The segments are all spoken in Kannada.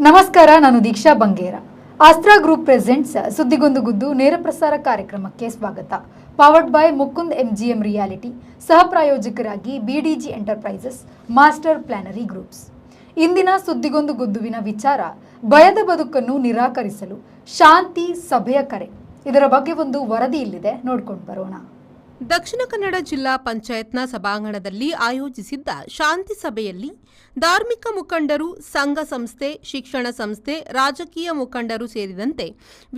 ನಮಸ್ಕಾರ, ನಾನು ದೀಕ್ಷಾ ಬಂಗೇರ. ಆಸ್ತ್ರಾ ಗ್ರೂಪ್ ಪ್ರೆಸೆಂಟ್ಸ್ ಸುದ್ದಿಗೊಂದು ಗುದ್ದು ನೇರ ಪ್ರಸಾರ ಕಾರ್ಯಕ್ರಮಕ್ಕೆ ಸ್ವಾಗತ. Powered by Mukund MGM reality, ಸಹ ಪ್ರಾಯೋಜಕರಾಗಿ BDG ಎಂಟರ್ಪ್ರೈಸಸ್, ಮಾಸ್ಟರ್ ಪ್ಲಾನರಿ ಗ್ರೂಪ್ಸ್. ಇಂದಿನ ಸುದ್ದಿಗೊಂದು ಗುದ್ದುವಿನ ವಿಚಾರ ಭಯದ ಬದುಕನ್ನು ನಿರಾಕರಿಸಲು ಶಾಂತಿ ಸಭೆಯ ಕರೆ. ಇದರ ಬಗ್ಗೆ ಒಂದು ವರದಿ ಇಲ್ಲಿದೆ, ನೋಡ್ಕೊಂಡು ಬರೋಣ. ದಕ್ಷಿಣ ಕನ್ನಡ ಜಿಲ್ಲಾ ಪಂಚಾಯತ್ನ ಸಭಾಂಗಣದಲ್ಲಿ ಆಯೋಜಿಸಿದ್ದ ಶಾಂತಿ ಸಭೆಯಲ್ಲಿ ಧಾರ್ಮಿಕ ಮುಖಂಡರು, ಸಂಘ ಸಂಸ್ಥೆ, ಶಿಕ್ಷಣ ಸಂಸ್ಥೆ, ರಾಜಕೀಯ ಮುಖಂಡರು ಸೇರಿದಂತೆ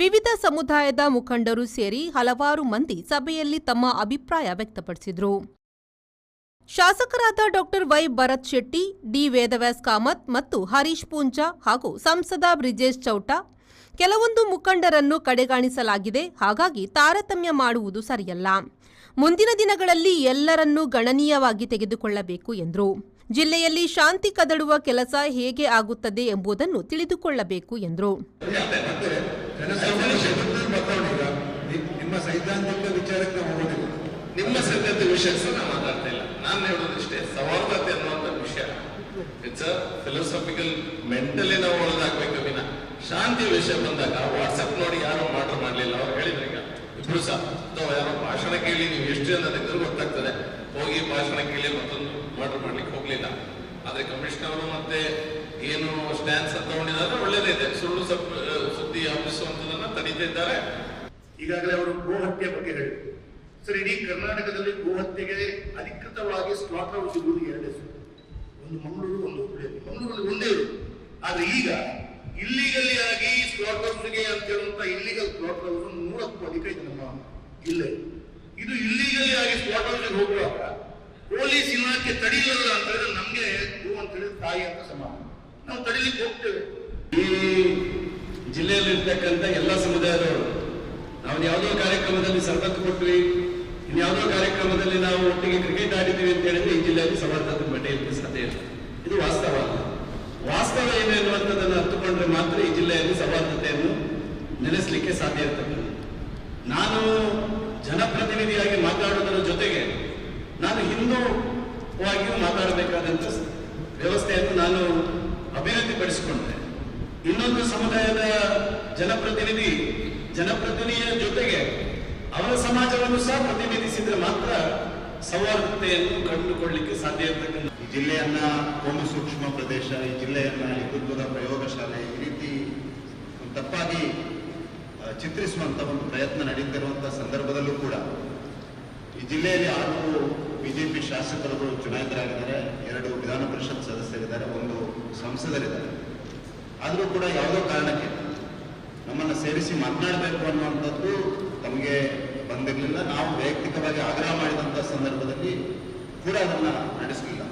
ವಿವಿಧ ಸಮುದಾಯದ ಮುಖಂಡರು ಸೇರಿ ಹಲವಾರು ಮಂದಿ ಸಭೆಯಲ್ಲಿ ತಮ್ಮ ಅಭಿಪ್ರಾಯ ವ್ಯಕ್ತಪಡಿಸಿದರು. ಶಾಸಕರಾದ ಡಾ. ವೈ. ಭರತ್ ಶೆಟ್ಟಿ, ಡಿ. ವೇದವ್ಯಾಸ್ ಕಾಮತ್ ಮತ್ತು ಹರೀಶ್ ಪೂಂಜಾ ಹಾಗೂ ಸಂಸದ ಬ್ರಿಜೇಶ್ ಚೌಟಾ, ಕೆಲವೊಂದು ಮುಖಂಡರನ್ನು ಕಡೆಗಾಣಿಸಲಾಗಿದೆ, ಹಾಗಾಗಿ ತಾರತಮ್ಯ ಮಾಡುವುದು ಸರಿಯಲ್ಲ. ಮುಂದಿನ ದಿನಗಳಲ್ಲಿ ಎಲ್ಲರನ್ನೂ ಗಣನೀಯವಾಗಿ ತೆಗೆದುಕೊಳ್ಳಬೇಕು ಎಂದರು. ಜಿಲ್ಲೆಯಲ್ಲಿ ಶಾಂತಿ ಕದಡುವ ಕೆಲಸ ಹೇಗೆ ಆಗುತ್ತದೆ ಎಂಬುದನ್ನು ತಿಳಿದುಕೊಳ್ಳಬೇಕು ಎಂದರು. ನಿಮ್ಮ ಸೈದ್ಧಾಂತಿಕ ವಿಚಾರಕ್ಕೆ ನಾವು ಹೋಗೋದಿಲ್ಲ. ನಿಮ್ಮ ಸೈದ್ಧಾಂತಿಕ ವಿಷಯ ನಾನು ಮಾತಾಡ್ತಾ ಇಲ್ಲ. ನಾನು ಹೇಳೋದಿಷ್ಟೇ, ಸೌಹಾರ್ದತೆ ಅನ್ನುವಂಥ ವಿಷಯ ಇಟ್ಸ್ ಅ ಫಿಲಾಸಫಿಕಲ್, ಮೆಂಟಲಿ ನಾವು ಒಳಗಾಗ್ಬೇಕು. ವಿನ ಶಾಂತಿಯ ವಿಷಯ ಬಂದಾಗ ವಾಟ್ಸಪ್ ನೋಡಿ ಯಾರು ಮಾರ್ಡರ್ ಮಾಡಲಿಲ್ಲ. ಅವ್ರು ಹೇಳಿದ್ರು ಈಗ ಇಬ್ರು ಸಹ ಯಾರೋ ಭಾಷಣ ಕೇಳಿ ನೀವು ಎಷ್ಟು ಜನ ತೆಗೆದ್ರು ಗೊತ್ತಾಗ್ತದೆ. ಹೋಗಿ ಭಾಷಣ ಕೇಳಿ ಮತ್ತೊಂದು ಮಾರ್ಡರ್ ಮಾಡ್ಲಿಕ್ಕೆ ಹೋಗ್ಲಿಲ್ಲ. ಆದ್ರೆ ಕಮಿಷನರ್ ಅವರು ಮತ್ತೆ ಏನು ಸ್ಟ್ಯಾನ್ಸ್ ತಗೊಂಡಿದ್ದಾರೆ ಒಳ್ಳೇದಿದೆ. ಸುಳ್ಳು ಸುದ್ದಿ ಹಬ್ಬಿಸುವಂತದನ್ನ ತಡೀತಾ ಇದ್ದಾರೆ. ಈಗಾಗಲೇ ಅವರು ಗೋಹತ್ಯೆ ಬಗ್ಗೆ ಹೇಳಿ ಸರ್, ಇಡೀ ಕರ್ನಾಟಕದಲ್ಲಿ ಗೋಹತ್ಯೆಗೆ ಅಧಿಕೃತವಾಗಿ ಸ್ಲಾಟರ್ ಹೌಸ್ ಇರುವುದು ಎರಡೇ ಹೆಸರು, ಒಂದು ಮಂಗಳೂರು, ಒಂದು ಹುಬ್ಬಳ್ಳಿ. ಮಂಗಳೂರಲ್ಲಿ ಒಂದೇ ಇರುವುದು. ಆದ್ರೆ ಈಗ ಇಲ್ಲಿಗಲಿ ಆಗಿ ಸ್ಲಾಟರ್ ಹೌಸ್ಗೆ ಅಂತ ಹೇಳುವಂತ ಇಲ್ಲಿಗಲ್ ಸ್ಲಾಟರ್ ಹೌಸ್ 100ಕ್ಕೂ ಅಧಿಕ ಇದೆ ನಮ್ಮ ಜಿಲ್ಲೆ. ಇದು ಇಲ್ಲಿಗಲಿ ಆಗಿ ಸ್ಲಾಟರ್ ಹೌಸ್ಗೆ ಹೋಗುವಾಗ ಪೊಲೀಸ್ ಇಲಾಖೆ ತಡೀಲಿಲ್ಲ ಅಂತ ಹೇಳಿದ್ರೆ ನಮ್ಗೆ ಗೋ ಅಂತ ಹೇಳಿದ್ರೆ ತಾಯಿ ಅಂತ ಸಮಾನ. ನಾವು ತಡಿಲಿಕ್ಕೆ ಹೋಗ್ತೇವೆ. ಈ ಜಿಲ್ಲೆಯಲ್ಲಿ ಇರ್ತಕ್ಕಂಥ ಎಲ್ಲ ಸಮುದಾಯದವರು ನಾವು ಯಾವುದೋ ಕಾರ್ಯಕ್ರಮದಲ್ಲಿ ಸವಲತ್ತು ಕೊಟ್ವಿ, ಇನ್ಯಾವುದೋ ಕಾರ್ಯಕ್ರಮದಲ್ಲಿ ನಾವು ಒಟ್ಟಿಗೆ ಕ್ರಿಕೆಟ್ ಆಡಿದ್ದೀವಿ ಅಂತ ಹೇಳಿದ್ರೆ ಈ ಜಿಲ್ಲೆಯಲ್ಲಿ ಸವಲತ್ತು ಬಡ್ಡೆಯಲ್ಲಿ ಸಾಧ್ಯ ಇಲ್ಲ. ಇದು ವಾಸ್ತವ ಅಲ್ಲ. ವಾಸ್ತವ ಏನು ಎನ್ನುವಂಥದ್ದನ್ನು ಅರ್ಥಕೊಂಡ್ರೆ ಮಾತ್ರ ಈ ಜಿಲ್ಲೆಯಲ್ಲಿ ಸೌಹಾರ್ದತೆಯನ್ನು ನೆಲೆಸಲಿಕ್ಕೆ ಸಾಧ್ಯ ಇರ್ತದೆ. ನಾನು ಜನಪ್ರತಿನಿಧಿಯಾಗಿ ಮಾತಾಡೋದರ ಜೊತೆಗೆ ನಾನು ಹಿಂದೂವಾಗಿಯೂ ಮಾತಾಡಬೇಕಾದಂಥ ವ್ಯವಸ್ಥೆಯನ್ನು ನಾನು ಅಭಿವೃದ್ಧಿಪಡಿಸಿಕೊಂಡೆ. ಇನ್ನೊಂದು ಸಮುದಾಯದ ಜನಪ್ರತಿನಿಧಿಯ ಜೊತೆಗೆ ಅವರ ಸಮಾಜವನ್ನು ಸಹ ಪ್ರತಿನಿಧಿಸಿದ್ರೆ ಮಾತ್ರ ಸೌಹಾರ್ದತೆಯನ್ನು ಕಂಡುಕೊಳ್ಳಲಿಕ್ಕೆ ಸಾಧ್ಯ ಇರ್ತಕ್ಕಂಥ ಈ ಜಿಲ್ಲೆಯನ್ನ ಕೋಮು ಸೂಕ್ಷ್ಮ ಪ್ರದೇಶ, ಈ ಜಿಲ್ಲೆಯನ್ನ ಹಿಂದುತ್ವದ ಪ್ರಯೋಗಶಾಲೆ, ಈ ರೀತಿ ತಪ್ಪಾಗಿ ಚಿತ್ರಿಸುವಂತ ಒಂದು ಪ್ರಯತ್ನ ನಡೀತಿರುವಂತಹ ಸಂದರ್ಭದಲ್ಲೂ ಕೂಡ ಈ ಜಿಲ್ಲೆಯಲ್ಲಿ 6 ಬಿಜೆಪಿ ಶಾಸಕರುಗಳು ಚುನಾಯಿತರಾಗಿದ್ದಾರೆ, 2 ವಿಧಾನ ಪರಿಷತ್ ಸದಸ್ಯರಿದ್ದಾರೆ, 1 ಸಂಸದರಿದ್ದಾರೆ. ಆದರೂ ಕೂಡ ಯಾವುದೋ ಕಾರಣಕ್ಕೆ ನಮ್ಮನ್ನು ಸೇರಿಸಿ ಮಾತನಾಡಬೇಕು ಅನ್ನುವಂಥದ್ದು ತಮಗೆ ಬಂದಿರಲಿಲ್ಲ. ನಾವು ವೈಯಕ್ತಿಕವಾಗಿ ಆಗ್ರಹ ಮಾಡಿದಂಥ ಸಂದರ್ಭದಲ್ಲಿ ಕೂಡ ಅದನ್ನ ನಡೆಸಲಿಲ್ಲ.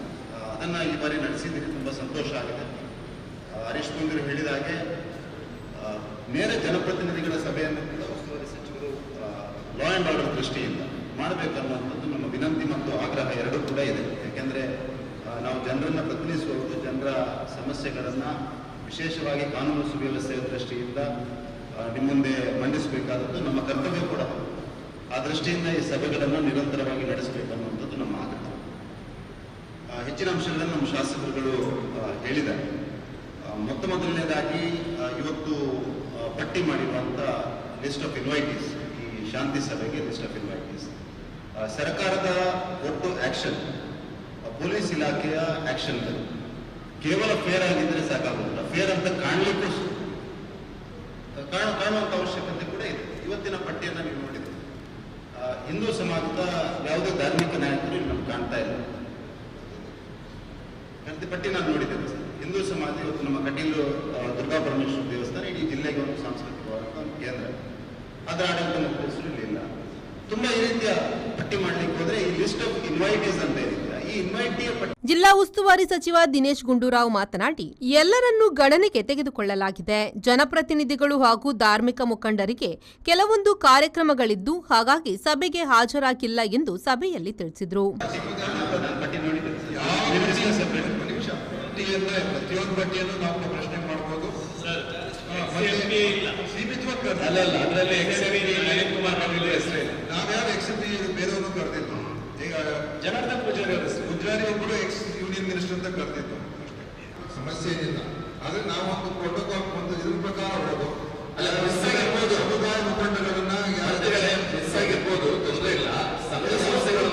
ಅದನ್ನ ಈ ಬಾರಿ ನಡೆಸಿದ್ದಕ್ಕೆ ತುಂಬಾ ಸಂತೋಷ ಆಗಿದೆ. ಹರೀಶ್ ಪೂಂಜರು ಹೇಳಿದ ಹಾಗೆ ನೇರ ಜನಪ್ರತಿನಿಧಿಗಳ ಸಭೆಯನ್ನು ಕೂಡ ಉಸ್ತುವಾರಿ ಸಚಿವರು ಲಾ ಅಂಡ್ ಆರ್ಡರ್ ದೃಷ್ಟಿಯಿಂದ ಮಾಡಬೇಕನ್ನುವಂಥದ್ದು ನಮ್ಮ ವಿನಂತಿ ಮತ್ತು ಆಗ್ರಹ ಎರಡೂ ಕೂಡ ಇದೆ. ಯಾಕೆಂದ್ರೆ ನಾವು ಜನರನ್ನ ಪ್ರತಿನಿಧಿಸುವುದು, ಜನರ ಸಮಸ್ಯೆಗಳನ್ನ ವಿಶೇಷವಾಗಿ ಕಾನೂನು ಸುವ್ಯವಸ್ಥೆಯ ದೃಷ್ಟಿಯಿಂದ ನಿಮ್ಮ ಮುಂದೆ ಮಂಡಿಸಬೇಕಾದದ್ದು ನಮ್ಮ ಕರ್ತವ್ಯ ಕೂಡ. ಆ ದೃಷ್ಟಿಯಿಂದ ಈ ಸಭೆಗಳನ್ನು ನಿರಂತರವಾಗಿ ನಡೆಸಬೇಕನ್ನುವಂಥದ್ದು ನಮ್ಮ ಆಗ್ರಹ. ಹೆಚ್ಚಿನ ಅಂಶಗಳನ್ನು ನಮ್ಮ ಶಾಸಕರುಗಳು ಹೇಳಿದ್ದಾರೆ. ಮೊದಲನೇದಾಗಿ ಇವತ್ತು ಪಟ್ಟಿ ಮಾಡಿರುವಂಥ ಲಿಸ್ಟ್ ಆಫ್ ಇನ್ವೈಟೀಸ್, ಈ ಶಾಂತಿ ಸಭೆಗೆ ಲಿಸ್ಟ್ ಆಫ್ ಇನ್ವೈಟೀಸ್, ಸರ್ಕಾರದ ಒಟ್ಟು ಆಕ್ಷನ್, ಪೊಲೀಸ್ ಇಲಾಖೆಯ ಆಕ್ಷನ್ಗಳು ಕೇವಲ ಫೇರ್ ಆಗಿದ್ರೆ ಸಾಕಾಗುತ್ತಿಲ್ಲ. ಫೇರ್ ಅಂತ ಕಾಣಲಿಕ್ಕೂ ಕಾಣುವಂತ ಅವಶ್ಯಕತೆ ಕೂಡ ಇದೆ. ಇವತ್ತಿನ ಪಟ್ಟಿಯನ್ನು ನೀವು ನೋಡಿದ್ರೆ ಹಿಂದೂ ಸಮಾಜದ ಯಾವುದೇ ಧಾರ್ಮಿಕ ನಾಯಕರು ಇಲ್ಲಿ ನಮ್ಗೆ ಕಾಣ್ತಾ ಇಲ್ಲ. ಪಟ್ಟಿ ನಾನು ನೋಡಿದ್ದೇನೆ ಸರ್. ಹಿಂದೂ ಸಮಾಜ ಇವತ್ತು ನಮ್ಮ ಕಟೀಲು ದುರ್ಗಾ ಪರಮೇಶ್ವರ ದೇವಸ್ಥಾನ ಇಡೀ ಜಿಲ್ಲೆಗೆ ಒಂದು ಸಾಂಸ್ಕೃತಿಕವಾದಂಥ ಒಂದು ಕೇಂದ್ರ, ಅದರ ಆಡಳಿತ ಮುಖ್ಯಸ್ಥರು ಇಲ್ಲ. ತುಂಬಾ ಈ ರೀತಿಯ ಪಟ್ಟಿ ಮಾಡ್ಲಿಕ್ಕೆ ಹೋದ್ರೆ ಈ ಲಿಸ್ಟ್ ಆಫ್ ಇನ್ವೈಟೀಸ್ ಅಂತ ಏನಿದೆ, ಈ ಇನ್ವೈಟಿಯ ಪಟ್ಟಿ. ಜಿಲ್ಲಾ ಉಸ್ತುವಾರಿ ಸಚಿವ ದಿನೇಶ್ ಗುಂಡೂರಾವ್ ಮಾತನಾಡಿ, ಎಲ್ಲರನ್ನೂ ಗಣನೆಗೆ ತೆಗೆದುಕೊಳ್ಳಲಾಗಿದೆ. ಜನಪ್ರತಿನಿಧಿಗಳು ಹಾಗೂ ಧಾರ್ಮಿಕ ಮುಖಂಡರಿಗೆ ಕೆಲವೊಂದು ಕಾರ್ಯಕ್ರಮಗಳಿದ್ದು, ಹಾಗಾಗಿ ಸಭೆಗೆ ಹಾಜರಾಗಿಲ್ಲ ಎಂದು ಸಭೆಯಲ್ಲಿ ತಿಳಿಸಿದರು. ಪ್ರತಿಯೊಂದು ಪಟ್ಟಿಯನ್ನು ನಾವು ಪ್ರಶ್ನೆ ಮಾಡಬಹುದು. ನಾವ್ಯಾರು ಎಕ್ಸೆಪ್ಟ್ ಬೇರೆಯವರು ಕರೆದಿಲ್ಲ. ಈಗ ಜನಾರ್ದನ್ ಪೂಜಾರಿ ಒಬ್ಬರು ಎಕ್ಸ್ ಯೂನಿಯನ್ ಮಿನಿಸ್ಟರ್ ಅಂತ ಕರೆದಿದ್ದು. ಸಮಸ್ಯೆ ಏನಿಲ್ಲ. ಆದರೆ ನಾವು ಒಂದು ಪ್ರೋಟೋಕಾಲ್ ಒಂದು ಇದ್ರ ಪ್ರಕಾರ ಹೋಗೋದು ಸಮುದಾಯ ಮುಖಂಡಗಳನ್ನ ಮಿಸ್ ಆಗಿರ್ಬೋದು, ತೊಂದರೆ ಇಲ್ಲ. ಸಂಘ ಸಂಸ್ಥೆಗಳ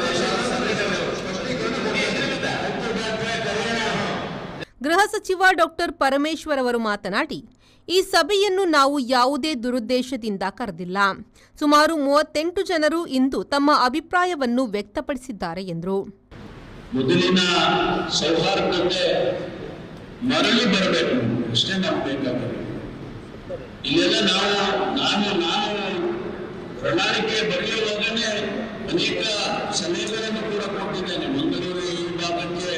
ಗೃಹ ಸಚಿವ ಡಾಕ್ಟರ್ ಪರಮೇಶ್ವರ್ ಅವರು ಮಾತನಾಡಿ, ಈ ಸಭೆಯನ್ನು ನಾವು ಯಾವುದೇ ದುರುದ್ದೇಶದಿಂದ ಕರೆದಿಲ್ಲ. ಸುಮಾರು 38 ಜನರು ಇಂದು ತಮ್ಮ ಅಭಿಪ್ರಾಯವನ್ನು ವ್ಯಕ್ತಪಡಿಸಿದ್ದಾರೆ ಎಂದರು. ಮೊದಲಿನ ಸೌಹಾರ್ದತೆ ಮರಳಿ ಬರಬೇಕು ಅಷ್ಟೇ ನಾವು ಬೇಕಾಗುತ್ತೆ. ಇಲ್ಲೆಲ್ಲ ನಾನು ಪ್ರಣಾಳಿಕೆ ಬರೆಯುವಾಗನೇ ಅನೇಕ ಸಲಹೆಗಳನ್ನು ಕೂಡ ಕೊಟ್ಟಿದ್ದೇನೆ. ಮಂಗಳೂರು ಈ ಭಾಗಕ್ಕೆ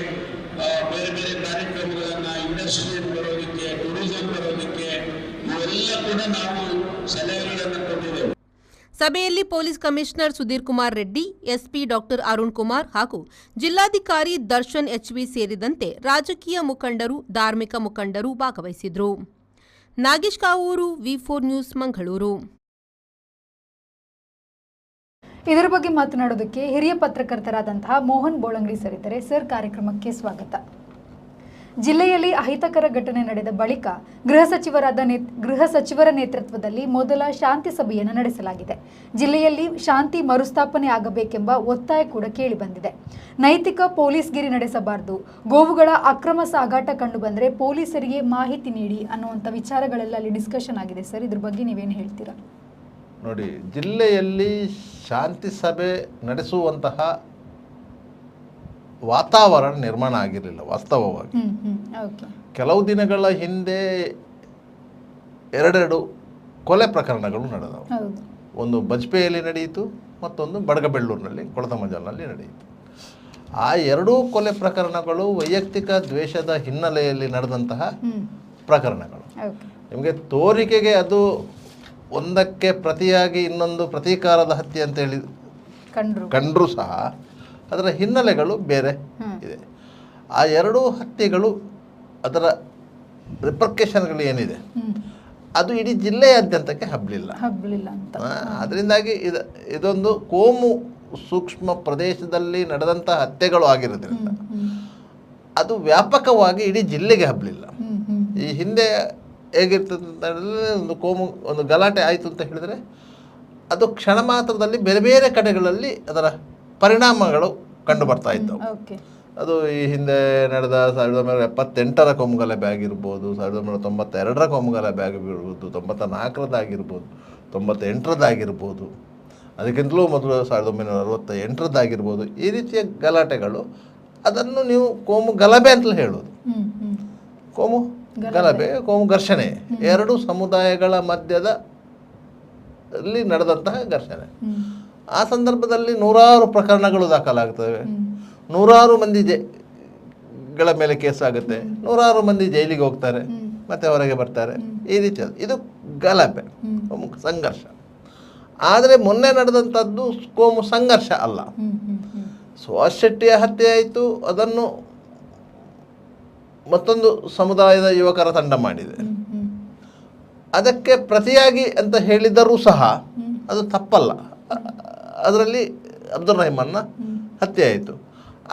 ಬೇರೆ ಬೇರೆ ಕಾರ್ಯಕ್ರಮಗಳನ್ನ, ಇಂಡಸ್ಟ್ರಿ ಬರೋದಕ್ಕೆ, ಟೂರಿಸಂ ಬರೋದಕ್ಕೆ ಇವೆಲ್ಲ ಕೂಡ ನಾವು ಸಲಹೆಗಳನ್ನು ಕೊಟ್ಟಿದ್ದೇವೆ. ಸಭೆಯಲ್ಲಿ police commissioner Sudhir Kumar Reddy, SP doctor Arun Kumar ಹಾಗೂ ಜಿಲ್ಲಾಧಿಕಾರಿ ದರ್ಶನ್ ಎಚ್ವಿ ಸೇರಿದಂತೆ ರಾಜಕೀಯ ಮುಖಂಡರು, ಧಾರ್ಮಿಕ ಮುಖಂಡರು ಭಾಗವಹಿಸಿದ್ರು. ನಾಗೇಶ್ ಕಾವೂರು, ವಿ4 ನ್ಯೂಸ್, ಮಂಗಳೂರು. ಇದರ ಬಗ್ಗೆ ಮಾತನಾಡೋದಕ್ಕೆ ಹಿರಿಯ ಪತ್ರಕರ್ತರಾದಂತಹ ಮೋಹನ್ ಬೋಳಂಗಡಿ ಸರ್ ಇದ್ದಾರೆ. ಸರ್, ಕಾರ್ಯಕ್ರಮಕ್ಕೆ ಸ್ವಾಗತ. ಜಿಲ್ಲೆಯಲ್ಲಿ ಅಹಿತಕರ ಘಟನೆ ನಡೆದ ಬಳಿಕ ಗೃಹ ಸಚಿವರ ನೇತೃತ್ವದಲ್ಲಿ ಮೊದಲ ಶಾಂತಿ ಸಭೆಯನ್ನು ನಡೆಸಲಾಗಿದೆ. ಜಿಲ್ಲೆಯಲ್ಲಿ ಶಾಂತಿ ಮರುಸ್ಥಾಪನೆ ಆಗಬೇಕೆಂಬ ಒತ್ತಾಯ ಕೂಡ ಕೇಳಿಬಂದಿದೆ. ನೈತಿಕ ಪೊಲೀಸ್ಗಿರಿ ನಡೆಸಬಾರದು, ಗೋವುಗಳ ಅಕ್ರಮ ಸಾಗಾಟ ಕಂಡು ಬಂದರೆ ಪೊಲೀಸರಿಗೆ ಮಾಹಿತಿ ನೀಡಿ ಅನ್ನುವಂಥ ವಿಚಾರಗಳೆಲ್ಲ ಅಲ್ಲಿ ಡಿಸ್ಕಷನ್ ಆಗಿದೆ. ಸರ್, ಇದ್ರ ಬಗ್ಗೆ ನೀವೇನು ಹೇಳ್ತೀರಾ? ನೋಡಿ, ಜಿಲ್ಲೆಯಲ್ಲಿ ಶಾಂತಿ ಸಭೆ ನಡೆಸುವಂತಹ ವಾತಾವರಣ ನಿರ್ಮಾಣ ಆಗಿರಲಿಲ್ಲ. ವಾಸ್ತವವಾಗಿ ಕೆಲವು ದಿನಗಳ ಹಿಂದೆ ಎರಡೆರಡು ಕೊಲೆ ಪ್ರಕರಣಗಳು ನಡೆದವು. ಒಂದು ಬಜ್ಪೆಯಲ್ಲಿ ನಡೆಯಿತು, ಮತ್ತೊಂದು ಬಡಗಬೆಳ್ಳೂರಿನಲ್ಲಿ ಕೊಳತಮಜಲ್ನಲ್ಲಿ ನಡೆಯಿತು. ಆ ಎರಡೂ ಕೊಲೆ ಪ್ರಕರಣಗಳು ವೈಯಕ್ತಿಕ ದ್ವೇಷದ ಹಿನ್ನೆಲೆಯಲ್ಲಿ ನಡೆದಂತಹ ಪ್ರಕರಣಗಳು. ನಿಮಗೆ ತೋರಿಕೆಗೆ ಅದು ಒಂದಕ್ಕೆ ಪ್ರತಿಯಾಗಿ ಇನ್ನೊಂದು ಪ್ರತೀಕಾರದ ಹತ್ಯೆ ಅಂತೇಳಿ ಕಂಡರೂ ಸಹ ಅದರ ಹಿನ್ನೆಲೆಗಳು ಬೇರೆ ಇದೆ. ಆ ಎರಡೂ ಹತ್ಯೆಗಳು, ಅದರ ರಿಪರ್ಕೇಷನ್ಗಳು ಏನಿದೆ ಅದು ಇಡೀ ಜಿಲ್ಲೆಯಾದ್ಯಂತಕ್ಕೆ ಹಬ್ಬಲಿಲ್ಲ. ಅದರಿಂದಾಗಿ ಇದೊಂದು ಕೋಮು ಸೂಕ್ಷ್ಮ ಪ್ರದೇಶದಲ್ಲಿ ನಡೆದಂಥ ಹತ್ಯೆಗಳು ಆಗಿರೋದ್ರಿಂದ ಅದು ವ್ಯಾಪಕವಾಗಿ ಇಡೀ ಜಿಲ್ಲೆಗೆ ಹಬ್ಬಲಿಲ್ಲ. ಈ ಹಿಂದೆ ಹೇಗಿರ್ತದೆ ಅಂತ ಹೇಳಿದ್ರೆ, ಒಂದು ಗಲಾಟೆ ಆಯಿತು ಅಂತ ಹೇಳಿದರೆ ಅದು ಕ್ಷಣ ಮಾತ್ರದಲ್ಲಿ ಬೇರೆ ಬೇರೆ ಕಡೆಗಳಲ್ಲಿ ಅದರ ಪರಿಣಾಮಗಳು ಕಂಡು ಬರ್ತಾ ಇದ್ದವು. ಅದು ಈ ಹಿಂದೆ ನಡೆದ 1978ರ ಕೋಮುಗಲಭೆ ಆಗಿರ್ಬೋದು, 1992ರ ಕೋಮುಗಲಭೆ ಆಗಿರ್ಬೋದು, 94ರದ್ದಾಗಿರ್ಬೋದು, 98ರದ್ದಾಗಿರ್ಬೋದು, ಅದಕ್ಕಿಂತಲೂ ಮೊದಲು 1968ರದ್ದಾಗಿರ್ಬೋದು. ಈ ರೀತಿಯ ಗಲಾಟೆಗಳು, ಅದನ್ನು ನೀವು ಕೋಮು ಗಲಭೆ ಅಂತಲೇ ಹೇಳೋದು. ಕೋಮು ಗಲಭೆ, ಕೋಮು ಘರ್ಷಣೆ, ಎರಡು ಸಮುದಾಯಗಳ ಮಧ್ಯದಲ್ಲಿ ನಡೆದಂತಹ ಘರ್ಷಣೆ. ಆ ಸಂದರ್ಭದಲ್ಲಿ ನೂರಾರು ಪ್ರಕರಣಗಳು ದಾಖಲಾಗ್ತವೆ, ನೂರಾರು ಮಂದಿ ಗಳ ಮೇಲೆ ಕೇಸ್ ಆಗುತ್ತೆ, ನೂರಾರು ಮಂದಿ ಜೈಲಿಗೆ ಹೋಗ್ತಾರೆ, ಮತ್ತೆ ಹೊರಗೆ ಬರ್ತಾರೆ. ಈ ರೀತಿ ಇದು ಗಲಭೆ, ಕೋಮು ಸಂಘರ್ಷ. ಆದರೆ ಮೊನ್ನೆ ನಡೆದಂಥದ್ದು ಕೋಮು ಸಂಘರ್ಷ ಅಲ್ಲ. ಸುಭಾಷ್ ಶೆಟ್ಟಿಯ ಹತ್ಯೆ ಆಯಿತು, ಅದನ್ನು ಮತ್ತೊಂದು ಸಮುದಾಯದ ಯುವಕರ ತಂಡ ಮಾಡಿದೆ. ಅದಕ್ಕೆ ಪ್ರತಿಯಾಗಿ ಅಂತ ಹೇಳಿದರೂ ಸಹ ಅದು ತಪ್ಪಲ್ಲ. ಅದರಲ್ಲಿ ಅಬ್ದುಲ್ ರಹಿಮಾನ್ನ ಹತ್ಯೆ ಆಯಿತು,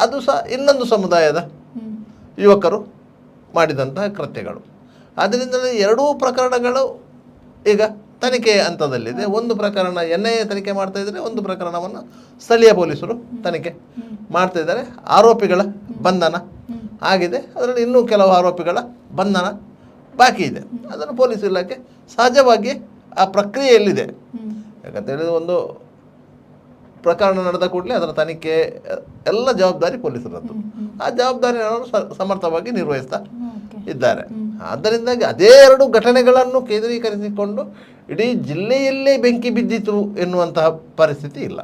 ಅದು ಸಹ ಇನ್ನೊಂದು ಸಮುದಾಯದ ಯುವಕರು ಮಾಡಿದಂತಹ ಕೃತ್ಯಗಳು. ಆದ್ದರಿಂದ ಎರಡೂ ಪ್ರಕರಣಗಳು ಈಗ ತನಿಖೆಯ ಹಂತದಲ್ಲಿದೆ. ಒಂದು ಪ್ರಕರಣ NIA ತನಿಖೆ ಮಾಡ್ತಾ ಇದ್ದಾರೆ, ಒಂದು ಪ್ರಕರಣವನ್ನು ಸ್ಥಳೀಯ ಪೊಲೀಸರು ತನಿಖೆ ಮಾಡ್ತಾ ಇದ್ದಾರೆ. ಆರೋಪಿಗಳ ಬಂಧನ ಆಗಿದೆ, ಅದರಲ್ಲಿ ಇನ್ನೂ ಕೆಲವು ಆರೋಪಿಗಳ ಬಂಧನ ಬಾಕಿ ಇದೆ. ಅದನ್ನು ಪೊಲೀಸ್ ಇಲಾಖೆ ಸಹಜವಾಗಿ ಆ ಪ್ರಕ್ರಿಯೆಯಲ್ಲಿದೆ. ಯಾಕಂತ ಹೇಳಿದ್ರೆ, ಒಂದು ಪ್ರಕರಣ ನಡೆದ ಕೂಡಲೇ ಅದರ ತನಿಖೆ ಎಲ್ಲ ಜವಾಬ್ದಾರಿ ಪೊಲೀಸರದ್ದು. ಆ ಜವಾಬ್ದಾರಿಯನ್ನು ಸಮರ್ಥವಾಗಿ ನಿರ್ವಹಿಸ್ತಾ ಇದ್ದಾರೆ. ಆದ್ದರಿಂದಾಗಿ ಅದೇ ಎರಡು ಘಟನೆಗಳನ್ನು ಕೇಂದ್ರೀಕರಿಸಿಕೊಂಡು ಇಡೀ ಜಿಲ್ಲೆಯಲ್ಲೇ ಬೆಂಕಿ ಬಿದ್ದಿತು ಎನ್ನುವಂತಹ ಪರಿಸ್ಥಿತಿ ಇಲ್ಲ.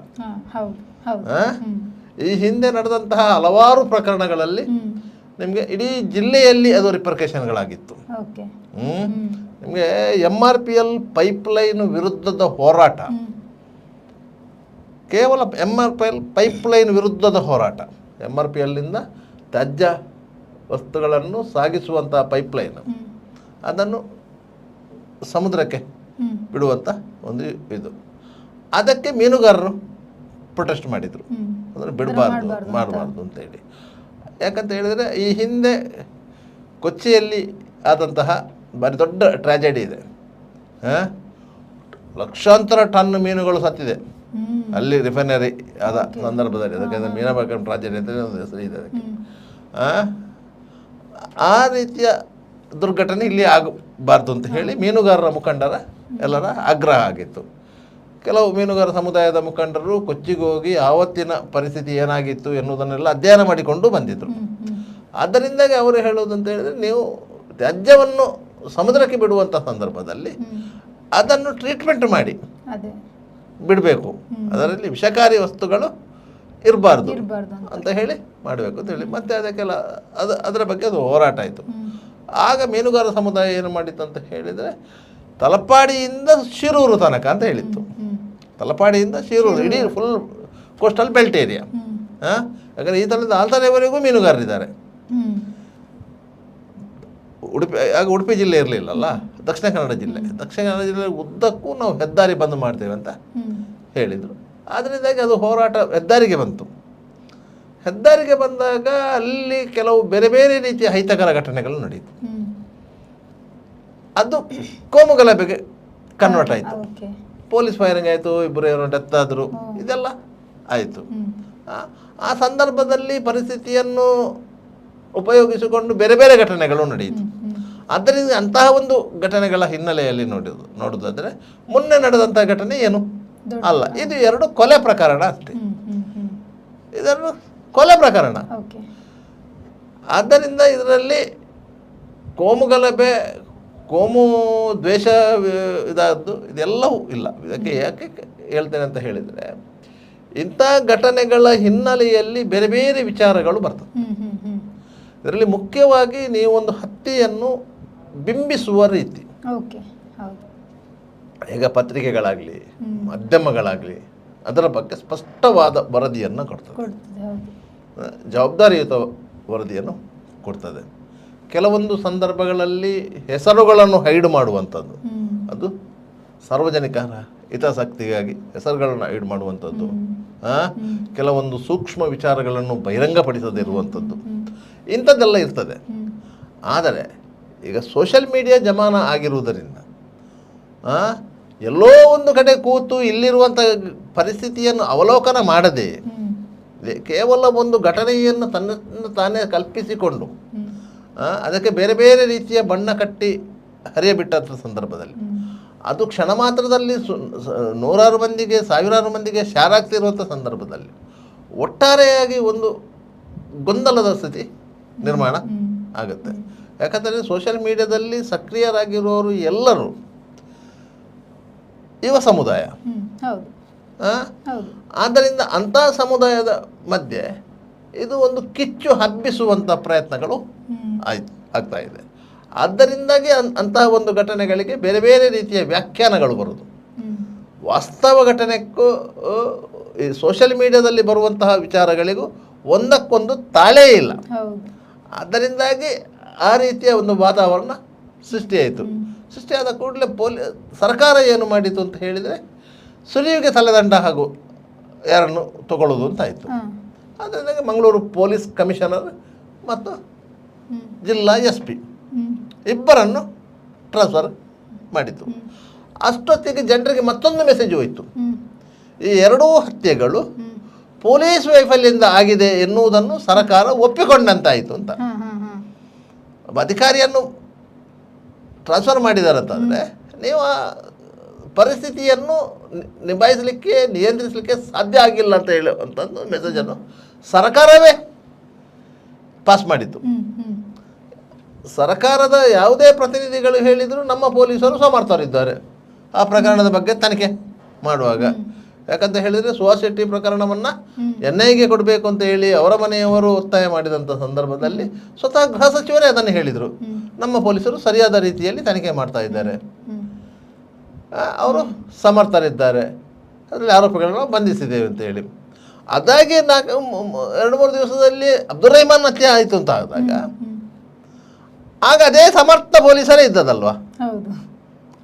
ಈ ಹಿಂದೆ ನಡೆದಂತಹ ಹಲವಾರು ಪ್ರಕರಣಗಳಲ್ಲಿ ನಿಮಗೆ ಇಡೀ ಜಿಲ್ಲೆಯಲ್ಲಿ ಅದು ರಿಪರ್ಕೇಷನ್ಗಳಾಗಿತ್ತು. ನಿಮಗೆ MRPL ಪೈಪ್ಲೈನ್ ವಿರುದ್ಧದ ಹೋರಾಟ, ಕೇವಲ MRPL ಪೈಪ್ಲೈನ್ ವಿರುದ್ಧದ ಹೋರಾಟ, MRPLನಿಂದ ತ್ಯಾಜ್ಯ ವಸ್ತುಗಳನ್ನು ಸಾಗಿಸುವಂಥ ಪೈಪ್ಲೈನ್, ಅದನ್ನು ಸಮುದ್ರಕ್ಕೆ ಬಿಡುವಂಥ ಒಂದು ಇದು. ಅದಕ್ಕೆ ಮೀನುಗಾರರು ಪ್ರೊಟೆಸ್ಟ್ ಮಾಡಿದರು, ಅಂದರೆ ಮಾಡಬಾರ್ದು ಅಂತೇಳಿ. ಯಾಕಂತ ಹೇಳಿದರೆ, ಈ ಹಿಂದೆ ಕೊಚ್ಚಿಯಲ್ಲಿ ಆದಂತಹ ಭಾರಿ ದೊಡ್ಡ ಟ್ರ್ಯಾಜಡಿ ಇದೆ. ಲಕ್ಷಾಂತರ ಟನ್ ಮೀನುಗಳು ಸತ್ತಿದೆ ಅಲ್ಲಿ ರಿಫೈನರಿ ಆದ ಸಂದರ್ಭದಲ್ಲಿ. ಅದಕ್ಕೆ ಮೀನಬಾಕಂ ಟ್ರಾಜಡಿ ಅಂತ ಒಂದು ಹೆಸರು ಇದೆ ಅದಕ್ಕೆ. ಆ ರೀತಿಯ ದುರ್ಘಟನೆ ಇಲ್ಲಿ ಆಗಬಾರ್ದು ಅಂತ ಹೇಳಿ ಮೀನುಗಾರರ ಮುಖಂಡರ ಎಲ್ಲರ ಆಗ್ರಹ ಆಗಿತ್ತು. ಕೆಲವು ಮೀನುಗಾರ ಸಮುದಾಯದ ಮುಖಂಡರು ಕೊಚ್ಚಿಗೆ ಹೋಗಿ ಆವತ್ತಿನ ಪರಿಸ್ಥಿತಿ ಏನಾಗಿತ್ತು ಎನ್ನುವುದನ್ನೆಲ್ಲ ಅಧ್ಯಯನ ಮಾಡಿಕೊಂಡು ಬಂದಿದ್ದರು. ಆದ್ದರಿಂದಾಗಿ ಅವರು ಹೇಳುವುದಂತ ಹೇಳಿದರೆ, ನೀವು ತ್ಯಾಜ್ಯವನ್ನು ಸಮುದ್ರಕ್ಕೆ ಬಿಡುವಂಥ ಸಂದರ್ಭದಲ್ಲಿ ಅದನ್ನು ಟ್ರೀಟ್ಮೆಂಟ್ ಮಾಡಿ ಬಿಡಬೇಕು, ಅದರಲ್ಲಿ ವಿಷಕಾರಿ ವಸ್ತುಗಳು ಇರಬಾರ್ದು ಅಂತ ಹೇಳಿ ಮಾಡಬೇಕು ಅಂತ ಹೇಳಿ ಮತ್ತೆ ಅದಕ್ಕೆಲ್ಲ ಅದರ ಬಗ್ಗೆ ಅದು ಹೋರಾಟ ಆಯಿತು. ಆಗ ಮೀನುಗಾರ ಸಮುದಾಯ ಏನು ಮಾಡಿತ್ತು ಅಂತ ಹೇಳಿದರೆ, ತಲಪಾಡಿಯಿಂದ ಶಿರೂರು ತನಕ ಅಂತ ಹೇಳಿತ್ತು. ತಲಪಾಡಿಯಿಂದ ಶಿರೂರು ಇಡೀ ಫುಲ್ ಕೋಸ್ಟಲ್ ಬೆಲ್ಟ್ ಏರಿಯಾ. ಯಾಕಂದರೆ ಈ ಥರದಿಂದ ಆಲ್ತಾನೆವರೆಗೂ ಮೀನುಗಾರರಿದ್ದಾರೆ. ಉಡುಪಿ ಜಿಲ್ಲೆ ಇರಲಿಲ್ಲಲ್ಲ, ದಕ್ಷಿಣ ಕನ್ನಡ ಜಿಲ್ಲೆ. ದಕ್ಷಿಣ ಕನ್ನಡ ಜಿಲ್ಲೆ ಉದ್ದಕ್ಕೂ ನಾವು ಹೆದ್ದಾರಿ ಬಂದ್ ಮಾಡ್ತೇವೆ ಅಂತ ಹೇಳಿದರು. ಅದರಿಂದಾಗಿ ಅದು ಹೋರಾಟ ಹೆದ್ದಾರಿಗೆ ಬಂತು. ಹೆದ್ದಾರಿಗೆ ಬಂದಾಗ ಅಲ್ಲಿ ಕೆಲವು ಬೇರೆ ಬೇರೆ ರೀತಿಯ ಅಹಿತಕರ ಘಟನೆಗಳು ನಡೆಯಿತು. ಅದು ಕೋಮು ಗಲಭೆಗೆ ಕನ್ವರ್ಟ್ ಆಯಿತು. ಪೊಲೀಸ್ ಫೈರಿಂಗ್ ಆಯಿತು, ಇಬ್ಬರು ಡೆತ್ ಆದರು, ಇದೆಲ್ಲ ಆಯಿತು. ಆ ಸಂದರ್ಭದಲ್ಲಿ ಪರಿಸ್ಥಿತಿಯನ್ನು ಉಪಯೋಗಿಸಿಕೊಂಡು ಬೇರೆ ಬೇರೆ ಘಟನೆಗಳು ನಡೆಯಿತು. ಆದ್ದರಿಂದ ಅಂತಹ ಒಂದು ಘಟನೆಗಳ ಹಿನ್ನೆಲೆಯಲ್ಲಿ ನೋಡುವುದಾದರೆ ಮೊನ್ನೆ ನಡೆದಂಥ ಘಟನೆ ಏನು ಅಲ್ಲ, ಇದು 2 ಕೊಲೆ ಪ್ರಕರಣ ಅಷ್ಟೇ. ಇದನ್ನು ಕೊಲೆ ಪ್ರಕರಣ. ಆದ್ದರಿಂದ ಇದರಲ್ಲಿ ಕೋಮು ಗಲಭೆ, ಕೋಮು ದ್ವೇಷ ಇದಾದ್ದು ಇದೆಲ್ಲವೂ ಇಲ್ಲ. ಇದಕ್ಕೆ ಯಾಕೆ ಹೇಳ್ತೇನೆ ಅಂತ ಹೇಳಿದರೆ, ಇಂಥ ಘಟನೆಗಳ ಹಿನ್ನೆಲೆಯಲ್ಲಿ ಬೇರೆ ಬೇರೆ ವಿಚಾರಗಳು ಬರ್ತವೆ. ಇದರಲ್ಲಿ ಮುಖ್ಯವಾಗಿ ನೀವೊಂದು ಹತ್ಯೆಯನ್ನು ಬಿಂಬಿಸುವ ರೀತಿ, ಈಗ ಪತ್ರಿಕೆಗಳಾಗಲಿ ಮಾಧ್ಯಮಗಳಾಗಲಿ ಅದರ ಬಗ್ಗೆ ಸ್ಪಷ್ಟವಾದ ವರದಿಯನ್ನು ಕೊಡ್ತದೆ, ಜವಾಬ್ದಾರಿಯುತ ವರದಿಯನ್ನು ಕೊಡ್ತದೆ. ಕೆಲವೊಂದು ಸಂದರ್ಭಗಳಲ್ಲಿ ಹೆಸರುಗಳನ್ನು ಹೈಡ್ ಮಾಡುವಂಥದ್ದು, ಅದು ಸಾರ್ವಜನಿಕರ ಹಿತಾಸಕ್ತಿಗಾಗಿ ಹೆಸರುಗಳನ್ನು ಹೈಡ್ ಮಾಡುವಂಥದ್ದು, ಕೆಲವೊಂದು ಸೂಕ್ಷ್ಮ ವಿಚಾರಗಳನ್ನು ಬಹಿರಂಗಪಡಿಸದಿರುವಂಥದ್ದು, ಇಂಥದ್ದೆಲ್ಲ ಇರ್ತದೆ. ಆದರೆ ಈಗ ಸೋಷಿಯಲ್ ಮೀಡಿಯಾ ಜಮಾನ ಆಗಿರುವುದರಿಂದ ಎಲ್ಲೋ ಒಂದು ಕಡೆ ಕೂತು ಇಲ್ಲಿರುವಂಥ ಪರಿಸ್ಥಿತಿಯನ್ನು ಅವಲೋಕನ ಮಾಡದೆ ಕೇವಲ ಒಂದು ಘಟನೆಯನ್ನು ತನ್ನನ್ನು ತಾನೇ ಕಲ್ಪಿಸಿಕೊಂಡು ಅದಕ್ಕೆ ಬೇರೆ ಬೇರೆ ರೀತಿಯ ಬಣ್ಣ ಕಟ್ಟಿ ಹರಿಯಬಿಟ್ಟಂಥ ಸಂದರ್ಭದಲ್ಲಿ ಅದು ಕ್ಷಣ ಮಾತ್ರದಲ್ಲಿ ನೂರಾರು ಮಂದಿಗೆ, ಸಾವಿರಾರು ಮಂದಿಗೆ ಶಾರಾಗ್ತಿರುವಂಥ ಸಂದರ್ಭದಲ್ಲಿ ಒಟ್ಟಾರೆಯಾಗಿ ಒಂದು ಗೊಂದಲದ ಸ್ಥಿತಿ ನಿರ್ಮಾಣ ಆಗುತ್ತೆ. ಯಾಕಂದರೆ ಸೋಷಿಯಲ್ ಮೀಡಿಯಾದಲ್ಲಿ ಸಕ್ರಿಯರಾಗಿರೋರು ಎಲ್ಲರೂ ಯುವ ಸಮುದಾಯ. ಆದ್ದರಿಂದ ಅಂಥ ಸಮುದಾಯದ ಮಧ್ಯೆ ಇದು ಒಂದು ಕಿಚ್ಚು ಹಬ್ಬಿಸುವಂಥ ಪ್ರಯತ್ನಗಳು ಆಗ್ತಾ ಇದೆ. ಆದ್ದರಿಂದಾಗಿ ಅಂತಹ ಒಂದು ಘಟನೆಗಳಿಗೆ ಬೇರೆ ಬೇರೆ ರೀತಿಯ ವ್ಯಾಖ್ಯಾನಗಳು ಬರೋದು. ವಾಸ್ತವ ಘಟನೆಗೂ ಈ ಸೋಷಿಯಲ್ ಮೀಡಿಯಾದಲ್ಲಿ ಬರುವಂತಹ ವಿಚಾರಗಳಿಗೂ ಒಂದಕ್ಕೊಂದು ತಾಳೇ ಇಲ್ಲ. ಆದ್ದರಿಂದಾಗಿ ಆ ರೀತಿಯ ಒಂದು ವಾತಾವರಣ ಸೃಷ್ಟಿಯಾಯಿತು. ಸೃಷ್ಟಿಯಾದ ಕೂಡಲೇ ಸರ್ಕಾರ ಏನು ಮಾಡಿತು ಅಂತ ಹೇಳಿದರೆ, ಸುಲಿವಿಗೆ ತಲೆದಂಡ ಹಾಗೂ ಯಾರನ್ನು ತಗೊಳ್ಳೋದು ಅಂತ ಆಯಿತು. ಅದರಿಂದಾಗಿ ಮಂಗಳೂರು ಪೊಲೀಸ್ ಕಮಿಷನರ್ ಮತ್ತು ಜಿಲ್ಲಾ SP ಇಬ್ಬರನ್ನು ಟ್ರಾನ್ಸ್ಫರ್ ಮಾಡಿತು. ಅಷ್ಟೊತ್ತಿಗೆ ಜನರಿಗೆ ಮತ್ತೊಂದು ಮೆಸೇಜ್ ಹೋಯಿತು, ಈ 2 ಹತ್ಯೆಗಳು ಪೊಲೀಸ್ ವೈಫಲ್ಯದಿಂದ ಆಗಿದೆ ಎನ್ನುವುದನ್ನು ಸರ್ಕಾರ ಒಪ್ಪಿಕೊಂಡಂತಾಯಿತು ಅಂತ. ಅಧಿಕಾರಿಯನ್ನು ಟ್ರಾನ್ಸ್ಫರ್ ಮಾಡಿದಾರಂತಂದರೆ ನೀವು ಆ ಪರಿಸ್ಥಿತಿಯನ್ನು ನಿಭಾಯಿಸಲಿಕ್ಕೆ, ನಿಯಂತ್ರಿಸಲಿಕ್ಕೆ ಸಾಧ್ಯ ಆಗಿಲ್ಲ ಅಂತ ಹೇಳುವಂಥದ್ದು ಮೆಸೇಜನ್ನು ಸರ್ಕಾರವೇ ಪಾಸ್ ಮಾಡಿತ್ತು. ಸರ್ಕಾರದ ಯಾವುದೇ ಪ್ರತಿನಿಧಿಗಳು ಹೇಳಿದರೂ ನಮ್ಮ ಪೊಲೀಸರು ಸಮರ್ಥರಿದ್ದಾರೆ ಆ ಪ್ರಕರಣದ ಬಗ್ಗೆ ತನಿಖೆ ಮಾಡುವಾಗ. ಯಾಕಂತ ಹೇಳಿದರೆ ಸುಹಾಸ್ ಶೆಟ್ಟಿ ಪ್ರಕರಣವನ್ನು NIAಗೆ ಕೊಡಬೇಕು ಅಂತ ಹೇಳಿ ಅವರ ಮನೆಯವರು ಒತ್ತಾಯ ಮಾಡಿದಂಥ ಸಂದರ್ಭದಲ್ಲಿ ಸ್ವತಃ ಗೃಹ ಸಚಿವರೇ ಅದನ್ನು ಹೇಳಿದರು, ನಮ್ಮ ಪೊಲೀಸರು ಸರಿಯಾದ ರೀತಿಯಲ್ಲಿ ತನಿಖೆ ಮಾಡ್ತಾ ಇದ್ದಾರೆ, ಅವರು ಸಮರ್ಥರಿದ್ದಾರೆ, ಅದರಲ್ಲಿ ಆರೋಪಿಗಳನ್ನು ಬಂಧಿಸಿದ್ದೇವೆ ಅಂತ ಹೇಳಿ. ಅದಾಗಿ 2-3 ದಿವಸದಲ್ಲಿ ಅಬ್ದುಲ್ ರಹಮಾನ್ ಹತ್ಯೆ ಆಯಿತು ಅಂತ ಆದಾಗ ಆಗ ಅದೇ ಸಮರ್ಥ ಪೊಲೀಸರೇ ಇದ್ದದಲ್ವಾ,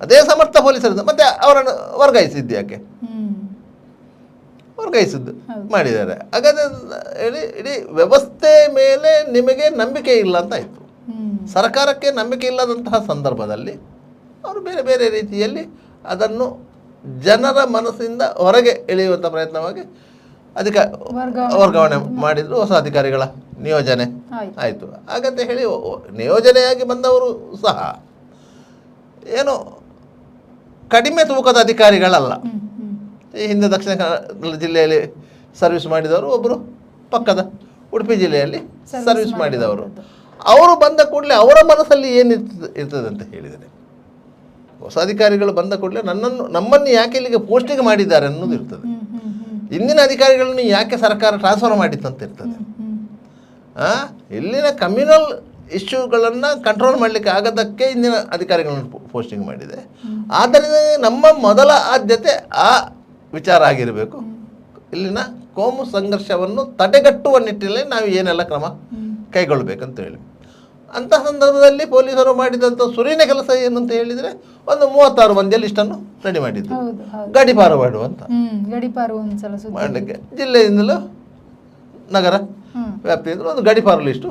ಅದೇ ಸಮರ್ಥ ಪೊಲೀಸರಿದ್ದ, ಮತ್ತೆ ಅವರನ್ನು ವರ್ಗಾಯಿಸಿದ್ದು ಯಾಕೆ? ವರ್ಗಾಯಿಸಿದ್ದು ಮಾಡಿದ್ದಾರೆ. ಹಾಗಾದರೆ ಹೇಳಿ ಇಡೀ ವ್ಯವಸ್ಥೆ ಮೇಲೆ ನಿಮಗೆ ನಂಬಿಕೆ ಇಲ್ಲ ಅಂತ ಆಯಿತು. ಸರ್ಕಾರಕ್ಕೆ ನಂಬಿಕೆ ಇಲ್ಲದಂತಹ ಸಂದರ್ಭದಲ್ಲಿ ಅವರು ಬೇರೆ ಬೇರೆ ರೀತಿಯಲ್ಲಿ ಅದನ್ನು ಜನರ ಮನಸ್ಸಿಂದ ಹೊರಗೆ ಎಳೆಯುವಂಥ ಪ್ರಯತ್ನವಾಗಿ ವರ್ಗಾವಣೆ ಮಾಡಿದ್ರು. ಹೊಸ ಅಧಿಕಾರಿಗಳ ನಿಯೋಜನೆ ಆಯಿತು. ಹಾಗಂತ ಹೇಳಿ ನಿಯೋಜನೆಯಾಗಿ ಬಂದವರು ಸಹ ಏನು ಕಡಿಮೆ ತೂಕದ ಅಧಿಕಾರಿಗಳಲ್ಲ. ಈ ಹಿಂದೆ ದಕ್ಷಿಣ ಕನ್ನಡ ಜಿಲ್ಲೆಯಲ್ಲಿ ಸರ್ವಿಸ್ ಮಾಡಿದವರು, ಒಬ್ಬರು ಪಕ್ಕದ ಉಡುಪಿ ಜಿಲ್ಲೆಯಲ್ಲಿ ಸರ್ವಿಸ್ ಮಾಡಿದವರು. ಅವರು ಬಂದ ಕೂಡಲೇ ಅವರ ಮನಸ್ಸಲ್ಲಿ ಇರ್ತದೆ ಅಂತ ಹೇಳಿದರೆ, ಹೊಸ ಅಧಿಕಾರಿಗಳು ಬಂದ ಕೂಡಲೇ ನಮ್ಮನ್ನು ಯಾಕೆ ಇಲ್ಲಿಗೆ ಪೋಸ್ಟಿಂಗ್ ಮಾಡಿದ್ದಾರೆ ಅನ್ನೋದು ಇರ್ತದೆ. ಇಂದಿನ ಅಧಿಕಾರಿಗಳನ್ನು ಯಾಕೆ ಸರ್ಕಾರ ಟ್ರಾನ್ಸ್ಫರ್ ಮಾಡಿತ್ತಂತ ಇರ್ತದೆ. ಇಲ್ಲಿನ ಕಮ್ಯುನಲ್ ಇಶ್ಯೂಗಳನ್ನು ಕಂಟ್ರೋಲ್ ಮಾಡಲಿಕ್ಕೆ ಆಗದಕ್ಕೆ ಇಂದಿನ ಅಧಿಕಾರಿಗಳನ್ನು ಪೋಸ್ಟಿಂಗ್ ಮಾಡಿದೆ. ಆದ್ದರಿಂದ ನಮ್ಮ ಮೊದಲ ಆದ್ಯತೆ ಆ ವಿಚಾರ ಆಗಿರಬೇಕು. ಇಲ್ಲಿನ ಕೋಮು ಸಂಘರ್ಷವನ್ನು ತಡೆಗಟ್ಟುವ ನಿಟ್ಟಿನಲ್ಲಿ ನಾವು ಏನೆಲ್ಲ ಕ್ರಮ ಕೈಗೊಳ್ಳಬೇಕಂತ ಹೇಳಿ, ಅಂಥ ಸಂದರ್ಭದಲ್ಲಿ ಪೊಲೀಸರು ಮಾಡಿದಂಥ ಸುರಿನ ಕೆಲಸ ಏನಂತ ಹೇಳಿದರೆ, ಒಂದು 36 ಮಂದಿಯ ಲಿಸ್ಟನ್ನು ರೆಡಿ ಮಾಡಿದ್ದು ಗಡಿಪಾರು ಮಾಡುವಂತ ಮಾಡಲಿಕ್ಕೆ ಜಿಲ್ಲೆಯಿಂದಲೂ ನಗರ ವ್ಯಾಪ್ತಿಯಿಂದ ಒಂದು ಗಡಿಪಾರು ಲಿಸ್ಟು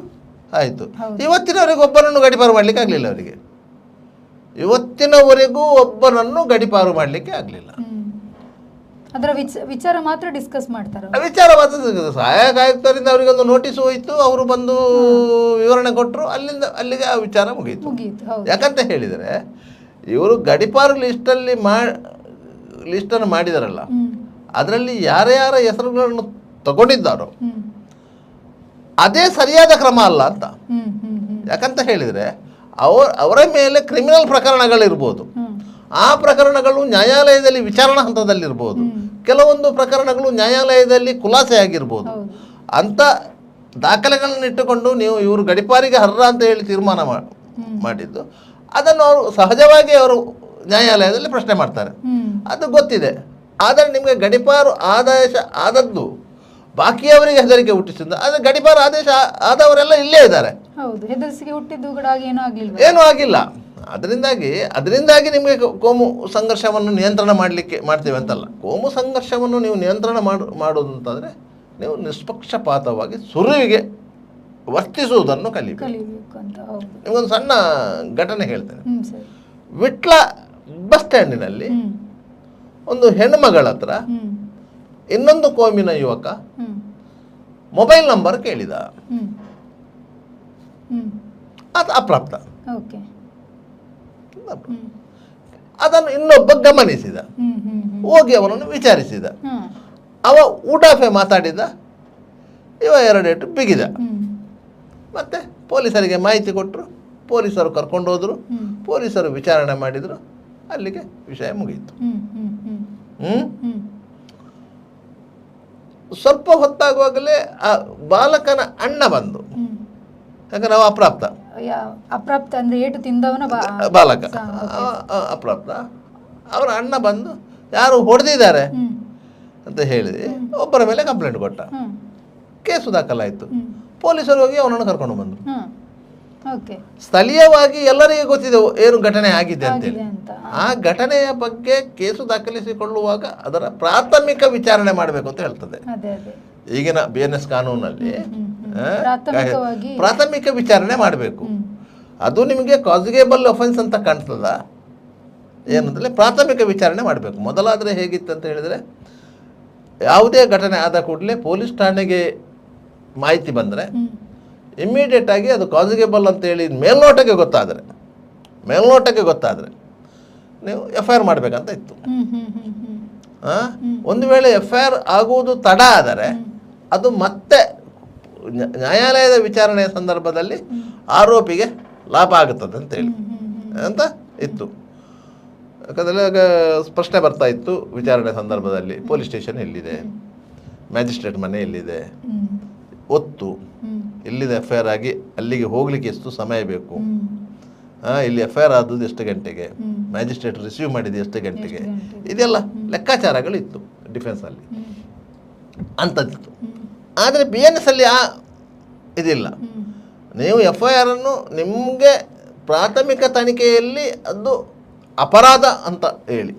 ಆಯಿತು. ಇವತ್ತಿನವರೆಗೂ ಒಬ್ಬನನ್ನು ಗಡಿಪಾರು ಮಾಡಲಿಕ್ಕೆ ಆಗಲಿಲ್ಲ. ಅವರಿಗೆ ಇವತ್ತಿನವರೆಗೂ ಒಬ್ಬನನ್ನು ಗಡಿಪಾರು ಮಾಡಲಿಕ್ಕೆ ಆಗಲಿಲ್ಲ. ಅದರ ವಿಚಾರ ಮಾತ್ರ ಡಿಸ್ಕಸ್ ಮಾಡ್ತಾರೆ. ವಿಚಾರ ಮಾತ್ರ ಸಹಾಯಕ ಆಯುಕ್ತರಿಂದ ಅವರಿಗೊಂದು ನೋಟಿಸ್ ಹೋಯಿತು, ಅವರು ಬಂದು ವಿವರಣೆ ಕೊಟ್ಟರು, ಅಲ್ಲಿಗೆ ಆ ವಿಚಾರ ಮುಗೀತು. ಯಾಕಂತ ಹೇಳಿದರೆ ಇವರು ಗಡಿಪಾರು ಲಿಸ್ಟನ್ನು ಮಾಡಿದಾರಲ್ಲ, ಅದರಲ್ಲಿ ಯಾರ್ಯಾರ ಹೆಸರುಗಳನ್ನು ತಗೊಂಡಿದ್ದಾರೋ ಅದೇ ಸರಿಯಾದ ಕ್ರಮ ಅಲ್ಲ ಅಂತ. ಯಾಕಂತ ಹೇಳಿದರೆ ಅವರ ಮೇಲೆ ಕ್ರಿಮಿನಲ್ ಪ್ರಕರಣಗಳಿರ್ಬೋದು, ಆ ಪ್ರಕರಣಗಳು ನ್ಯಾಯಾಲಯದಲ್ಲಿ ವಿಚಾರಣಾ ಹಂತದಲ್ಲಿರ್ಬೋದು, ಕೆಲವೊಂದು ಪ್ರಕರಣಗಳು ನ್ಯಾಯಾಲಯದಲ್ಲಿ ಖುಲಾಸೆ ಆಗಿರ್ಬೋದು. ಅಂಥ ದಾಖಲೆಗಳನ್ನು ಇಟ್ಟುಕೊಂಡು ನೀವು ಇವರು ಗಡಿಪಾರಿಗೆ ಅರ್ಹ ಅಂತ ಹೇಳಿ ತೀರ್ಮಾನ ಮಾಡಿದ್ದು, ಅದನ್ನು ಅವರು ಸಹಜವಾಗಿ ಅವರು ನ್ಯಾಯಾಲಯದಲ್ಲಿ ಪ್ರಶ್ನೆ ಮಾಡ್ತಾರೆ, ಅದು ಗೊತ್ತಿದೆ. ಆದರೆ ನಿಮಗೆ ಗಡಿಪಾರು ಆದೇಶ ಆದದ್ದು ಬಾಕಿಯವರಿಗೆ ಹೆದರಿಕೆ ಹುಟ್ಟಿಸಿದ, ಆದರೆ ಗಡಿಪಾರು ಆದೇಶ ಆದವರೆಲ್ಲ ಇಲ್ಲೇ ಇದ್ದಾರೆ, ಏನೂ ಆಗಿಲ್ಲ. ಅದರಿಂದಾಗಿ ನಿಮಗೆ ಕೋಮು ಸಂಘರ್ಷವನ್ನು ನಿಯಂತ್ರಣ ಮಾಡ್ತೇವೆ ಅಂತಲ್ಲ. ಕೋಮು ಸಂಘರ್ಷವನ್ನು ನೀವು ನಿಯಂತ್ರಣ ಮಾಡೋದು ಅಂತಂದರೆ ನೀವು ನಿಷ್ಪಕ್ಷಪಾತವಾಗಿ ಸುರುವಿಗೆ ವರ್ತಿಸುವುದನ್ನು ಕಲಿಬೇಕು. ನಿಮಗೊಂದು ಸಣ್ಣ ಘಟನೆ ಹೇಳ್ತೇನೆ. ವಿಟ್ಲ ಬಸ್ ಸ್ಟ್ಯಾಂಡಿನಲ್ಲಿ ಒಂದು ಹೆಣ್ಣುಮಗಳ ಹತ್ರ ಇನ್ನೊಂದು ಕೋಮಿನ ಯುವಕ ಮೊಬೈಲ್ ನಂಬರ್ ಕೇಳಿದ. ಅದು ಅಪ್ರಾಪ್ತ. ಅದನ್ನು ಇನ್ನೊಬ್ಬ ಗಮನಿಸಿದ, ಹೋಗಿ ಅವನನ್ನು ವಿಚಾರಿಸಿದ. ಅವ ಊಟಾಫೆ ಮಾತಾಡಿದ, ಇವ 2 ಏಟು ಬಿಗಿದ. ಮತ್ತೆ ಪೊಲೀಸರಿಗೆ ಮಾಹಿತಿ ಕೊಟ್ಟರು, ಪೊಲೀಸರು ಕರ್ಕೊಂಡು ಹೋದರು, ಪೊಲೀಸರು ವಿಚಾರಣೆ ಮಾಡಿದರು, ಅಲ್ಲಿಗೆ ವಿಷಯ ಮುಗಿಯಿತು. ಸ್ವಲ್ಪ ಹೊತ್ತಾಗುವಾಗಲೇ ಆ ಬಾಲಕನ ಅಣ್ಣ ಬಂದು, ಯಾಕಂದ್ರೆ ಅವ ಅಪ್ರಾಪ್ತ ಅಂದ್ರೆ ಏಟು ತಿಂದವನ ಬಾಲಕ ಅಪ್ರಾಪ್ತ, ಅವರ ಅಣ್ಣ ಬಂದು ಯಾರು ಹೊಡೆದಿದ್ದಾರೆ ಅಂತ ಹೇಳಿ ಒಬ್ಬರ ಮೇಲೆ ಕಂಪ್ಲೇಂಟ್ ಕೊಟ್ಟ. ಕೇಸು ದಾಖಲಾಯಿತು. ಪೊಲೀಸರು ಹೋಗಿ ಅವನನ್ನು ಕರ್ಕೊಂಡು ಬಂದರು. ಸ್ಥಳೀಯವಾಗಿ ಎಲ್ಲರಿಗೂ ಗೊತ್ತಿದೆ ಏನು ಘಟನೆ ಆಗಿದೆ ಅಂತೇಳಿ. ಆ ಘಟನೆಯ ಬಗ್ಗೆ ಕೇಸು ದಾಖಲಿಸಿಕೊಳ್ಳುವಾಗ ಅದರ ಪ್ರಾಥಮಿಕ ವಿಚಾರಣೆ ಮಾಡಬೇಕು ಅಂತ ಹೇಳ್ತದೆ ಈಗಿನ BNS ಕಾನೂನಲ್ಲಿ. ಪ್ರಾಥಮಿಕ ವಿಚಾರಣೆ ಮಾಡಬೇಕು. ಅದು ನಿಮಗೆ ಕಾಸ್ಗೇಬಲ್ ಒಫೆನ್ಸ್ ಅಂತ ಕಾಣ್ತದ ಏನಂದ್ರೆ ಪ್ರಾಥಮಿಕ ವಿಚಾರಣೆ ಮಾಡಬೇಕು. ಮೊದಲಾದರೆ ಹೇಗಿತ್ತು ಅಂತ ಹೇಳಿದರೆ, ಯಾವುದೇ ಘಟನೆ ಆದ ಕೂಡಲೇ ಪೊಲೀಸ್ ಠಾಣೆಗೆ ಮಾಹಿತಿ ಬಂದರೆ ಇಮ್ಮಿಡಿಯೇಟ್ ಆಗಿ ಅದು ಕಾಸ್ಗೇಬಲ್ ಅಂತೇಳಿ ಮೇಲ್ನೋಟಕ್ಕೆ ಗೊತ್ತಾದರೆ ನೀವು FIR ಮಾಡಬೇಕಂತ ಇತ್ತು. ಒಂದು ವೇಳೆ FIR ಆಗುವುದು ತಡ ಆದರೆ ಅದು ಮತ್ತೆ ನ್ಯಾಯಾಲಯದ ವಿಚಾರಣೆಯ ಸಂದರ್ಭದಲ್ಲಿ ಆರೋಪಿಗೆ ಲಾಭ ಆಗುತ್ತದೆ ಅಂತೇಳಿ ಅಂತ ಇತ್ತು. ಯಾಕಂದರೆ ಆಗ ಪ್ರಶ್ನೆ ಬರ್ತಾ ಇತ್ತು ವಿಚಾರಣೆ ಸಂದರ್ಭದಲ್ಲಿ, ಪೊಲೀಸ್ ಸ್ಟೇಷನ್ ಎಲ್ಲಿದೆ, ಮ್ಯಾಜಿಸ್ಟ್ರೇಟ್ ಮನೆ ಎಲ್ಲಿದೆ, ಒತ್ತು ಇಲ್ಲಿದೆ FIR ಆಗಿ ಅಲ್ಲಿಗೆ ಹೋಗ್ಲಿಕ್ಕೆ ಎಷ್ಟು ಸಮಯ ಬೇಕು, ಇಲ್ಲಿ FIR ಆದದ್ದು ಎಷ್ಟು ಗಂಟೆಗೆ, ಮ್ಯಾಜಿಸ್ಟ್ರೇಟ್ ರಿಸೀವ್ ಮಾಡಿದ್ದು ಎಷ್ಟು ಗಂಟೆಗೆ, ಇದೆಲ್ಲ ಲೆಕ್ಕಾಚಾರಗಳಿತ್ತು ಡಿಫೆನ್ಸಲ್ಲಿ ಅಂಥದ್ದಿತ್ತು. ಆದರೆ BNS ಅಲ್ಲಿ ಇದಿಲ್ಲ. ನೀವು FIR ಅನ್ನು ನಿಮಗೆ ಪ್ರಾಥಮಿಕ ತನಿಖೆಯಲ್ಲಿ ಅದು ಅಪರಾಧ ಅಂತ ಹೇಳಿ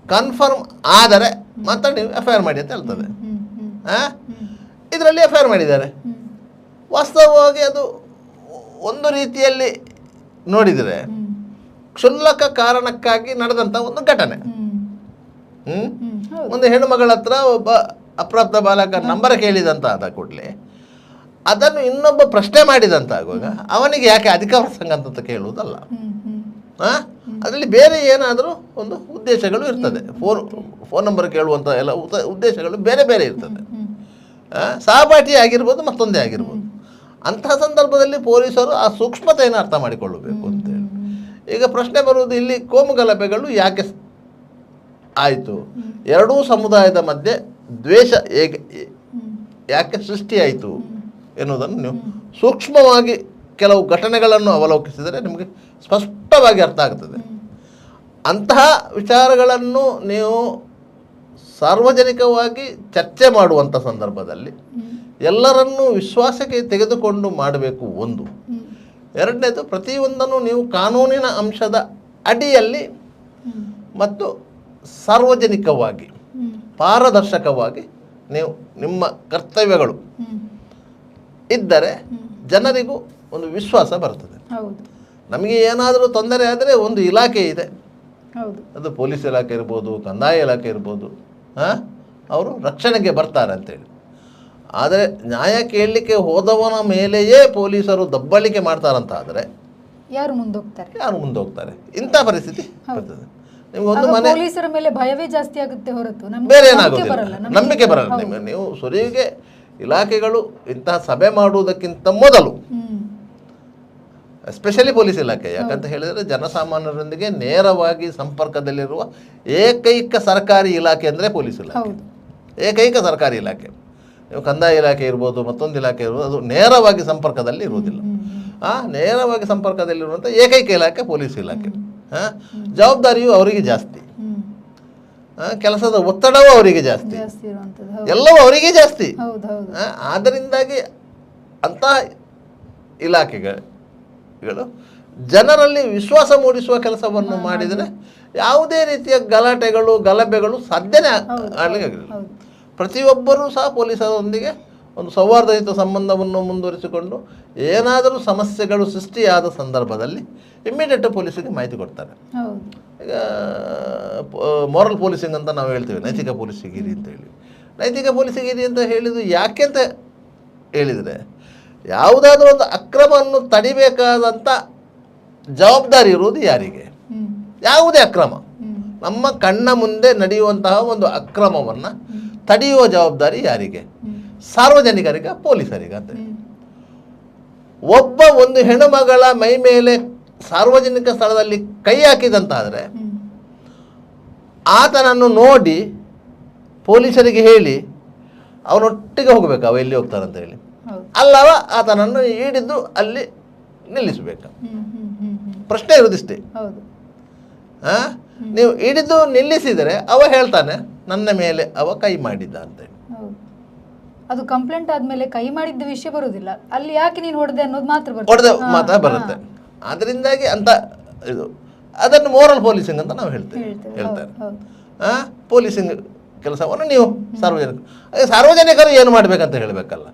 ಕನ್ಫರ್ಮ್ ಆದರೆ ಮಾತ್ರ ನೀವು FIR ಮಾಡಿ ಅಂತ ಹೇಳ್ತದೆ. ಇದರಲ್ಲಿ FIR ಮಾಡಿದ್ದಾರೆ. ವಾಸ್ತವವಾಗಿ ಅದು ಒಂದು ರೀತಿಯಲ್ಲಿ ನೋಡಿದರೆ ಕ್ಷುಲ್ಲಕ ಕಾರಣಕ್ಕಾಗಿ ನಡೆದಂಥ ಒಂದು ಘಟನೆ. ಒಂದು ಹೆಣ್ಣುಮಗಳ ಹತ್ರ ಒಬ್ಬ ಅಪ್ರಾಪ್ತ ಬಾಲಕ ನಂಬರ್ ಕೇಳಿದಂತ ಆದ ಕೂಡಲೇ ಅದನ್ನು ಇನ್ನೊಬ್ಬ ಪ್ರಶ್ನೆ ಮಾಡಿದಂತ ಆಗುವಾಗ ಅವನಿಗೆ ಯಾಕೆ ಅಧಿಕಾರ ಪ್ರಸಂಗ ಅಂತ ಕೇಳುವುದಲ್ಲ. ಅದರಲ್ಲಿ ಬೇರೆ ಏನಾದರೂ ಒಂದು ಉದ್ದೇಶಗಳು ಇರ್ತದೆ. ಫೋನ್ ನಂಬರ್ ಕೇಳುವಂಥ ಎಲ್ಲ ಉದ್ದೇಶಗಳು ಬೇರೆ ಬೇರೆ ಇರ್ತದೆ. ಸಹಪಾಠಿ ಆಗಿರ್ಬೋದು, ಮತ್ತೊಂದೇ ಆಗಿರ್ಬೋದು. ಅಂತಹ ಸಂದರ್ಭದಲ್ಲಿ ಪೊಲೀಸರು ಆ ಸೂಕ್ಷ್ಮತೆಯನ್ನು ಅರ್ಥ ಮಾಡಿಕೊಳ್ಳಬೇಕು ಅಂತೇಳಿ. ಈಗ ಪ್ರಶ್ನೆ ಬರುವುದು ಇಲ್ಲಿ ಕೋಮು ಗಲಭೆಗಳು ಯಾಕೆ ಆಯಿತು, ಎರಡೂ ಸಮುದಾಯದ ಮಧ್ಯೆ ದ್ವೇಷ ಹೇಗೆ ಯಾಕೆ ಸೃಷ್ಟಿಯಾಯಿತು ಎನ್ನುವುದನ್ನು ನೀವು ಸೂಕ್ಷ್ಮವಾಗಿ ಕೆಲವು ಘಟನೆಗಳನ್ನು ಅವಲೋಕಿಸಿದರೆ ನಿಮಗೆ ಸ್ಪಷ್ಟವಾಗಿ ಅರ್ಥ ಆಗ್ತದೆ. ಅಂತಹ ವಿಚಾರಗಳನ್ನು ನೀವು ಸಾರ್ವಜನಿಕವಾಗಿ ಚರ್ಚೆ ಮಾಡುವಂಥ ಸಂದರ್ಭದಲ್ಲಿ ಎಲ್ಲರನ್ನೂ ವಿಶ್ವಾಸಕ್ಕೆ ತೆಗೆದುಕೊಂಡು ಮಾಡಬೇಕು ಒಂದು. ಎರಡನೇದು, ಪ್ರತಿಯೊಂದನ್ನು ನೀವು ಕಾನೂನಿನ ಅಂಶದ ಅಡಿಯಲ್ಲಿ ಮತ್ತು ಸಾರ್ವಜನಿಕವಾಗಿ ಪಾರದರ್ಶಕವಾಗಿ ನೀವು ನಿಮ್ಮ ಕರ್ತವ್ಯಗಳು ಇದ್ದರೆ ಜನರಿಗೂ ಒಂದು ವಿಶ್ವಾಸ ಬರ್ತದೆ. ನಮಗೆ ಏನಾದರೂ ತೊಂದರೆ ಆದರೆ ಒಂದು ಇಲಾಖೆ ಇದೆ, ಅದು ಪೊಲೀಸ್ ಇಲಾಖೆ ಇರ್ಬೋದು, ಕಂದಾಯ ಇಲಾಖೆ ಇರ್ಬೋದು, ಅವರು ರಕ್ಷಣೆಗೆ ಬರ್ತಾರೆ ಅಂತೇಳಿ. ಆದರೆ ನ್ಯಾಯ ಕೇಳಲಿಕ್ಕೆ ಹೋದವನ ಮೇಲೆಯೇ ಪೊಲೀಸರು ದಬ್ಬಾಳಿಕೆ ಮಾಡ್ತಾರಂತ ಆದರೆ ಯಾರು ಮುಂದೋಗ್ತಾರೆ? ಇಂಥ ಪರಿಸ್ಥಿತಿ ಬರ್ತದೆ. ನಿಮ್ಗೊಂದು ಮನೆ ಪೊಲೀಸರ ಮೇಲೆ ಭಯವೇ ಜಾಸ್ತಿ ಆಗುತ್ತೆ ಹೊರತು ಬೇರೆ ಏನಾಗೋದಿಲ್ಲ, ನಂಬಿಕೆ ಬರಲ್ಲ ನಿಮಗೆ. ನೀವು ಸುರಿಗೆ ಇಲಾಖೆಗಳು ಇಂತಹ ಸಭೆ ಮಾಡುವುದಕ್ಕಿಂತ ಮೊದಲು, ಎಸ್ಪೆಷಲಿ ಪೊಲೀಸ್ ಇಲಾಖೆ, ಯಾಕಂತ ಹೇಳಿದರೆ ಜನಸಾಮಾನ್ಯರೊಂದಿಗೆ ನೇರವಾಗಿ ಸಂಪರ್ಕದಲ್ಲಿರುವ ಏಕೈಕ ಸರ್ಕಾರಿ ಇಲಾಖೆ ಅಂದರೆ ಪೊಲೀಸ್ ಇಲಾಖೆ, ಏಕೈಕ ಸರ್ಕಾರಿ ಇಲಾಖೆ. ನೀವು ಕಂದಾಯ ಇಲಾಖೆ ಇರ್ಬೋದು, ಮತ್ತೊಂದು ಇಲಾಖೆ ಇರ್ಬೋದು, ಅದು ನೇರವಾಗಿ ಸಂಪರ್ಕದಲ್ಲಿ ಇರುವುದಿಲ್ಲ. ನೇರವಾಗಿ ಸಂಪರ್ಕದಲ್ಲಿರುವಂಥ ಏಕೈಕ ಇಲಾಖೆ ಪೊಲೀಸ್ ಇಲಾಖೆ. ಜವಾಬ್ದಾರಿಯು ಅವರಿಗೆ ಜಾಸ್ತಿ, ಕೆಲಸದ ಒತ್ತಡವೂ ಅವರಿಗೆ ಜಾಸ್ತಿ, ಎಲ್ಲವೂ ಅವರಿಗೆ ಜಾಸ್ತಿ. ಆದ್ದರಿಂದಾಗಿ ಅಂತಹ ಇಲಾಖೆಗಳು ಜನರಲ್ಲಿ ವಿಶ್ವಾಸ ಮೂಡಿಸುವ ಕೆಲಸವನ್ನು ಮಾಡಿದರೆ ಯಾವುದೇ ರೀತಿಯ ಗಲಾಟೆಗಳು ಗಲಭೆಗಳು ಸಾಧ್ಯನೇ ಆಗಲಿಕ್ಕಾಗಿಲ್ಲ. ಪ್ರತಿಯೊಬ್ಬರೂ ಸಹ ಪೊಲೀಸರೊಂದಿಗೆ ಒಂದು ಸೌಹಾರ್ದಯುತ ಸಂಬಂಧವನ್ನು ಮುಂದುವರಿಸಿಕೊಂಡು ಏನಾದರೂ ಸಮಸ್ಯೆಗಳು ಸೃಷ್ಟಿಯಾದ ಸಂದರ್ಭದಲ್ಲಿ ಇಮ್ಮಿಡಿಯೇಟ್ ಪೊಲೀಸಿಗೆ ಮಾಹಿತಿ ಕೊಡ್ತಾರೆ. ಈಗ ಮಾರಲ್ ಪೊಲೀಸಿಂಗ್ ಅಂತ ನಾವು ಹೇಳ್ತೀವಿ, ನೈತಿಕ ಪೊಲೀಸಿಗಿರಿ ಅಂತ ಹೇಳಿ. ನೈತಿಕ ಪೊಲೀಸಿಗಿರಿ ಅಂತ ಹೇಳಿದ್ದು ಯಾಕೆ ಅಂತ ಹೇಳಿದರೆ, ಯಾವುದಾದ್ರೂ ಒಂದು ಅಕ್ರಮವನ್ನು ತಡಿಬೇಕಾದಂಥ ಜವಾಬ್ದಾರಿ ಇರುವುದು ಯಾರಿಗೆ? ಯಾವುದೇ ಅಕ್ರಮ, ನಮ್ಮ ಕಣ್ಣ ಮುಂದೆ ನಡೆಯುವಂತಹ ಒಂದು ಅಕ್ರಮವನ್ನು ತಡೆಯುವ ಜವಾಬ್ದಾರಿ ಯಾರಿಗೆ? ಸಾರ್ವಜನಿಕರಿಗೆ, ಪೊಲೀಸರಿಗೆ ಅಂತ. ಒಬ್ಬ ಒಂದು ಹೆಣ್ಣುಮಗಳ ಮೈ ಮೇಲೆ ಸಾರ್ವಜನಿಕ ಸ್ಥಳದಲ್ಲಿ ಕೈ ಹಾಕಿದಂತಾದರೆ ಆತನನ್ನು ನೋಡಿ ಪೊಲೀಸರಿಗೆ ಹೇಳಿ ಅವನೊಟ್ಟಿಗೆ ಹೋಗಬೇಕು, ಅವ ಎಲ್ಲಿ ಹೋಗ್ತಾರಂತ ಹೇಳಿ, ಅಲ್ಲವ ಆತನನ್ನು ಹಿಡಿದು ಅಲ್ಲಿ ನಿಲ್ಲಿಸಬೇಕು. ಪ್ರಶ್ನೆ ಇರುವುದಿಷ್ಟೇ. ನೀವು ಹಿಡಿದು ನಿಲ್ಲಿಸಿದರೆ ಅವ ಹೇಳ್ತಾನೆ ನನ್ನ ಮೇಲೆ ಅವ ಕೈ ಮಾಡಿದ್ದ ಅಂತೇಳಿ. ಅದು ಕಂಪ್ಲೇಂಟ್ ಆದ್ಮೇಲೆ ಕೈ ಮಾಡಿದ್ದ ವಿಷಯ ಬರುವುದಿಲ್ಲ, ಅಲ್ಲಿ ಯಾಕೆ ನೀನು ಹೊಡೆದೆ ಅನ್ನೋದು ಮಾತ್ರ ಹೊಡೆದ ಮಾತ್ರ ಬರುತ್ತೆ. ಅದರಿಂದಾಗಿ ಅಂತ ಇದು ಅದನ್ನು ಮೋರಲ್ ಪೊಲೀಸಿಂಗ್ ಅಂತ ನಾವು ಹೇಳ್ತಾರೆ. ಪೊಲೀಸಿಂಗ್ ಕೆಲಸವನ್ನು ನೀವು ಸಾರ್ವಜನಿಕರು ಏನು ಮಾಡಬೇಕಂತ ಹೇಳಬೇಕಲ್ಲ.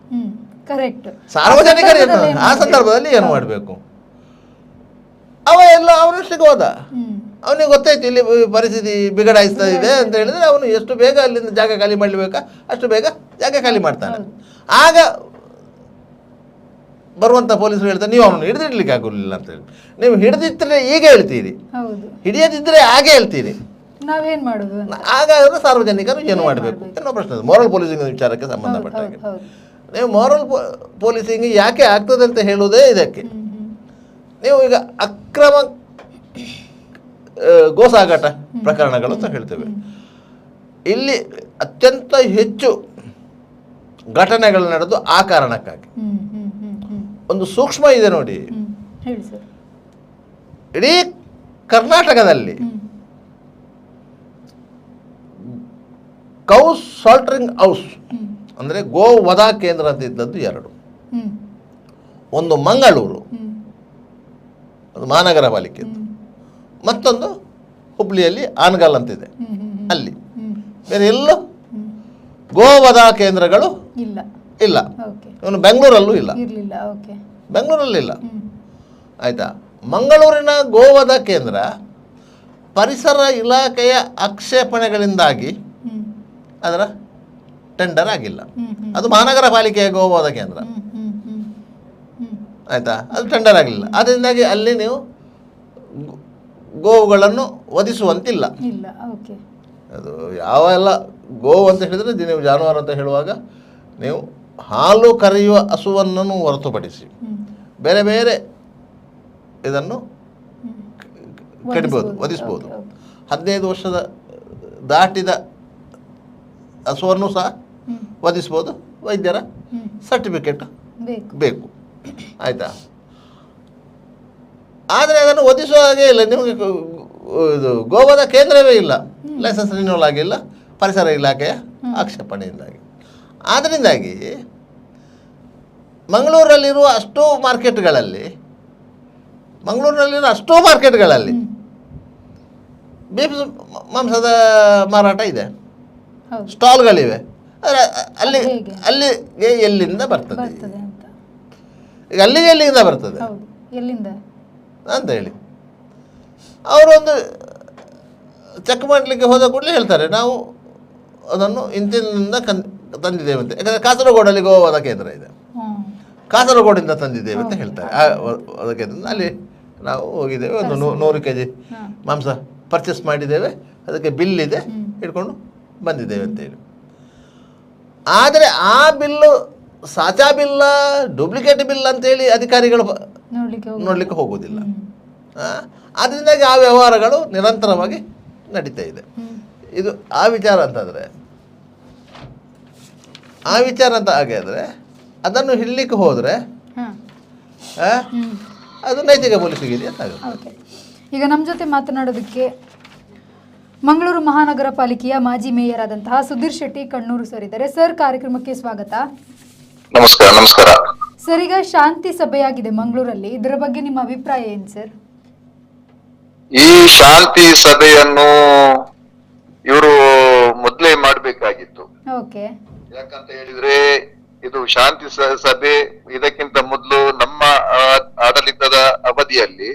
ಕರೆಕ್ಟ್. ಸಾರ್ವಜನಿಕರು ಆ ಸಂದರ್ಭದಲ್ಲಿ ಏನು ಮಾಡಬೇಕು? ಅವ ಎಲ್ಲ ಅವನಷ್ಟಿಗೆ ಹೋದ, ಅವನಿಗೆ ಗೊತ್ತಾಯ್ತು ಇಲ್ಲಿ ಪರಿಸ್ಥಿತಿ ಬಿಗಡಾಯಿಸ್ತಾ ಇದೆ ಅಂತ ಹೇಳಿದ್ರೆ ಅವನು ಎಷ್ಟು ಬೇಗ ಅಲ್ಲಿಂದ ಜಾಗ ಖಾಲಿ ಮಾಡಬೇಕಾ ಅಷ್ಟು ಬೇಗ ಜಾಗ ಖಾಲಿ ಮಾಡ್ತಾನೆ. ಆಗ ಬರುವಂಥ ಪೊಲೀಸರು ಹೇಳ್ತಾರೆ ನೀವು ಅವನು ಹಿಡಿದಿಡ್ಲಿಕ್ಕೆ ಆಗೋದಿಲ್ಲ ಅಂತ ಹೇಳಿ. ನೀವು ಹಿಡಿದಿದ್ರೆ ಈಗ ಹೇಳ್ತೀರಿ, ಹಿಡಿಯದಿದ್ದರೆ ಹಾಗೆ ಹೇಳ್ತೀರಿ, ನಾವೇನ್ ಮಾಡೋದು? ಆಗ ಸಾರ್ವಜನಿಕರು ಏನು ಮಾಡಬೇಕು ಅನ್ನೋ ಪ್ರಶ್ನೆ. ಮಾರಲ್ ಪೊಲೀಸಿಂಗ್ ವಿಚಾರಕ್ಕೆ ಸಂಬಂಧಪಟ್ಟ ಹಾಗೆ ನೀವು ಮಾರಲ್ ಪೊಲೀಸಿಂಗ್ ಯಾಕೆ ಆಗ್ತದೆ ಅಂತ ಹೇಳುವುದೇ ಇದಕ್ಕೆ. ನೀವು ಈಗ ಅಕ್ರಮ ಗೋಸಾಗಾಟ ಪ್ರಕರಣಗಳು ಅಂತ ಹೇಳ್ತೇವೆ, ಇಲ್ಲಿ ಅತ್ಯಂತ ಹೆಚ್ಚು ಘಟನೆಗಳು ನಡೆದು ಆ ಕಾರಣಕ್ಕಾಗಿ. ಒಂದು ಸೂಕ್ಷ್ಮ ಇದೆ ನೋಡಿ, ಇಡೀ ಕರ್ನಾಟಕದಲ್ಲಿ ಕೌ ಸಾಲ್ಟರಿಂಗ್ ಹೌಸ್ ಅಂದರೆ ಗೋ ವಧಾ ಕೇಂದ್ರ ಅಂತ ಇದ್ದದ್ದು ಎರಡು. ಒಂದು ಮಂಗಳೂರು, ಅದು ಮಹಾನಗರ ಪಾಲಿಕೆ, ಮತ್ತೊಂದು ಹುಬ್ಳಿಯಲ್ಲಿ ಆನಗಲ್ ಅಂತಿದೆ, ಅಲ್ಲಿ. ಬೇರೆ ಎಲ್ಲೂ ಗೋವಧಾ ಕೇಂದ್ರಗಳು ಇಲ್ಲ. ಇವನು ಬೆಂಗಳೂರಲ್ಲೂ ಇಲ್ಲ, ಬೆಂಗಳೂರಲ್ಲಿಲ್ಲ. ಆಯಿತಾ. ಮಂಗಳೂರಿನ ಗೋವಧ ಕೇಂದ್ರ ಪರಿಸರ ಇಲಾಖೆಯ ಆಕ್ಷೇಪಣೆಗಳಿಂದಾಗಿ ಅದರ ಟೆಂಡರ್ ಆಗಿಲ್ಲ. ಅದು ಮಹಾನಗರ ಪಾಲಿಕೆಯ ಗೋವಧ ಕೇಂದ್ರ, ಆಯಿತಾ, ಅದು ಟೆಂಡರ್ ಆಗಲಿಲ್ಲ. ಅದರಿಂದಾಗಿ ಅಲ್ಲಿ ನೀವು ಗೋವುಗಳನ್ನು ವಧಿಸುವಂತಿಲ್ಲ. ಅದು ಯಾವೆಲ್ಲ ಗೋವು ಅಂತ ಹೇಳಿದರೆ ನೀವು ಜಾನುವಾರು ಅಂತ ಹೇಳುವಾಗ ನೀವು ಹಾಲು ಕರೆಯುವ ಹಸುವನ್ನು ಹೊರತುಪಡಿಸಿ ಬೇರೆ ಬೇರೆ ಇದನ್ನು ಕಡಿಬೋದು, ವಧಿಸ್ಬೋದು. 15 ವರ್ಷದ ದಾಟಿದ ಹಸುವನ್ನು ಸಹ ವಧಿಸ್ಬೋದು. ವೈದ್ಯರ ಸರ್ಟಿಫಿಕೇಟ್ ಬೇಕು, ಆಯಿತಾ. ಆದರೆ ಅದನ್ನು ವಧಿಸುವ ಹಾಗೆ ಇಲ್ಲ, ನಿಮಗೆ ಇದು ಗೋವಧ ಕೇಂದ್ರವೇ ಇಲ್ಲ, ಲೈಸೆನ್ಸ್ ರಿನ್ಯೂವಲ್ ಆಗಿಲ್ಲ ಪರಿಸರ ಇಲಾಖೆಯ ಆಕ್ಷೇಪಣೆಯಿಂದಾಗಿ. ಆದ್ದರಿಂದಾಗಿ ಮಂಗಳೂರಲ್ಲಿರುವ ಅಷ್ಟೂ ಮಾರ್ಕೆಟ್ಗಳಲ್ಲಿ ಬೀಫ್ ಮಾಂಸದ ಮಾರಾಟ ಇದೆ, ಸ್ಟಾಲ್ಗಳಿವೆ. ಅಲ್ಲಿಗೆ ಎಲ್ಲಿಂದ ಬರ್ತದೆ, ಈಗ ಅಲ್ಲಿಗೆ ಎಲ್ಲಿಂದ ಬರ್ತದೆ ಅಂತ ಹೇಳಿ ಅವರು ಒಂದು ಚೆಕ್ ಮಾಡಲಿಕ್ಕೆ ಹೋದ ಕೂಡಲೇ ಹೇಳ್ತಾರೆ, ನಾವು ಅದನ್ನು ಇಂತಿನಿಂದ ತಂದಿದ್ದೇವೆ ಅಂತ. ಯಾಕಂದರೆ ಕಾಸರಗೋಡಲ್ಲಿ ಗೋವಧ ಕೇಂದ್ರ ಇದೆ, ಕಾಸರಗೋಡಿಂದ ತಂದಿದ್ದೇವೆ ಅಂತ ಹೇಳ್ತಾರೆ. ಅದಕ್ಕೆ ಅಲ್ಲಿ ನಾವು ಹೋಗಿದ್ದೇವೆ, ಒಂದು 100 kg ಮಾಂಸ ಪರ್ಚೇಸ್ ಮಾಡಿದ್ದೇವೆ, ಅದಕ್ಕೆ ಬಿಲ್ ಇದೆ, ಹಿಡ್ಕೊಂಡು ಬಂದಿದ್ದೇವೆ ಅಂತೇಳಿ. ಆದರೆ ಆ ಬಿಲ್ಲು ಸಾಚಾ ಬಿಲ್ಲ, ಡೂಪ್ಲಿಕೇಟ್ ಬಿಲ್ ಅಂತೇಳಿ ಅಧಿಕಾರಿಗಳು ನೋಡಲಿಕ್ಕೆ ಹೋಗೋದಿಲ್ಲ. ಅದರಿಂದಾಗಿ ಆ ವ್ಯವಹಾರಗಳು ನಿರಂತರವಾಗಿ ನಡೀತಾ ಇದೆ. ಇದು ಆ ವಿಚಾರ ಅಂತ ಹಾಗಾದರೆ ಅದನ್ನು ಹಿಡಲಿಕ್ಕೆ ಹೋದರೆ ಅದು ನೈತಿಕ ಪೊಲೀಸಿಗಿದೆ ಅಂತ ಆಗುತ್ತೆ. ಈಗ ನಮ್ಮ ಜೊತೆ ಮಾತನಾಡೋದಕ್ಕೆ ಮಂಗಳೂರು ಮಹಾನಗರ ಪಾಲಿಕೆಯ ಮಾಜಿ ಮೇಯರ್ ಆದಂತಹ ಸುಧೀರ್ ಶೆಟ್ಟಿ ಕಣ್ಣೂರು ಸರ್ ಇದ್ದಾರೆ. ಸರ್, ಕಾರ್ಯಕ್ರಮಕ್ಕೆ ಸ್ವಾಗತ. ನಮಸ್ಕಾರ. ಸರ್, ಈಗ ಶಾಂತಿ ಸಭೆಯಾಗಿದೆ ಮಂಗಳೂರಲ್ಲಿ, ಇದರ ಬಗ್ಗೆ ನಿಮ್ಮ ಅಭಿಪ್ರಾಯ ಏನು ಸರ್? ಈ ಶಾಂತಿ ಸಭೆಯನ್ನು ಇವರು ಮೊದಲೇ ಮಾಡಬೇಕಾಗಿತ್ತು. ಓಕೆ. ಯಾಕಂತ ಹೇಳಿದ್ರೆ ಇದು ಶಾಂತಿ ಸಭೆ ಇದಕ್ಕಿಂತ ಮೊದಲು ನಮ್ಮ ಆಡಳಿತದ ಅವಧಿಯಲ್ಲಿ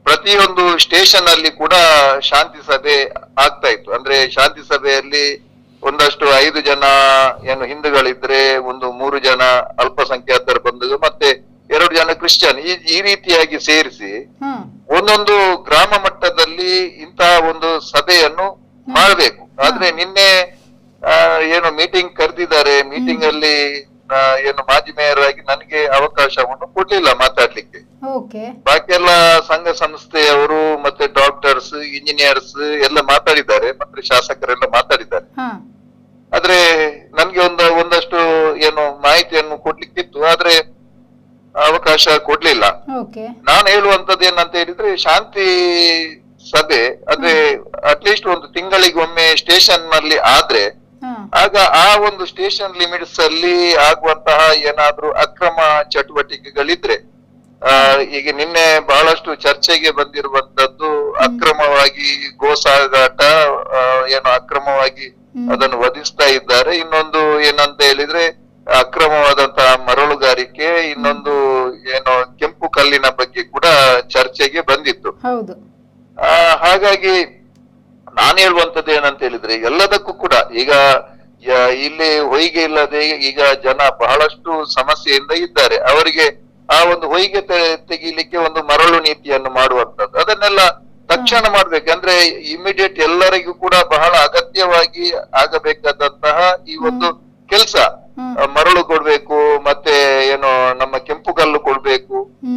ಪ್ರತಿಯೊಂದು ಸ್ಟೇಷನ್ ಅಲ್ಲಿ ಕೂಡ ಶಾಂತಿ ಸಭೆ ಆಗ್ತಾ ಇತ್ತು. ಅಂದ್ರೆ ಶಾಂತಿ ಸಭೆಯಲ್ಲಿ ಒಂದಷ್ಟು 5 ಜನ ಏನು ಹಿಂದೂಗಳಿದ್ರೆ, ಒಂದು 3 ಜನ ಅಲ್ಪಸಂಖ್ಯಾತರ ಬಂಧುಗಳು, ಮತ್ತೆ 2 ಜನ ಕ್ರಿಶ್ಚಿಯನ್, ಈ ರೀತಿಯಾಗಿ ಸೇರಿಸಿ ಒಂದೊಂದು ಗ್ರಾಮ ಮಟ್ಟದಲ್ಲಿ ಇಂತಹ ಒಂದು ಸಭೆಯನ್ನು ಮಾಡಬೇಕು. ಆದ್ರೆ ನಿನ್ನೆ ಏನು ಮೀಟಿಂಗ್ ಕರೆದಿದ್ದಾರೆ, ಮೀಟಿಂಗ್ ಅಲ್ಲಿ ಏನು ಮಾಜಿ ಮೇಯರ್ ಆಗಿ ನನಗೆ ಅವಕಾಶವನ್ನು ಕೊಡ್ಲಿಲ್ಲ ಮಾತಾಡ್ಲಿಕ್ಕೆ. ಬಾಕಿ ಎಲ್ಲ ಸಂಘ ಸಂಸ್ಥೆಯವರು ಮತ್ತೆ ಡಾಕ್ಟರ್ಸ್, ಇಂಜಿನಿಯರ್ಸ್ ಎಲ್ಲ ಮಾತಾಡಿದ್ದಾರೆ, ಮತ್ತೆ ಶಾಸಕರೆಲ್ಲ ಮಾತಾಡಿದ್ದಾರೆ. ಆದ್ರೆ ನನ್ಗೆ ಒಂದಷ್ಟು ಏನು ಮಾಹಿತಿಯನ್ನು ಕೊಡ್ಲಿಕ್ಕಿತ್ತು, ಆದ್ರೆ ಅವಕಾಶ ಕೊಡ್ಲಿಲ್ಲ. ನಾನು ಹೇಳುವಂತದ್ದು ಏನಂತ ಹೇಳಿದ್ರೆ, ಶಾಂತಿ ಸಭೆ ಅಂದ್ರೆ ಅಟ್ಲೀಸ್ಟ್ ಒಂದು ತಿಂಗಳಿಗೊಮ್ಮೆ ಸ್ಟೇಷನ್ ನಲ್ಲಿ ಆದ್ರೆ ಆಗ ಆ ಒಂದು ಸ್ಟೇಷನ್ ಲಿಮಿಟ್ಸ್ ಅಲ್ಲಿ ಆಗುವಂತಹ ಏನಾದ್ರೂ ಅಕ್ರಮ ಚಟುವಟಿಕೆಗಳಿದ್ರೆ, ಈಗ ನಿನ್ನೆ ಬಹಳಷ್ಟು ಚರ್ಚೆಗೆ ಬಂದಿರುವಂತದ್ದು ಅಕ್ರಮವಾಗಿ ಗೋಸಾಗಾಟ, ಏನು ಅಕ್ರಮವಾಗಿ ಅದನ್ನು ವಧಿಸ್ತಾ ಇದ್ದಾರೆ. ಇನ್ನೊಂದು ಏನಂತ ಹೇಳಿದ್ರೆ ಅಕ್ರಮವಾದಂತಹ ಮರಳುಗಾರಿಕೆ, ಇನ್ನೊಂದು ಏನು ಕೆಂಪು ಕಲ್ಲಿನ ಬಗ್ಗೆ ಕೂಡ ಚರ್ಚೆಗೆ ಬಂದಿತ್ತು. ಹಾಗಾಗಿ ನಾನು ಹೇಳುವಂತದ್ದು ಏನಂತ ಹೇಳಿದ್ರೆ, ಎಲ್ಲದಕ್ಕೂ ಕೂಡ ಈಗ ಇಲ್ಲಿ ಹೊಯ್ಗೆ ಇಲ್ಲದೆ ಈಗ ಜನ ಬಹಳಷ್ಟು ಸಮಸ್ಯೆಯಿಂದ ಇದ್ದಾರೆ. ಅವರಿಗೆ ಆ ಒಂದು ಹೊಯ್ಗೆ ತೆಗಿಲಿಕ್ಕೆ ಒಂದು ಮರಳು ನೀತಿಯನ್ನು ಮಾಡುವಂತದ್ದು, ಅದನ್ನೆಲ್ಲ ತಕ್ಷಣ ಮಾಡ್ಬೇಕು. ಅಂದ್ರೆ ಇಮಿಡಿಯೇಟ್ ಎಲ್ಲರಿಗೂ ಕೂಡ ಬಹಳ ಅಗತ್ಯವಾಗಿ ಆಗಬೇಕಾದಂತಹ ಈ ಒಂದು ಕೆಲಸ, ಮರಳು ಕೊಡ್ಬೇಕು, ಮತ್ತೆ ಏನು ನಮ್ಮ ಕೆಂಪು ಕಲ್ಲು ಕೊಡ್ಬೇಕು,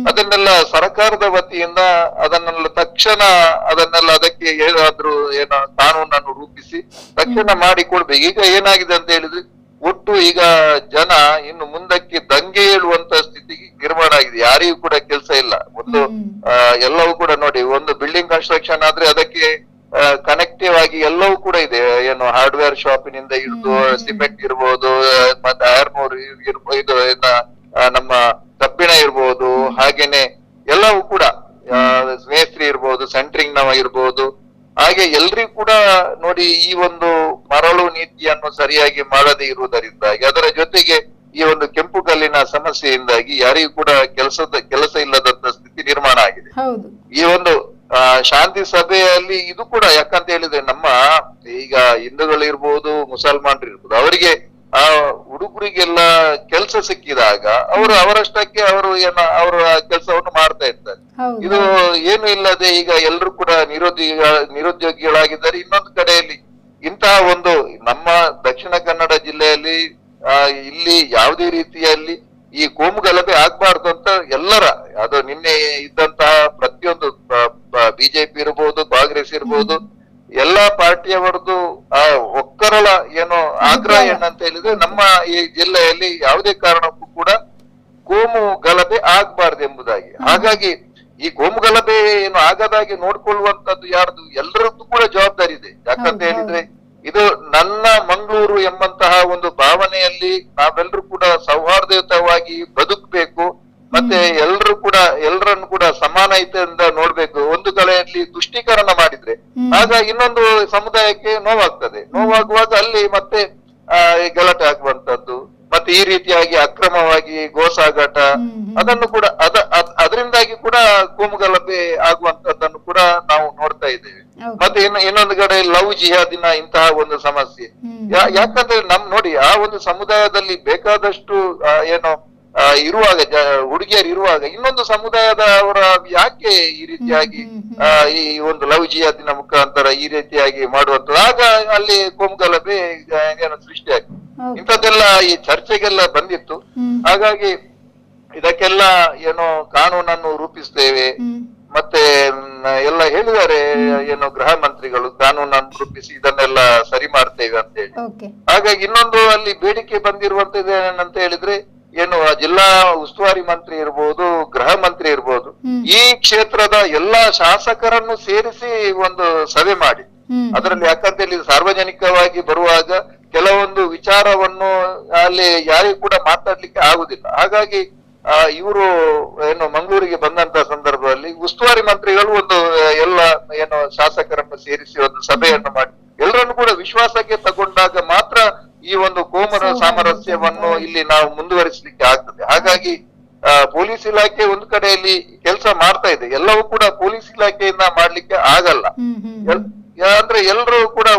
ಅದನ್ನೆಲ್ಲ ಸರ್ಕಾರದ ವತಿಯಿಂದ ಅದನ್ನೆಲ್ಲ ತಕ್ಷಣ ಅದಕ್ಕೆ ಏನಾದ್ರೂ ಏನೋ ಕಾನೂನನ್ನು ರೂಪಿಸಿ ತಕ್ಷಣ ಮಾಡಿ ಕೊಡ್ಬೇಕು. ಈಗ ಏನಾಗಿದೆ ಅಂತ ಹೇಳಿದ್ರೆ, ಒಟ್ಟು ಈಗ ಜನ ಇನ್ನು ಮುಂದಕ್ಕೆ ದಂಗೆ ಹೇಳುವಂತ ಸ್ಥಿತಿಗೆ ನಿರ್ಮಾಣ ಆಗಿದೆ. ಯಾರಿಗೂ ಕೂಡ ಕೆಲಸ ಇಲ್ಲ. ಒಂದು ಎಲ್ಲವೂ ಕೂಡ ನೋಡಿ, ಒಂದು ಬಿಲ್ಡಿಂಗ್ ಕನ್ಸ್ಟ್ರಕ್ಷನ್ ಆದ್ರೆ ಅದಕ್ಕೆ ಕನೆಕ್ಟಿವ್ ಆಗಿ ಎಲ್ಲವೂ ಕೂಡ ಇದೆ. ಏನು ಹಾರ್ಡ್ವೇರ್ ಶಾಪಿನಿಂದ ಹಿಡಿದು ಸಿಮೆಂಟ್ ಇರ್ಬೋದು, ಮತ್ತೆ ಐರನ್ ಇದು ನಮ್ಮ ಕಬ್ಬಿಣ ಇರ್ಬೋದು, ಹಾಗೇನೆ ಎಲ್ಲವೂ ಕೂಡ ಮೇಸ್ತ್ರಿ ಇರ್ಬೋದು, ಸೆಂಟ್ರಿಂಗ್ ನವ ಇರ್ಬೋದು, ಹಾಗೆ ಎಲ್ರಿಗೂ ಕೂಡ ನೋಡಿ ಈ ಒಂದು ಮರಳು ನೀತಿಯನ್ನು ಸರಿಯಾಗಿ ಮಾಡದೇ ಇರುವುದರಿಂದಾಗಿ, ಅದರ ಜೊತೆಗೆ ಈ ಒಂದು ಕೆಂಪು ಕಲ್ಲಿನ ಸಮಸ್ಯೆಯಿಂದಾಗಿ ಯಾರಿಗೂ ಕೂಡ ಕೆಲಸ ಇಲ್ಲದಂತ ಸ್ಥಿತಿ ಹೌದು. ಈ ಒಂದು ಶಾಂತಿ ಸಭೆಯಲ್ಲಿ ಇದು ಕೂಡ ಯಾಕಂತ ಹೇಳಿದ್ರೆ ನಮ್ಮ ಈಗ ಹಿಂದೂಗಳಿರ್ಬೋದು ಮುಸಲ್ಮಾನರು ಇರ್ಬೋದು ಅವರಿಗೆ ಆ ಹುಡುಗರಿಗೆಲ್ಲ ಕೆಲಸ ಸಿಕ್ಕಿದಾಗ ಅವರು ಅವರಷ್ಟಕ್ಕೆ ಅವರು ಅವರ ಕೆಲಸವನ್ನು ಮಾಡ್ತಾ ಇರ್ತಾರೆ. ಇದು ಏನು ಇಲ್ಲದೆ ಈಗ ಎಲ್ರು ಕೂಡ ನಿರುದ್ಯೋಗಿಗಳಾಗಿದ್ದಾರೆ. ಇನ್ನೊಂದು ಕಡೆಯಲ್ಲಿ ಇಂತಹ ಒಂದು ನಮ್ಮ ದಕ್ಷಿಣ ಕನ್ನಡ ಜಿಲ್ಲೆಯಲ್ಲಿ ಇಲ್ಲಿ ಯಾವುದೇ ರೀತಿಯಲ್ಲಿ ಈ ಕೋಮು ಗಲಭೆ ಆಗ್ಬಾರ್ದು ಅಂತ ಎಲ್ಲರ ಅದು ನಿನ್ನೆ ಇದ್ದಂತಹ ಪ್ರತಿಯೊಂದು ಬಿಜೆಪಿ ಇರ್ಬೋದು, ಕಾಂಗ್ರೆಸ್ ಇರ್ಬೋದು, ಎಲ್ಲಾ ಪಾರ್ಟಿಯವರದ್ದು ಒಕ್ಕರಳ ಏನೋ ಆಗ್ರಹ ಏನಂತ ಹೇಳಿದ್ರೆ ನಮ್ಮ ಈ ಜಿಲ್ಲೆಯಲ್ಲಿ ಯಾವುದೇ ಕಾರಣಕ್ಕೂ ಕೂಡ ಕೋಮು ಗಲಭೆ ಆಗ್ಬಾರ್ದು ಎಂಬುದಾಗಿ. ಹಾಗಾಗಿ ಈ ಕೋಮು ಗಲಭೆ ಏನು ಆಗದಾಗಿ ನೋಡ್ಕೊಳ್ಳುವಂತದ್ದು ಯಾರ್ದು, ಎಲ್ಲರದ್ದು ಕೂಡ ಜವಾಬ್ದಾರಿ ಇದೆ. ಯಾಕಂತ ಹೇಳಿದ್ರೆ ಇದು ನನ್ನ ಮಂಗಳೂರು ಎಂಬಂತಹ ಒಂದು ಭಾವನೆಯಲ್ಲಿ ನಾವೆಲ್ಲರೂ ಕೂಡ ಸೌಹಾರ್ದಯುತವಾಗಿ ಬದುಕಬೇಕು. ಮತ್ತೆ ಎಲ್ಲರನ್ನು ಕೂಡ ಸಮಾನತೆಯಿಂದ ನೋಡ್ಬೇಕು. ಒಂದು ಕಡೆಯಲ್ಲಿ ತುಷ್ಟೀಕರಣ ಮಾಡಿದ್ರೆ ಆಗ ಇನ್ನೊಂದು ಸಮುದಾಯಕ್ಕೆ ನೋವಾಗ್ತದೆ. ನೋವಾಗುವಾಗ ಅಲ್ಲಿ ಮತ್ತೆ ಗಲಾಟೆ ಆಗುವಂತದ್ದು, ಮತ್ತೆ ಈ ರೀತಿಯಾಗಿ ಅಕ್ರಮವಾಗಿ ಗೋಸಾಗಾಟ, ಅದನ್ನು ಕೂಡ ಅದರಿಂದಾಗಿ ಕೂಡ ಕೋಮು ಗಲಭೆ ಆಗುವಂತದ್ದನ್ನು ಕೂಡ ನಾವು ನೋಡ್ತಾ ಇದ್ದೇವೆ. ಮತ್ತೆ ಇನ್ನೊಂದು ಕಡೆ ಲವ್ ಜಿಹಾದಿನ ಇಂತಹ ಒಂದು ಸಮಸ್ಯೆ. ಯಾಕಂದ್ರೆ ನೋಡಿ ಆ ಒಂದು ಸಮುದಾಯದಲ್ಲಿ ಬೇಕಾದಷ್ಟು ಏನೋ ಇರುವಾಗ ಹುಡುಗಿಯರು ಇರುವಾಗ ಇನ್ನೊಂದು ಸಮುದಾಯದ ಅವರ ಯಾಕೆ ಈ ರೀತಿಯಾಗಿ ಈ ಒಂದು ಲವ್ ಜಿಹಾದಿನ ಮುಖಾಂತರ ಈ ರೀತಿಯಾಗಿ ಮಾಡುವಂಥದ್ದು, ಆಗ ಅಲ್ಲಿ ಕೋಮು ಗಲಭೆ ಏನೋ ಸೃಷ್ಟಿಯಾಗಿ ಇಂಥದ್ದೆಲ್ಲ ಈ ಚರ್ಚೆಗೆಲ್ಲ ಬಂದಿತ್ತು. ಹಾಗಾಗಿ ಇದಕ್ಕೆಲ್ಲ ಏನೋ ಕಾನೂನನ್ನು ರೂಪಿಸ್ತೇವೆ ಮತ್ತೆ ಎಲ್ಲ ಹೇಳಿದ್ದಾರೆ, ಏನು ಗೃಹ ಮಂತ್ರಿಗಳು ಕಾನೂನನ್ನು ರೂಪಿಸಿ ಇದನ್ನೆಲ್ಲ ಸರಿ ಮಾಡ್ತೇವೆ ಅಂತ ಹೇಳಿ. ಹಾಗಾಗಿ ಇನ್ನೊಂದು ಅಲ್ಲಿ ಬೇಡಿಕೆ ಬಂದಿರುವಂತದ್ದು ಏನಂತ ಹೇಳಿದ್ರೆ ಏನು ಜಿಲ್ಲಾ ಉಸ್ತುವಾರಿ ಮಂತ್ರಿ ಇರ್ಬೋದು, ಗೃಹ ಮಂತ್ರಿ ಇರ್ಬೋದು, ಈ ಕ್ಷೇತ್ರದ ಎಲ್ಲಾ ಶಾಸಕರನ್ನು ಸೇರಿಸಿ ಒಂದು ಸಭೆ ಮಾಡಿ ಅದರಲ್ಲಿ ಯಾಕಂತ ಹೇಳಿ ಸಾರ್ವಜನಿಕವಾಗಿ ಬರುವಾಗ ಕೆಲವೊಂದು ವಿಚಾರವನ್ನು ಅಲ್ಲಿ ಯಾರಿಗೂ ಕೂಡ ಮಾತಾಡ್ಲಿಕ್ಕೆ ಆಗುದಿಲ್ಲ. ಹಾಗಾಗಿ ಇವರು ಏನು ಮಂಗಳೂರಿಗೆ ಬಂದಂತ ಸಂದರ್ಭದಲ್ಲಿ ಉಸ್ತುವಾರಿ ಮಂತ್ರಿಗಳು ಒಂದು ಎಲ್ಲ ಏನು ಶಾಸಕರನ್ನು ಸೇರಿಸಿ ಒಂದು ಸಭೆಯನ್ನು ಮಾಡಿ ಎಲ್ಲರನ್ನು ಕೂಡ ವಿಶ್ವಾಸಕ್ಕೆ ತಗೊಂಡಾಗ ಮಾತ್ರ ಈ ಒಂದು ಕೋಮು ಸಾಮರಸ್ಯವನ್ನು ಇಲ್ಲಿ ನಾವು ಮುಂದುವರಿಸಲಿಕ್ಕೆ ಆಗ್ತದೆ. ಹಾಗಾಗಿ ಪೊಲೀಸ್ ಇಲಾಖೆ ಒಂದು ಕಡೆಯಲ್ಲಿ ಕೆಲಸ ಮಾಡ್ತಾ ಇದೆ, ಎಲ್ಲವೂ ಕೂಡ ಪೊಲೀಸ್ ಇಲಾಖೆಯಿಂದ ಮಾಡ್ಲಿಕ್ಕೆ ಆಗಲ್ಲ. ಅಂದ್ರೆ ಎಲ್ಲರೂ ಕೂಡ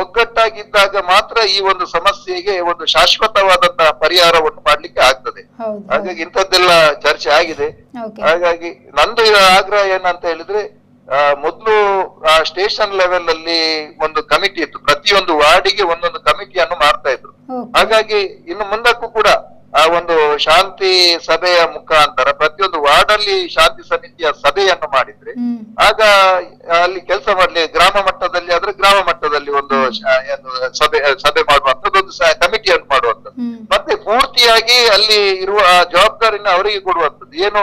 ಒಗ್ಗಟ್ಟಾಗಿದ್ದಾಗ ಮಾತ್ರ ಈ ಒಂದು ಸಮಸ್ಯೆಗೆ ಒಂದು ಶಾಶ್ವತವಾದಂತಹ ಪರಿಹಾರವನ್ನು ಮಾಡ್ಲಿಕ್ಕೆ ಆಗ್ತದೆ. ಹಾಗಾಗಿ ಇಂಥದ್ದೆಲ್ಲ ಚರ್ಚೆ ಆಗಿದೆ. ಹಾಗಾಗಿ ನಂದು ಆಗ್ರಹ ಏನಂತ ಹೇಳಿದ್ರೆ ಮೊದಲು ಸ್ಟೇಷನ್ ಲೆವೆಲ್ ಅಲ್ಲಿ ಒಂದು ಕಮಿಟಿ ಇತ್ತು, ಪ್ರತಿಯೊಂದು ವಾರ್ಡಿಗೆ ಒಂದೊಂದು ಕಮಿಟಿಯನ್ನು ಮಾಡ್ತಾ ಇದ್ರು. ಹಾಗಾಗಿ ಇನ್ನು ಮುಂದಕ್ಕೂ ಕೂಡ ಆ ಒಂದು ಶಾಂತಿ ಸಭೆಯ ಮುಖಾಂತರ ಪ್ರತಿಯೊಂದು ವಾರ್ಡ್ ಅಲ್ಲಿ ಶಾಂತಿ ಸಮಿತಿಯ ಸಭೆಯನ್ನು ಮಾಡಿದ್ರೆ ಆಗ ಅಲ್ಲಿ ಕೆಲಸ ಮಾಡ್ಲಿ, ಗ್ರಾಮ ಮಟ್ಟದಲ್ಲಿ ಆದ್ರೆ ಗ್ರಾಮ ಮಟ್ಟದಲ್ಲಿ ಒಂದು ಸಭೆ ಮಾಡುವಂತದ್ದು, ಒಂದು ಕಮಿಟಿಯನ್ನು ಮಾಡುವಂತದ್ದು, ಮತ್ತೆ ಪೂರ್ತಿಯಾಗಿ ಅಲ್ಲಿ ಇರುವ ಜವಾಬ್ದಾರಿನ ಅವರಿಗೆ ಕೊಡುವಂತದ್ದು. ಏನು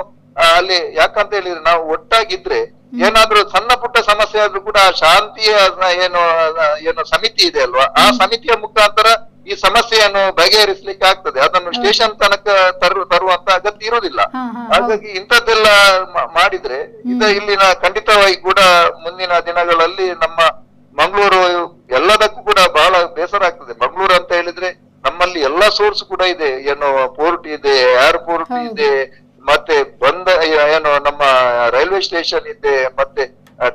ಅಲ್ಲಿ ಯಾಕಂತ ಹೇಳಿದ್ರೆ ನಾವು ಒಟ್ಟಾಗಿದ್ರೆ ಏನಾದ್ರೂ ಸಣ್ಣ ಪುಟ್ಟ ಸಮಸ್ಯೆ ಆದ್ರೂ ಕೂಡ ಶಾಂತಿಯ ಏನು ಸಮಿತಿ ಇದೆ ಅಲ್ವಾ, ಆ ಸಮಿತಿಯ ಮುಖಾಂತರ ಈ ಸಮಸ್ಯೆಯನ್ನು ಬಗೆಹರಿಸಲಿಕ್ಕೆ ಆಗ್ತದೆ. ಅದನ್ನು ಸ್ಟೇಷನ್ ತನಕ ತರುವಂತ ಅಗತ್ಯ ಇರುವುದಿಲ್ಲ. ಹಾಗಾಗಿ ಇಂಥದ್ದೆಲ್ಲ ಮಾಡಿದ್ರೆ ಇಲ್ಲಿನ ಖಂಡಿತವಾಗಿ ಕೂಡ ಮುಂದಿನ ದಿನಗಳಲ್ಲಿ ನಮ್ಮ ಮಂಗಳೂರು ಎಲ್ಲದಕ್ಕೂ ಕೂಡ ಬಹಳ ಬೇಸರ ಆಗ್ತದೆ. ಮಂಗಳೂರು ಅಂತ ಹೇಳಿದ್ರೆ ನಮ್ಮಲ್ಲಿ ಎಲ್ಲಾ ಸೋರ್ಸ್ ಕೂಡ ಇದೆ, ಏನು ಪೋರ್ಟ್ ಇದೆ, ಏರ್ಪೋರ್ಟ್ ಇದೆ, ಮತ್ತೆ ಏನು ನಮ್ಮ ರೈಲ್ವೆ ಸ್ಟೇಷನ್ ಇದೆ, ಮತ್ತೆ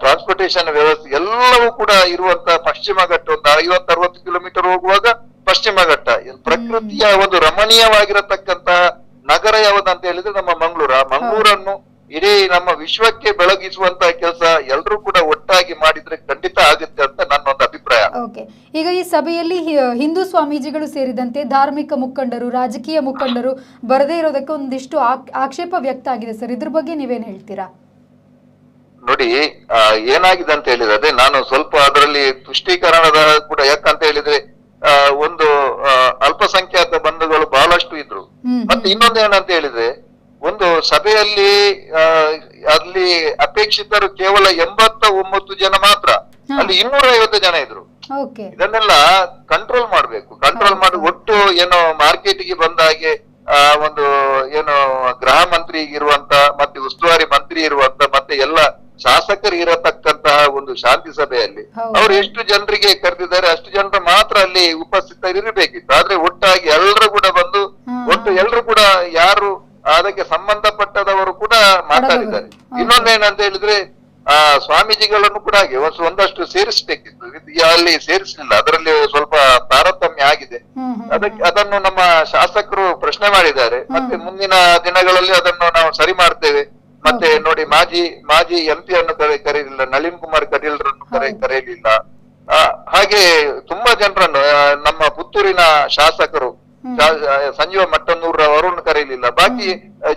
ಟ್ರಾನ್ಸ್ಪೋರ್ಟೇಶನ್ ವ್ಯವಸ್ಥೆ ಎಲ್ಲವೂ ಕೂಡ ಇರುವಂತ ಪಶ್ಚಿಮ ಘಟ್ಟ ಒಂದು 50-60 ಕಿಲೋಮೀಟರ್ ಹೋಗುವಾಗ ಪಶ್ಚಿಮ ಘಟ್ಟ, ಪ್ರಕೃತಿಯ ಒಂದು ರಮಣೀಯವಾಗಿರತಕ್ಕಂತಹ ನಗರ ಯಾವ್ದಂತ ಹೇಳಿದ್ರೆ ನಮ್ಮ ಮಂಗಳೂರು. ಆ ಮಂಗಳೂರನ್ನು ಇಡೀ ನಮ್ಮ ವಿಶ್ವಕ್ಕೆ ಬೆಳಗಿಸುವಂತಹ ಕೆಲಸ ಎಲ್ಲರೂ ಕೂಡ ಒಟ್ಟಾಗಿ ಮಾಡಿದ್ರೆ ಖಂಡಿತ ಆಗುತ್ತೆ ಅಂತ ನನ್ನೊಂದು ಅಭಿಪ್ರಾಯ. ಈಗ ಈ ಸಭೆಯಲ್ಲಿ ಹಿಂದೂ ಸ್ವಾಮೀಜಿಗಳು ಸೇರಿದಂತೆ ಧಾರ್ಮಿಕ ಮುಖಂಡರು, ರಾಜಕೀಯ ಮುಖಂಡರು ಬರದೇ ಇರೋದಕ್ಕೆ ಒಂದಿಷ್ಟು ಆಕ್ಷೇಪ ವ್ಯಕ್ತ ಆಗಿದೆ ಸರ್, ಇದ್ರ ಬಗ್ಗೆ ನೀವೇನ್ ಹೇಳ್ತೀರಾ? ನೋಡಿ ಏನಾಗಿದೆ ಅಂತ ಹೇಳಿದ್ರೆ ಅದೇ ನಾನು ಸ್ವಲ್ಪ ಅದರಲ್ಲಿ ತುಷ್ಟೀಕರಣದ ಕೂಡ, ಯಾಕಂತ ಹೇಳಿದ್ರೆ ಒಂದು ಅಲ್ಪಸಂಖ್ಯಾತ ಬಂಧುಗಳು ಬಹಳಷ್ಟು ಇದ್ರು. ಮತ್ತೆ ಇನ್ನೊಂದು ಏನಂತ ಹೇಳಿದ್ರೆ ಒಂದು ಸಭೆಯಲ್ಲಿ ಅಲ್ಲಿ ಅಪೇಕ್ಷಿತರು ಕೇವಲ 89 ಜನ ಮಾತ್ರ, ಅಲ್ಲಿ 250 ಜನ ಇದ್ರು. ಇದನ್ನೆಲ್ಲ ಕಂಟ್ರೋಲ್ ಮಾಡ್ಬೇಕು. ಕಂಟ್ರೋಲ್ ಮಾಡಿ ಒಟ್ಟು ಏನೋ ಮಾರ್ಕೆಟ್ಗೆ ಬಂದ ಹಾಗೆ ಒಂದು ಏನು ಗೃಹ ಮಂತ್ರಿ ಇರುವಂತ, ಮತ್ತೆ ಉಸ್ತುವಾರಿ ಮಂತ್ರಿ ಇರುವಂತ, ಮತ್ತೆ ಎಲ್ಲ ಶಾಸಕರು ಇರತಕ್ಕಂತಹ ಒಂದು ಶಾಂತಿ ಸಭೆಯಲ್ಲಿ ಅವ್ರು ಎಷ್ಟು ಜನರಿಗೆ ಕರೆದಿದ್ದಾರೆ ಅಷ್ಟು ಜನರು ಮಾತ್ರ ಅಲ್ಲಿ ಉಪಸ್ಥಿತರಿರ್ಬೇಕಿತ್ತು. ಆದ್ರೆ ಒಟ್ಟಾಗಿ ಎಲ್ಲರೂ ಕೂಡ ಬಂದು ಒಟ್ಟು ಎಲ್ಲರೂ ಕೂಡ ಯಾರು ಅದಕ್ಕೆ ಸಂಬಂಧಪಟ್ಟದವರು ಕೂಡ ಮಾತಾಡಿದ್ದಾರೆ. ಇನ್ನೊಂದೇನಂತ ಹೇಳಿದ್ರೆ ಸ್ವಾಮೀಜಿಗಳನ್ನು ಕೂಡ ಹಾಗೆ ಒಂದಷ್ಟು ಸೇರಿಸಬೇಕಿತ್ತು, ಅಲ್ಲಿ ಸೇರಿಸಲಿಲ್ಲ. ಅದರಲ್ಲಿ ಸ್ವಲ್ಪ ತಾರತಮ್ಯ ಆಗಿದೆ. ಅದನ್ನು ನಮ್ಮ ಶಾಸಕರು ಪ್ರಶ್ನೆ ಮಾಡಿದ್ದಾರೆ. ಮತ್ತೆ ಮುಂದಿನ ದಿನಗಳಲ್ಲಿ ಅದನ್ನು ನಾವು ಸರಿ ಮಾಡ್ತೇವೆ. ಮತ್ತೆ ನೋಡಿ, ಮಾಜಿ MP ಅನ್ನು ಕರೆಯಲಿಲ್ಲ, ನಳಿನ್ ಕುಮಾರ್ ಕಟೀಲ್ರನ್ನು ಕರೆಯಲಿಲ್ಲ. ಹಾಗೆ ತುಂಬಾ ಜನರನ್ನು, ನಮ್ಮ ಪುತ್ತೂರಿನ ಶಾಸಕರು ಸಂಜೀವ ಮಟ್ಟನ್ನೂರ್ ಅವರನ್ನು ಕರೆಯಲಿಲ್ಲ. ಬಾಕಿ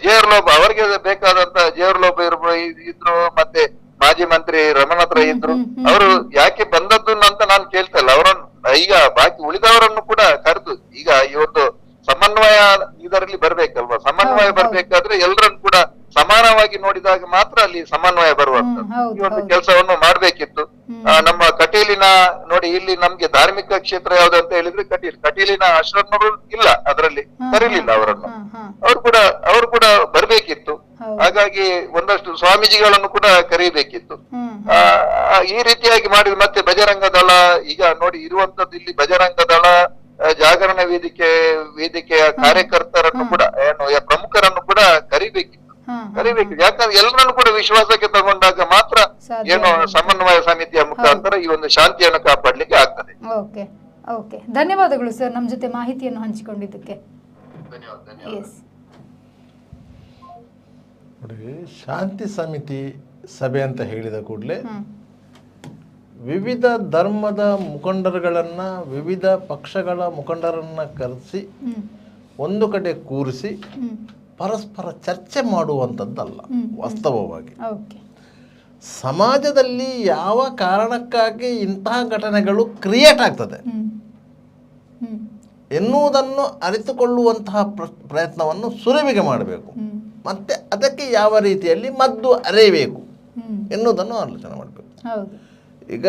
ಜೇರ್ ಲೋಬ, ಅವರಿಗೆ ಬೇಕಾದಂತ ಜೇರ್ ಲೋಬ ಇದ್ರು, ಮತ್ತೆ ಮಾಜಿ ಮಂತ್ರಿ ರಮಣತ್ರ ಇದ್ರು. ಅವರು ಯಾಕೆ ಬಂದದ್ದು ಅಂತ ನಾನು ಕೇಳ್ತಾ ಇಲ್ಲ. ಅವರನ್ನು ಈಗ ಬಾಕಿ ಉಳಿದವರನ್ನು ಕೂಡ ಕರೆದು, ಈಗ ಈ ಒಂದು ಸಮನ್ವಯ ಇದರಲ್ಲಿ ಬರ್ಬೇಕಲ್ವಾ? ಸಮನ್ವಯ ಬರ್ಬೇಕಾದ್ರೆ ಎಲ್ಲರನ್ನು ಕೂಡ ಸಮಾನವಾಗಿ ನೋಡಿದಾಗ ಮಾತ್ರ ಅಲ್ಲಿ ಸಮನ್ವಯ ಬರುವಂತದ್ದು. ಈ ಒಂದು ಕೆಲಸವನ್ನು ಮಾಡ್ಬೇಕಿತ್ತು. ನಮ್ಮ ಕಟೀಲಿನ ನೋಡಿ, ಇಲ್ಲಿ ನಮ್ಗೆ ಧಾರ್ಮಿಕ ಕ್ಷೇತ್ರ ಯಾವ್ದು ಅಂತ ಹೇಳಿದ್ರೆ ಕಟೀಲಿನ ಅಶ್ರಫ್ನವರು ಇಲ್ಲ, ಅದರಲ್ಲಿ ಕರೀಲಿಲ್ಲ ಅವರನ್ನು. ಅವರು ಕೂಡ ಬರ್ಬೇಕಿತ್ತು. ಹಾಗಾಗಿ ಒಂದಷ್ಟು ಸ್ವಾಮೀಜಿಗಳನ್ನು ಕೂಡ ಕರೀಬೇಕಿತ್ತು. ಈ ರೀತಿಯಾಗಿ ಮಾಡಿದ್ರೆ ಮತ್ತೆ ಬಜರಂಗ ದಳ, ಈಗ ನೋಡಿ ಇರುವಂತದ್ದು ಇಲ್ಲಿ ಬಜರಂಗ ದಳ, ಜಾಗರಣ ವೇದಿಕೆಯ ಕಾರ್ಯಕರ್ತರನ್ನು ಕೂಡ ಪ್ರಮುಖರನ್ನು ಕೂಡ ಕರಿಬೇಕಿತ್ತು. ಯಾಕಂದ್ರೆ ಎಲ್ಲರನ್ನು ಕೂಡ ವಿಶ್ವಾಸಕ್ಕೆ ತಗೊಂಡಾಗ ಮಾತ್ರ ಸಮನ್ವಯ ಸಮಿತಿಯ ಮುಖಾಂತರ ಈ ಒಂದು ಶಾಂತಿಯನ್ನು ಕಾಪಾಡ್ಲಿಕ್ಕೆ ಆಗ್ತದೆ. ಓಕೆ, ಧನ್ಯವಾದಗಳು ಸರ್ ನಮ್ಮ ಜೊತೆ ಮಾಹಿತಿಯನ್ನು ಹಂಚಿಕೊಂಡಿದ್ದಕ್ಕೆ. ನೋಡಿ, ಶಾಂತಿ ಸಮಿತಿ ಸಭೆ ಅಂತ ಹೇಳಿದ ಕೂಡಲೇ ವಿವಿಧ ಧರ್ಮದ ಮುಖಂಡರುಗಳನ್ನ, ವಿವಿಧ ಪಕ್ಷಗಳ ಮುಖಂಡರನ್ನ ಕರೆಸಿ ಒಂದು ಕಡೆ ಕೂರಿಸಿ ಪರಸ್ಪರ ಚರ್ಚೆ ಮಾಡುವಂಥದ್ದಲ್ಲ. ವಾಸ್ತವವಾಗಿ ಸಮಾಜದಲ್ಲಿ ಯಾವ ಕಾರಣಕ್ಕಾಗಿ ಇಂತಹ ಘಟನೆಗಳು ಕ್ರಿಯೇಟ್ ಆಗ್ತದೆ ಎನ್ನುವುದನ್ನು ಅರಿತುಕೊಳ್ಳುವಂತಹ ಪ್ರಯತ್ನವನ್ನು ಸುರಿವಿಗೆ ಮಾಡಬೇಕು. ಮತ್ತೆ ಅದಕ್ಕೆ ಯಾವ ರೀತಿಯಲ್ಲಿ ಮದ್ದು ಅರೆಯಬೇಕು ಎನ್ನುವುದನ್ನು ಆಲೋಚನೆ ಮಾಡಬೇಕು. ಈಗ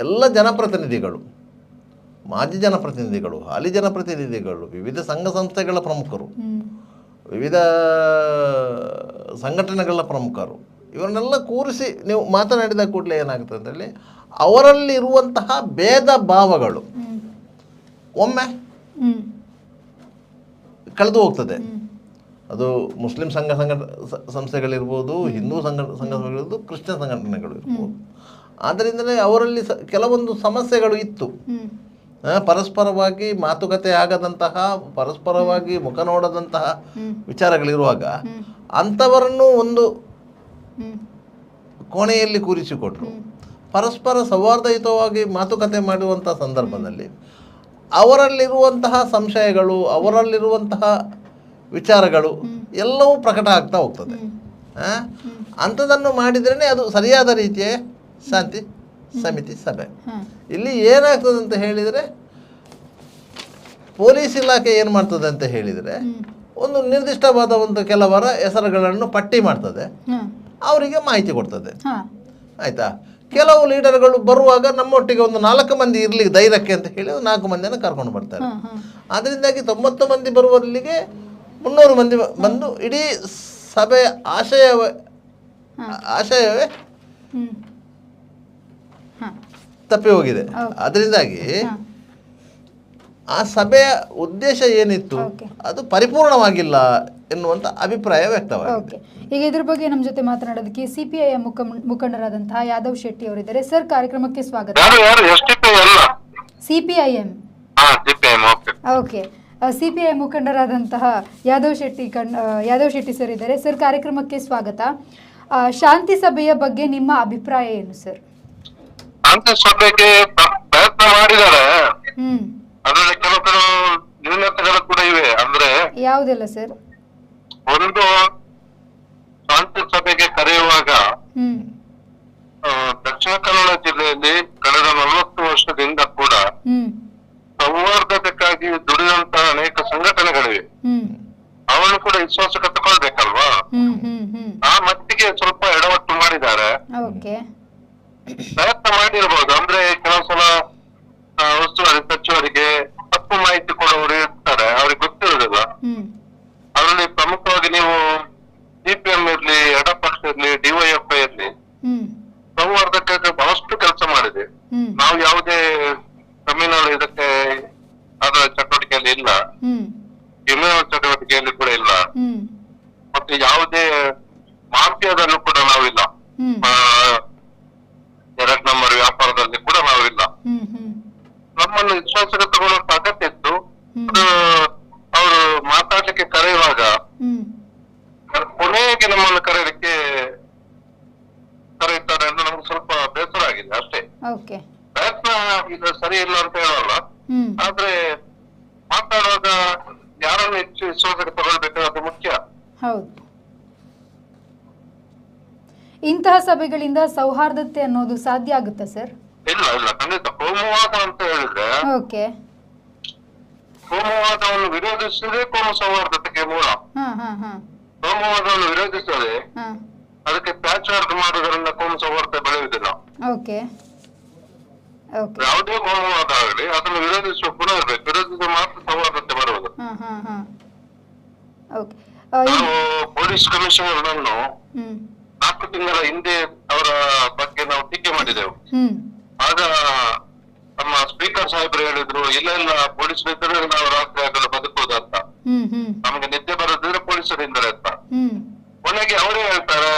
ಎಲ್ಲ ಜನಪ್ರತಿನಿಧಿಗಳು, ಮಾಜಿ ಜನಪ್ರತಿನಿಧಿಗಳು, ಹಾಲಿ ಜನಪ್ರತಿನಿಧಿಗಳು, ವಿವಿಧ ಸಂಘ ಸಂಸ್ಥೆಗಳ ಪ್ರಮುಖರು, ವಿವಿಧ ಸಂಘಟನೆಗಳ ಪ್ರಮುಖರು, ಇವರನ್ನೆಲ್ಲ ಕೂರಿಸಿ ನೀವು ಮಾತನಾಡಿದ ಕೂಡಲೇ ಏನಾಗುತ್ತೆ ಅಂತೇಳಿ ಅವರಲ್ಲಿರುವಂತಹ ಭೇದ ಭಾವಗಳು ಒಮ್ಮೆ ಕಳೆದು ಹೋಗ್ತದೆ. ಅದು ಮುಸ್ಲಿಂ ಸಂಸ್ಥೆಗಳಿರ್ಬೋದು, ಹಿಂದೂ ಸಂಘಟನೆಗಳಿರ್ಬೋದು, ಕ್ರಿಶ್ಚಿಯನ್ ಸಂಘಟನೆಗಳು ಇರ್ಬೋದು. ಆದ್ದರಿಂದಲೇ ಅವರಲ್ಲಿ ಕೆಲವೊಂದು ಸಮಸ್ಯೆಗಳು ಇತ್ತು. ಪರಸ್ಪರವಾಗಿ ಮಾತುಕತೆ ಆಗದಂತಹ, ಪರಸ್ಪರವಾಗಿ ಮುಖ ನೋಡದಂತಹ ವಿಚಾರಗಳಿರುವಾಗ ಅಂಥವರನ್ನು ಒಂದು ಕೋಣೆಯಲ್ಲಿ ಕೂರಿಸಿಕೊಟ್ರು. ಪರಸ್ಪರ ಸೌಹಾರ್ದಯುತವಾಗಿ ಮಾತುಕತೆ ಮಾಡುವಂಥ ಸಂದರ್ಭದಲ್ಲಿ ಅವರಲ್ಲಿರುವಂತಹ ಸಂಶಯಗಳು, ಅವರಲ್ಲಿರುವಂತಹ ವಿಚಾರಗಳು ಎಲ್ಲವೂ ಪ್ರಕಟ ಆಗ್ತಾ ಹೋಗ್ತದೆ. ಅಂಥದನ್ನು ಮಾಡಿದ್ರೇ ಅದು ಸರಿಯಾದ ರೀತಿಯ ಶಾಂತಿ ಸಮಿತಿ ಸಭೆ. ಇಲ್ಲಿ ಏನಾಗ್ತದೆ ಅಂತ ಹೇಳಿದರೆ, ಪೊಲೀಸ್ ಇಲಾಖೆ ಏನು ಮಾಡ್ತದೆ ಅಂತ ಹೇಳಿದರೆ, ಒಂದು ನಿರ್ದಿಷ್ಟವಾದ ಒಂದು ಕೆಲವರ ಹೆಸರುಗಳನ್ನು ಪಟ್ಟಿ ಮಾಡ್ತದೆ, ಅವರಿಗೆ ಮಾಹಿತಿ ಕೊಡ್ತದೆ. ಆಯಿತಾ? ಕೆಲವು ಲೀಡರ್ಗಳು ಬರುವಾಗ ನಮ್ಮೊಟ್ಟಿಗೆ ಒಂದು 4 ಮಂದಿ ಇರಲಿಕ್ಕೆ ಧೈರ್ಯಕ್ಕೆ ಅಂತ ಹೇಳಿ 4 ಮಂದಿಯನ್ನು ಕರ್ಕೊಂಡು ಬರ್ತಾರೆ. ಅದರಿಂದಾಗಿ 90 ಮಂದಿ ಬರುವಲ್ಲಿಗೆ 300 ಮಂದಿ ಬಂದು ಇಡೀ ಸಭೆಯ ಆಶಯವೇ ತಪ್ಪಿ ಹೋಗಿದೆ. ಅದರಿಂದಾಗಿ ಆ ಸಭೆಯ ಉದ್ದೇಶ ಏನಿತ್ತು ಅದು ಪರಿಪೂರ್ಣವಾಗಿಲ್ಲ ಎನ್ನುವಂತ ಅಭಿಪ್ರಾಯ ವ್ಯಕ್ತವಾಗಿದೆ. ಈಗ ಇದ್ರ ಬಗ್ಗೆ ನಮ್ಮ ಜೊತೆ ಮಾತನಾಡೋದಕ್ಕೆ ಸಿಪಿಐಎಂ ಮುಖಂಡರಾದಂತಹ ಯಾದವ್ ಶೆಟ್ಟಿ ಅವರಿದ್ದಾರೆ. ಸರ್, ಕಾರ್ಯಕ್ರಮಕ್ಕೆ ಸ್ವಾಗತ. ಸಿಪಿಐಎಂ ಸಿಪಿಐ ಮುಖಂಡರಾದಂತಹ ಯಾದವ್ ಶೆಟ್ಟಿ ಸರ್ ಇದ್ದಾರೆ. ಸರ್, ಕಾರ್ಯಕ್ರಮಕ್ಕೆ ಸ್ವಾಗತ. ಶಾಂತಿ ಸಭೆಯ ಬಗ್ಗೆ ನಿಮ್ಮ ಅಭಿಪ್ರಾಯ ಏನು ಸರ್? ಶಾಂತಿ ಸಭೆಗೆ ಪ್ರಯತ್ನ ಮಾಡಿದ್ದಾರೆ. ಅದರಲ್ಲಿ ಕೆಲವು ನ್ಯೂನತೆಗಳು ಕೂಡ ಇವೆ. ಅಂದ್ರೆ ಯಾವುದೆಲ್ಲ ಸರ್? ಒಂದು, ಶಾಂತಿ ಸಭೆಗೆ ಕರೆಯುವಾಗ ದಕ್ಷಿಣ ಕನ್ನಡ ಜಿಲ್ಲೆಯಲ್ಲಿ ಕಳೆದ 40 ವರ್ಷದಿಂದ ಕೂಡ ಸೌಹಾರ್ದತೆಗಾಗಿ ದುಡಿದಂತಹ ಅನೇಕ ಸಂಘಟನೆಗಳಿವೆ. ಅವನು ಕೂಡ ವಿಶ್ವಾಸಕ್ಕೆ ತಗೊಳ್ಬೇಕಲ್ವಾ? ಆ ಮಟ್ಟಿಗೆ ಸ್ವಲ್ಪ ಎಡವಟ್ಟು ಮಾಡಿದ್ದಾರೆ. ಪ್ರಯತ್ನ ಮಾಡಿರ್ಬೋದು. ಅಂದ್ರೆ ಕೆಲವು ಸಲ ಉಸ್ತುವಾರಿ ಸಚಿವರಿಗೆ ತಪ್ಪು ಮಾಹಿತಿ ಕೊಡುವವರು ಇರ್ತಾರೆ, ಅವ್ರಿಗೆ ಗೊತ್ತಿರುವುದಿಲ್ಲ. ಅದರಲ್ಲಿ ಪ್ರಮುಖವಾಗಿ ನೀವು ಸಿಪಿಎಂ ಇರ್ಲಿ, ಎಡಪಕ್ಷ ಇರ್ಲಿ, ಡಿವೈಎಫ್ಐ ಇರ್ಲಿ, ಸೌಹಾರ್ದಕ್ಕೆ ಬಹಳಷ್ಟು ಕೆಲಸ ಮಾಡಿದೆ. ನಾವು ಯಾವುದೇ ಕ್ರಿಮಿನಲ್ ಇದಕ್ಕೆ ಅದರ ಚಟುವಟಿಕೆಯಲ್ಲಿ ಇಲ್ಲ, ಕ್ರಿಮಿನಲ್ ಚಟುವಟಿಕೆಯಲ್ಲಿ ಕೂಡ ಇಲ್ಲ. ಮತ್ತೆ ಯಾವುದೇ ಓಕೆ. ಪ್ರಯತ್ನ ಇದು ಸರಿ ಇಲ್ಲ ಅಂತ ಹೇಳಲ್ಲ, ಆದ್ರೆ ಮಾತಾಡುವಾಗ ಯಾರನ್ನು ಹೆಚ್ಚು ವಿಶ್ವಾಸಕ್ಕೆ ತಗೊಳ್ಬೇಕು ಅದು ಮುಖ್ಯ. ಹೌದು. ಇಂತಹ ಸಭೆಗಳಿಂದ ಸೌಹಾರ್ದತೆ ಅನ್ನೋದು ಸಾಧ್ಯ ಆಗುತ್ತಾ ಸರ್? ಇಲ್ಲ ಇಲ್ಲ, ಖಂಡಿತ. ಕೋಮುವಾದ ಅಂತ ಹೇಳಿದ್ರೆ ಓಕೆ. ಕೋಮುವಾದವನ್ನು ವಿರೋಧಿಸುವುದೇ ಕೋಮು ಸೌಹಾರ್ದತೆಗೆ ಮೂಲ. ಕೋಮುವಾದವನ್ನು ವಿರೋಧಿಸದೆ ಅದಕ್ಕೆ ಪ್ಯಾಚ್ ವರ್ಕ್ ಮಾಡುವುದರಿಂದ ಕೋಮು ಸೌಹಾರ್ದತೆ ಬೆಳೆಯುವುದಿಲ್ಲ. ಓಕೆ. ಯಾವುದೇ ಕೋಮುವಾದ ಆಗಲಿ ಅದನ್ನು ವಿರೋಧಿಸುವ ಗುಣ ಇರಬೇಕು, ವಿರೋಧಿಸುವ ಮಾತ್ರ ಸೌಹಾರ್ದತೆ ಬರುವುದು. ನಾವು ಪೊಲೀಸ್ ಕಮಿಷನರ್ ನನ್ನು 4 ತಿಂಗಳ ಹಿಂದೆ ಅವರ ಬಗ್ಗೆ ನಾವು ಟೀಕೆ ಮಾಡಿದೆವು. ಆಗ ನಮ್ಮ ಸ್ಪೀಕರ್ ಸಾಹೇಬರು ಹೇಳಿದ್ರು, ಇಲ್ಲ ಇಲ್ಲ ಪೊಲೀಸರಿದ್ದರೆ ನಾವು ರಾತ್ರಿ ಆಗಲು ಬದುಕುವುದಂತ, ನಮಗೆ ನಿದ್ದೆ ಬರೋದಿದ್ರೆ ಪೊಲೀಸರಿಂದಲೇ ಅಂತ. ಕೊನೆಗೆ ಅವರೇ ಹೇಳ್ತಾರೆ,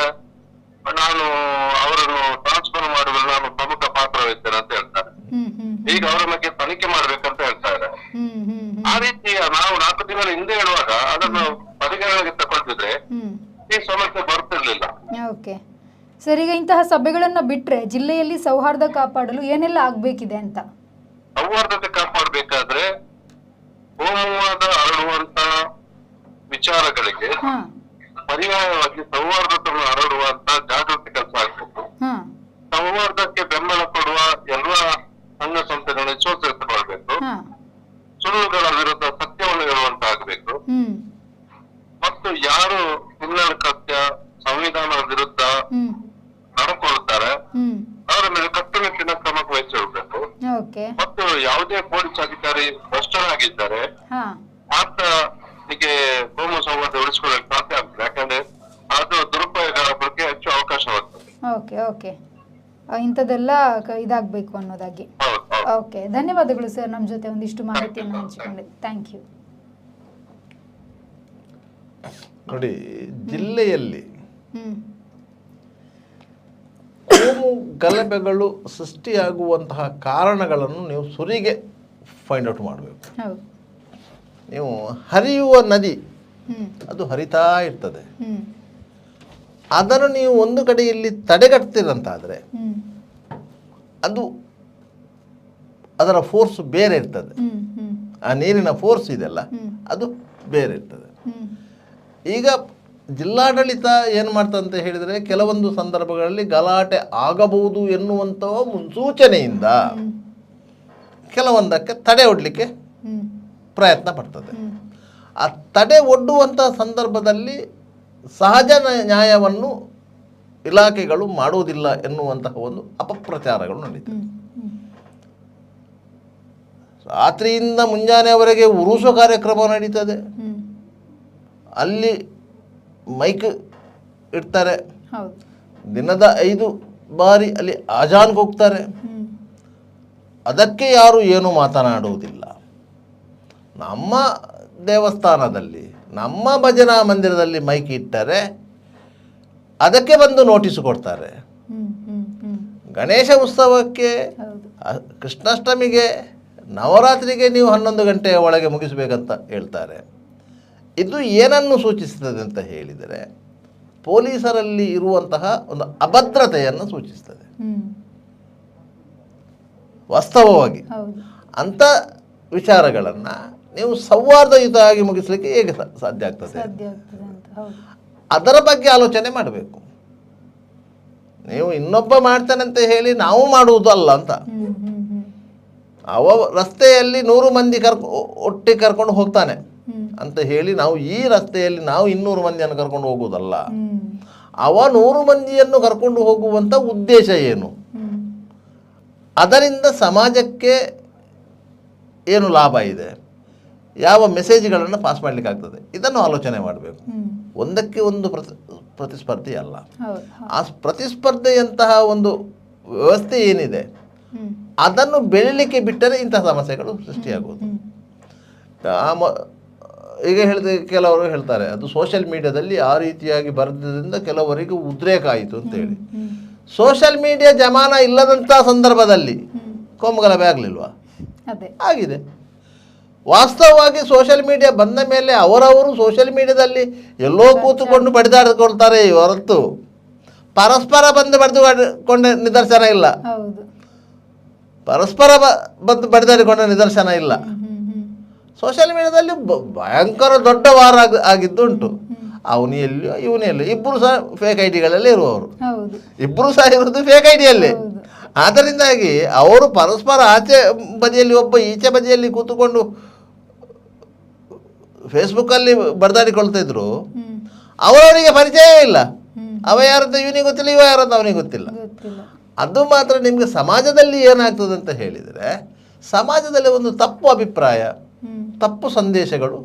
ನಾನು ಅವರನ್ನು ಟ್ರಾನ್ಸ್ಫರ್ ಮಾಡುವಲ್ಲಿ ನಾನು ಪ್ರಮುಖ ಪಾತ್ರ ವಹಿಸ್ತೇನೆ ಅಂತ ಹೇಳ್ತಾರೆ. ಈಗ ಅವರ ಬಗ್ಗೆ ತನಿಖೆ ಮಾಡ್ಬೇಕಂತ ಹೇಳ್ತಾರೆ. ಆ ರೀತಿಯ ನಾವು 4 ತಿಂಗಳ ಹಿಂದೆ ಹೇಳುವಾಗ ಅದನ್ನು ಪರಿಗಣನೆಗೆ ತಗೊಳ್ತಿದ್ರೆ ಈ ಸಮಸ್ಯೆ ಬರ್ತಿರ್ಲಿಲ್ಲ. ಓಕೆ ಸರ್, ಈಗ ಇಂತಹ ಸಭೆಗಳನ್ನ ಬಿಟ್ರೆ ಜಿಲ್ಲೆಯಲ್ಲಿ ಸೌಹಾರ್ದ ಕಾಪಾಡಲು ಏನೆಲ್ಲ ಆಗ್ಬೇಕಿದೆ ಅಂತ? ಸೌಹಾರ್ದತೆ ಕಾಪಾಡಬೇಕಾದ್ರೆ ಕೋಮುವಾದ ಹರಡುವಂತ ವಿಚಾರಗಳಿಗೆ ಪರ್ಯಾಯವಾಗಿ ಸೌಹಾರ್ದತೆಯನ್ನು ಹರಡುವಂತ ಜಾಗೃತಿ ಕೆಲಸ ಆಗ್ಬೇಕು. ಸೌಹಾರ್ದಕ್ಕೆ ಬೆಂಬಲ ಕೊಡುವ ಎಲ್ಲ ಸಂಘ ಸಂಸ್ಥೆಗಳನ್ನು ವಿಶ್ವಾಸಗೊಳಿಸಬೇಕು. ಸುಳ್ಳುಗಳ ವಿರುದ್ಧ ಸತ್ಯವನ್ನು ಹೇಳುವಂತಾಗಬೇಕು. ಮತ್ತು ಯಾರು ಹಿನ್ನೆಲೆ ಕೃತ್ಯ ಸಂವಿಧಾನದ ವಿರುದ್ಧ ನಡ್ಕೊಳ್ತಾರೆ ಅವರ ಮೇಲೆ ಕಟ್ಟುನಿಟ್ಟಿನ ಕ್ರಮ ವಹಿಸಿರಬೇಕು. ಮತ್ತು ಯಾವುದೇ ಪೊಲೀಸ್ ಅಧಿಕಾರಿ ಭ್ರಷ್ಟರಾಗಿದ್ದಾರೆ ಆತನಿಗೆ ಕೋಮು ಸೌಹಾರ್ದ ಉಳಿಸಿಕೊಳ್ಳಲು ಸಾಧ್ಯ ಆಗ್ತದೆ, ಯಾಕಂದ್ರೆ ಅದು ದುರುಪಯೋಗಗಳ ಬಗ್ಗೆ ಹೆಚ್ಚು ಅವಕಾಶವಾಗ್ತದೆ. ಓಕೆ, ಇಂಥದ್ದೆಲ್ಲ ಇದಾಗಬೇಕು ಅನ್ನೋದಾಗಿ. ಓಕೆ, ಧನ್ಯವಾದಗಳು ಸರ್, ನಮ್ಮ ಜೊತೆ ಒಂದಿಷ್ಟು ಮಾಹಿತಿಯನ್ನು ಹಂಚಿಕೊಂಡಿದ್ದು. Thank you. ನೋಡಿ, ಜಿಲ್ಲೆಯಲ್ಲಿ ಕೋಮು ಗಲಭೆಗಳು ಸೃಷ್ಟಿಯಾಗುವಂತಹ ಕಾರಣಗಳನ್ನು ನೀವು ಸುರಿಗೆ ಫೈಂಡ್ ಔಟ್ ಮಾಡಬೇಕು. ನೀವು ಹರಿಯುವ ನದಿ ಅದು ಹರಿತಾ ಇರ್ತದೆ, ಅದನ್ನು ನೀವು ಒಂದು ಕಡೆಯಲ್ಲಿ ತಡೆಗಟ್ತೀರಂತಾದರೆ ಅದು ಅದರ ಫೋರ್ಸ್ ಬೇರೆ ಇರ್ತದೆ. ಆ ನೀರಿನ ಫೋರ್ಸ್ ಇದೆಲ್ಲ ಅದು ಬೇರೆ ಇರ್ತದೆ. ಈಗ ಜಿಲ್ಲಾಡಳಿತ ಏನು ಮಾಡ್ತಂತ ಹೇಳಿದರೆ, ಕೆಲವೊಂದು ಸಂದರ್ಭಗಳಲ್ಲಿ ಗಲಾಟೆ ಆಗಬಹುದು ಎನ್ನುವಂಥ ಮುನ್ಸೂಚನೆಯಿಂದ ಕೆಲವೊಂದಕ್ಕೆ ತಡೆ ಒಡ್ಲಿಕ್ಕೆ ಪ್ರಯತ್ನ ಪಡ್ತದೆ. ಆ ತಡೆ ಒಡ್ಡುವಂಥ ಸಂದರ್ಭದಲ್ಲಿ ಸಹಜ ನ್ಯಾಯವನ್ನು ಇಲಾಖೆಗಳು ಮಾಡುವುದಿಲ್ಲ ಎನ್ನುವಂತಹ ಒಂದು ಅಪಪ್ರಚಾರಗಳು ನಡೀತದೆ. ರಾತ್ರಿಯಿಂದ ಮುಂಜಾನೆಯವರೆಗೆ ಉರುಸು ಕಾರ್ಯಕ್ರಮ ನಡೀತದೆ, ಅಲ್ಲಿ ಮೈಕ್ ಇಡ್ತಾರೆ, ದಿನದ 5 ಬಾರಿ ಅಲ್ಲಿ ಆಜಾನ್ಗೆ ಹೋಗ್ತಾರೆ, ಅದಕ್ಕೆ ಯಾರು ಏನು ಮಾತನಾಡುವುದಿಲ್ಲ. ನಮ್ಮ ದೇವಸ್ಥಾನದಲ್ಲಿ ನಮ್ಮ ಭಜನಾ ಮಂದಿರದಲ್ಲಿ ಮೈಕ್ ಇಟ್ಟರೆ ಅದಕ್ಕೆ ಬಂದು ನೋಟಿಸ್ ಕೊಡ್ತಾರೆ. ಗಣೇಶ ಉತ್ಸವಕ್ಕೆ, ಕೃಷ್ಣಾಷ್ಟಮಿಗೆ, ನವರಾತ್ರಿಗೆ ನೀವು 11 ಗಂಟೆಯ ಒಳಗೆ ಮುಗಿಸಬೇಕಂತ ಹೇಳ್ತಾರೆ. ಇದು ಏನನ್ನು ಸೂಚಿಸ್ತದೆ ಅಂತ ಹೇಳಿದರೆ, ಪೊಲೀಸರಲ್ಲಿ ಇರುವಂತಹ ಒಂದು ಅಭದ್ರತೆಯನ್ನು ಸೂಚಿಸ್ತದೆ. ವಾಸ್ತವವಾಗಿ ಅಂಥ ವಿಚಾರಗಳನ್ನು ನೀವು ಸೌಹಾರ್ದಯುತವಾಗಿ ಮುಗಿಸಲಿಕ್ಕೆ ಹೇಗೆ ಸಾಧ್ಯ ಆಗ್ತದೆ? ಅದರ ಬಗ್ಗೆ ಆಲೋಚನೆ ಮಾಡಬೇಕು. ನೀವು ಇನ್ನೊಬ್ಬ ಮಾಡ್ತಾನಂತ ಹೇಳಿ ನಾವು ಮಾಡುವುದು ಅಲ್ಲ ಅಂತ. ಅವ ರಸ್ತೆಯಲ್ಲಿ 100 ಮಂದಿ ಒಟ್ಟಿಗೆ ಕರ್ಕೊಂಡು ಹೋಗ್ತಾನೆ ಅಂತ ಹೇಳಿ ನಾವು ಈ ರಸ್ತೆಯಲ್ಲಿ ನಾವು 200 ಮಂದಿಯನ್ನು ಕರ್ಕೊಂಡು ಹೋಗುವುದಲ್ಲ. ಅವ 100 ಮಂದಿಯನ್ನು ಕರ್ಕೊಂಡು ಹೋಗುವಂಥ ಉದ್ದೇಶ ಏನು, ಅದರಿಂದ ಸಮಾಜಕ್ಕೆ ಏನು ಲಾಭ ಇದೆ, ಯಾವ ಮೆಸೇಜ್ಗಳನ್ನು ಪಾಸ್ ಮಾಡಲಿಕ್ಕಾಗ್ತದೆ, ಇದನ್ನು ಆಲೋಚನೆ ಮಾಡಬೇಕು. ಒಂದಕ್ಕೆ ಒಂದು ಪ್ರತಿಸ್ಪರ್ಧೆ ಅಲ್ಲ. ಆ ಪ್ರತಿಸ್ಪರ್ಧೆಯಂತಹ ಒಂದು ವ್ಯವಸ್ಥೆ ಏನಿದೆ ಅದನ್ನು ಬೆಳೀಲಿಕ್ಕೆ ಬಿಟ್ಟರೆ ಇಂತಹ ಸಮಸ್ಯೆಗಳು ಸೃಷ್ಟಿಯಾಗುವುದು. ಈಗ ಕೆಲವರು ಹೇಳ್ತಾರೆ, ಅದು ಸೋಷಿಯಲ್ ಮೀಡಿಯಾದಲ್ಲಿ ಆ ರೀತಿಯಾಗಿ ಬರೆದಿದ್ದರಿಂದ ಕೆಲವರಿಗೆ ಉದ್ರೇಕ ಆಯಿತು ಅಂತೇಳಿ. ಸೋಷಿಯಲ್ ಮೀಡಿಯಾ ಜಮಾನ ಇಲ್ಲದಂಥ ಸಂದರ್ಭದಲ್ಲಿ ಕೋಮುಗಲಭೆ ಆಗಲಿಲ್ವಾ? ಆಗಿದೆ. ವಾಸ್ತವವಾಗಿ ಸೋಷಿಯಲ್ ಮೀಡಿಯಾ ಬಂದ ಮೇಲೆ ಅವರವರು ಸೋಷಿಯಲ್ ಮೀಡಿಯಾದಲ್ಲಿ ಎಲ್ಲೋ ಕೂತುಕೊಂಡು ಬಡಿದಾಡಿಕೊಳ್ತಾರೆ ಹೊರತು ಪರಸ್ಪರ ಬಂದು ಬಡಿದುಕೊಂಡ ನಿದರ್ಶನ ಇಲ್ಲ. ಪರಸ್ಪರ ಬಂದು ಬಡಿದಾಡಿಕೊಂಡ ನಿದರ್ಶನ ಇಲ್ಲ. ಸೋಷಿಯಲ್ ಮೀಡಿಯಾದಲ್ಲಿ ಭಯಂಕರ ದೊಡ್ಡ ವಾರ ಆಗಿದ್ದುಂಟು. ಅವನು ಎಲ್ಲಿಯೋ ಇವನು ಎಲ್ಲಿಯೋ ಇಬ್ಬರು ಸಹ ಫೇಕ್ ಐಡಿಗಳಲ್ಲೇ ಇರುವವರು, ಇಬ್ಬರು ಸಹ ಇರೋದು ಫೇಕ್ ಐಡಿಯಲ್ಲಿ. ಆದ್ದರಿಂದಾಗಿ ಅವರು ಪರಸ್ಪರ ಆಚೆ ಬದಿಯಲ್ಲಿ ಒಬ್ಬ ಈಚೆ ಬದಿಯಲ್ಲಿ ಕೂತುಕೊಂಡು ಫೇಸ್ಬುಕ್ಕಲ್ಲಿ ಬಡ್ದಾಡಿಕೊಳ್ತಾ ಇದ್ರು. ಅವರವರಿಗೆ ಪರಿಚಯ ಇಲ್ಲ, ಅವ ಯಾರಂತ ಇವನಿಗೆ ಗೊತ್ತಿಲ್ಲ, ಇವ ಯಾರಂತ ಅವನಿಗೆ ಗೊತ್ತಿಲ್ಲ. ಅದು ಮಾತ್ರ ನಿಮಗೆ ಸಮಾಜದಲ್ಲಿ ಏನಾಗ್ತದೆ ಅಂತ ಹೇಳಿದರೆ, ಸಮಾಜದಲ್ಲಿ ಒಂದು ತಪ್ಪು ಅಭಿಪ್ರಾಯ, ತಪ್ಪು ಸಂದೇಶಗಳು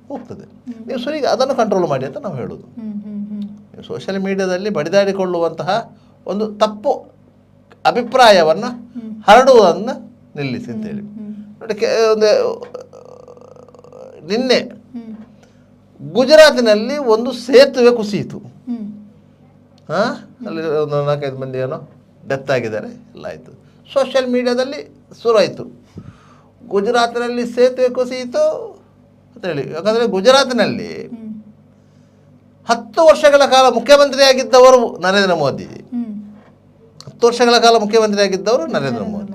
ಹೋಗ್ತದೆ. ನೀವು ಸರಿ ಅದನ್ನು ಕಂಟ್ರೋಲ್ ಮಾಡಿ ಅಂತ ನಾವು ಹೇಳೋದು. ನೀವು ಸೋಷಿಯಲ್ ಮೀಡಿಯಾದಲ್ಲಿ ಬಡಿದಾಡಿಕೊಳ್ಳುವಂತಹ ಒಂದು ತಪ್ಪು ಅಭಿಪ್ರಾಯವನ್ನು ಹರಡುವುದನ್ನು ನಿಲ್ಲಿಸಿ ಅಂತೇಳಿ ನೋಡಿ. ಒಂದು ನಿನ್ನೆ ಗುಜರಾತಿನಲ್ಲಿ ಒಂದು ಸೇತುವೆ ಕುಸಿಯಿತು. ಅಲ್ಲಿ ಒಂದು 4-5 ಮಂದಿ ಏನೋ ಡೆತ್ ಆಗಿದ್ದಾರೆ, ಎಲ್ಲ ಆಯಿತು. ಸೋಷಿಯಲ್ ಮೀಡಿಯಾದಲ್ಲಿ ಶುರುವಾಯಿತು, ಗುಜರಾತಿನಲ್ಲಿ ಸೇತುವೆ ಕುಸಿಯಿತು ಅಂತೇಳಿ. ಯಾಕಂದರೆ ಗುಜರಾತಿನಲ್ಲಿ 10 ವರ್ಷಗಳ ಕಾಲ ಮುಖ್ಯಮಂತ್ರಿಯಾಗಿದ್ದವರು ನರೇಂದ್ರ ಮೋದಿ. 10 ವರ್ಷಗಳ ಕಾಲ ಮುಖ್ಯಮಂತ್ರಿಯಾಗಿದ್ದವರು ನರೇಂದ್ರ ಮೋದಿ.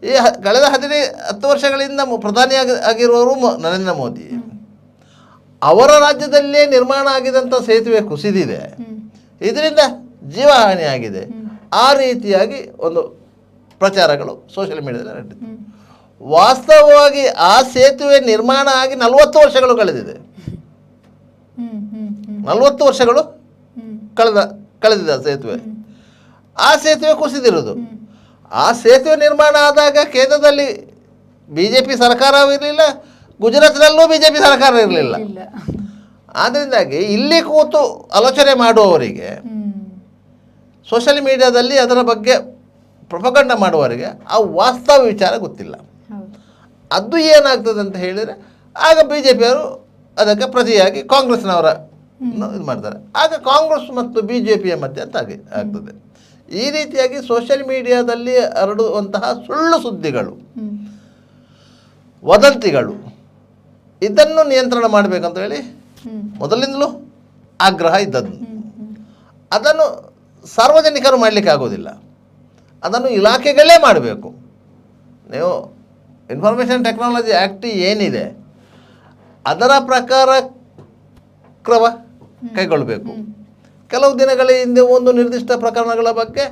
ಈ ಕಳೆದ 10 ವರ್ಷಗಳಿಂದ ಪ್ರಧಾನಿಯಾಗಿರುವವರು ನರೇಂದ್ರ ಮೋದಿ. ಅವರ ರಾಜ್ಯದಲ್ಲೇ ನಿರ್ಮಾಣ ಆಗಿದಂಥ ಸೇತುವೆ ಕುಸಿದಿದೆ, ಇದರಿಂದ ಜೀವಹಾನಿಯಾಗಿದೆ. ಆ ರೀತಿಯಾಗಿ ಒಂದು ಪ್ರಚಾರಗಳು ಸೋಷಿಯಲ್ ಮೀಡಿಯಾದಲ್ಲಿ ನಡೆದಿದೆ. ವಾಸ್ತವವಾಗಿ ಆ ಸೇತುವೆ ನಿರ್ಮಾಣ ಆಗಿ 40 ವರ್ಷಗಳು ಕಳೆದಿದೆ. 40 ವರ್ಷಗಳು ಕಳೆದಿದೆ ಸೇತುವೆ. ಆ ಸೇತುವೆ ಕುಸಿದಿರೋದು. ಆ ಸೇತುವೆ ನಿರ್ಮಾಣ ಆದಾಗ ಕೇಂದ್ರದಲ್ಲಿ BJP ಸರ್ಕಾರವಿರಲಿಲ್ಲ, ಗುಜರಾತ್ನಲ್ಲೂ BJP ಸರ್ಕಾರ ಇರಲಿಲ್ಲ. ಆದ್ದರಿಂದಾಗಿ ಇಲ್ಲಿ ಕೂತು ಆಲೋಚನೆ ಮಾಡುವವರಿಗೆ, ಸೋಷಿಯಲ್ ಮೀಡಿಯಾದಲ್ಲಿ ಅದರ ಬಗ್ಗೆ ಪ್ರೊಪಗಂಡ ಮಾಡುವವರಿಗೆ ಆ ವಾಸ್ತವ ವಿಚಾರ ಗೊತ್ತಿಲ್ಲ. ಅದು ಏನಾಗ್ತದೆ ಅಂತ ಹೇಳಿದರೆ, ಆಗ BJPಯವರು ಅದಕ್ಕೆ ಪ್ರತಿಯಾಗಿ ಕಾಂಗ್ರೆಸ್ನವರ ಇದು ಮಾಡ್ತಾರೆ. ಆಗ ಕಾಂಗ್ರೆಸ್ ಮತ್ತು BJPಯ ಮಧ್ಯೆ ಅಂತ ಆಗ್ತದೆ. ಈ ರೀತಿಯಾಗಿ ಸೋಷಿಯಲ್ ಮೀಡಿಯಾದಲ್ಲಿ ಹರಡುವಂತಹ ಸುಳ್ಳು ಸುದ್ದಿಗಳು, ವದಂತಿಗಳು, ಇದನ್ನು ನಿಯಂತ್ರಣ ಮಾಡಬೇಕಂತ ಹೇಳಿ ಮೊದಲಿಂದಲೂ ಆಗ್ರಹ ಇದ್ದದ್ದು. ಅದನ್ನು ಸಾರ್ವಜನಿಕರು ಮಾಡಲಿಕ್ಕೆ ಆಗೋದಿಲ್ಲ, ಅದನ್ನು ಇಲಾಖೆಗಳೇ ಮಾಡಬೇಕು. ನೀವು ಇನ್ಫಾರ್ಮೇಷನ್ ಟೆಕ್ನಾಲಜಿ ಆ್ಯಕ್ಟ್ ಏನಿದೆ ಅದರ ಪ್ರಕಾರ ಕ್ರಮ ಕೈಗೊಳ್ಳಬೇಕು. ಕೆಲವು ದಿನಗಳ ಹಿಂದೆ ಒಂದು ನಿರ್ದಿಷ್ಟ ಪ್ರಕರಣಗಳ ಬಗ್ಗೆ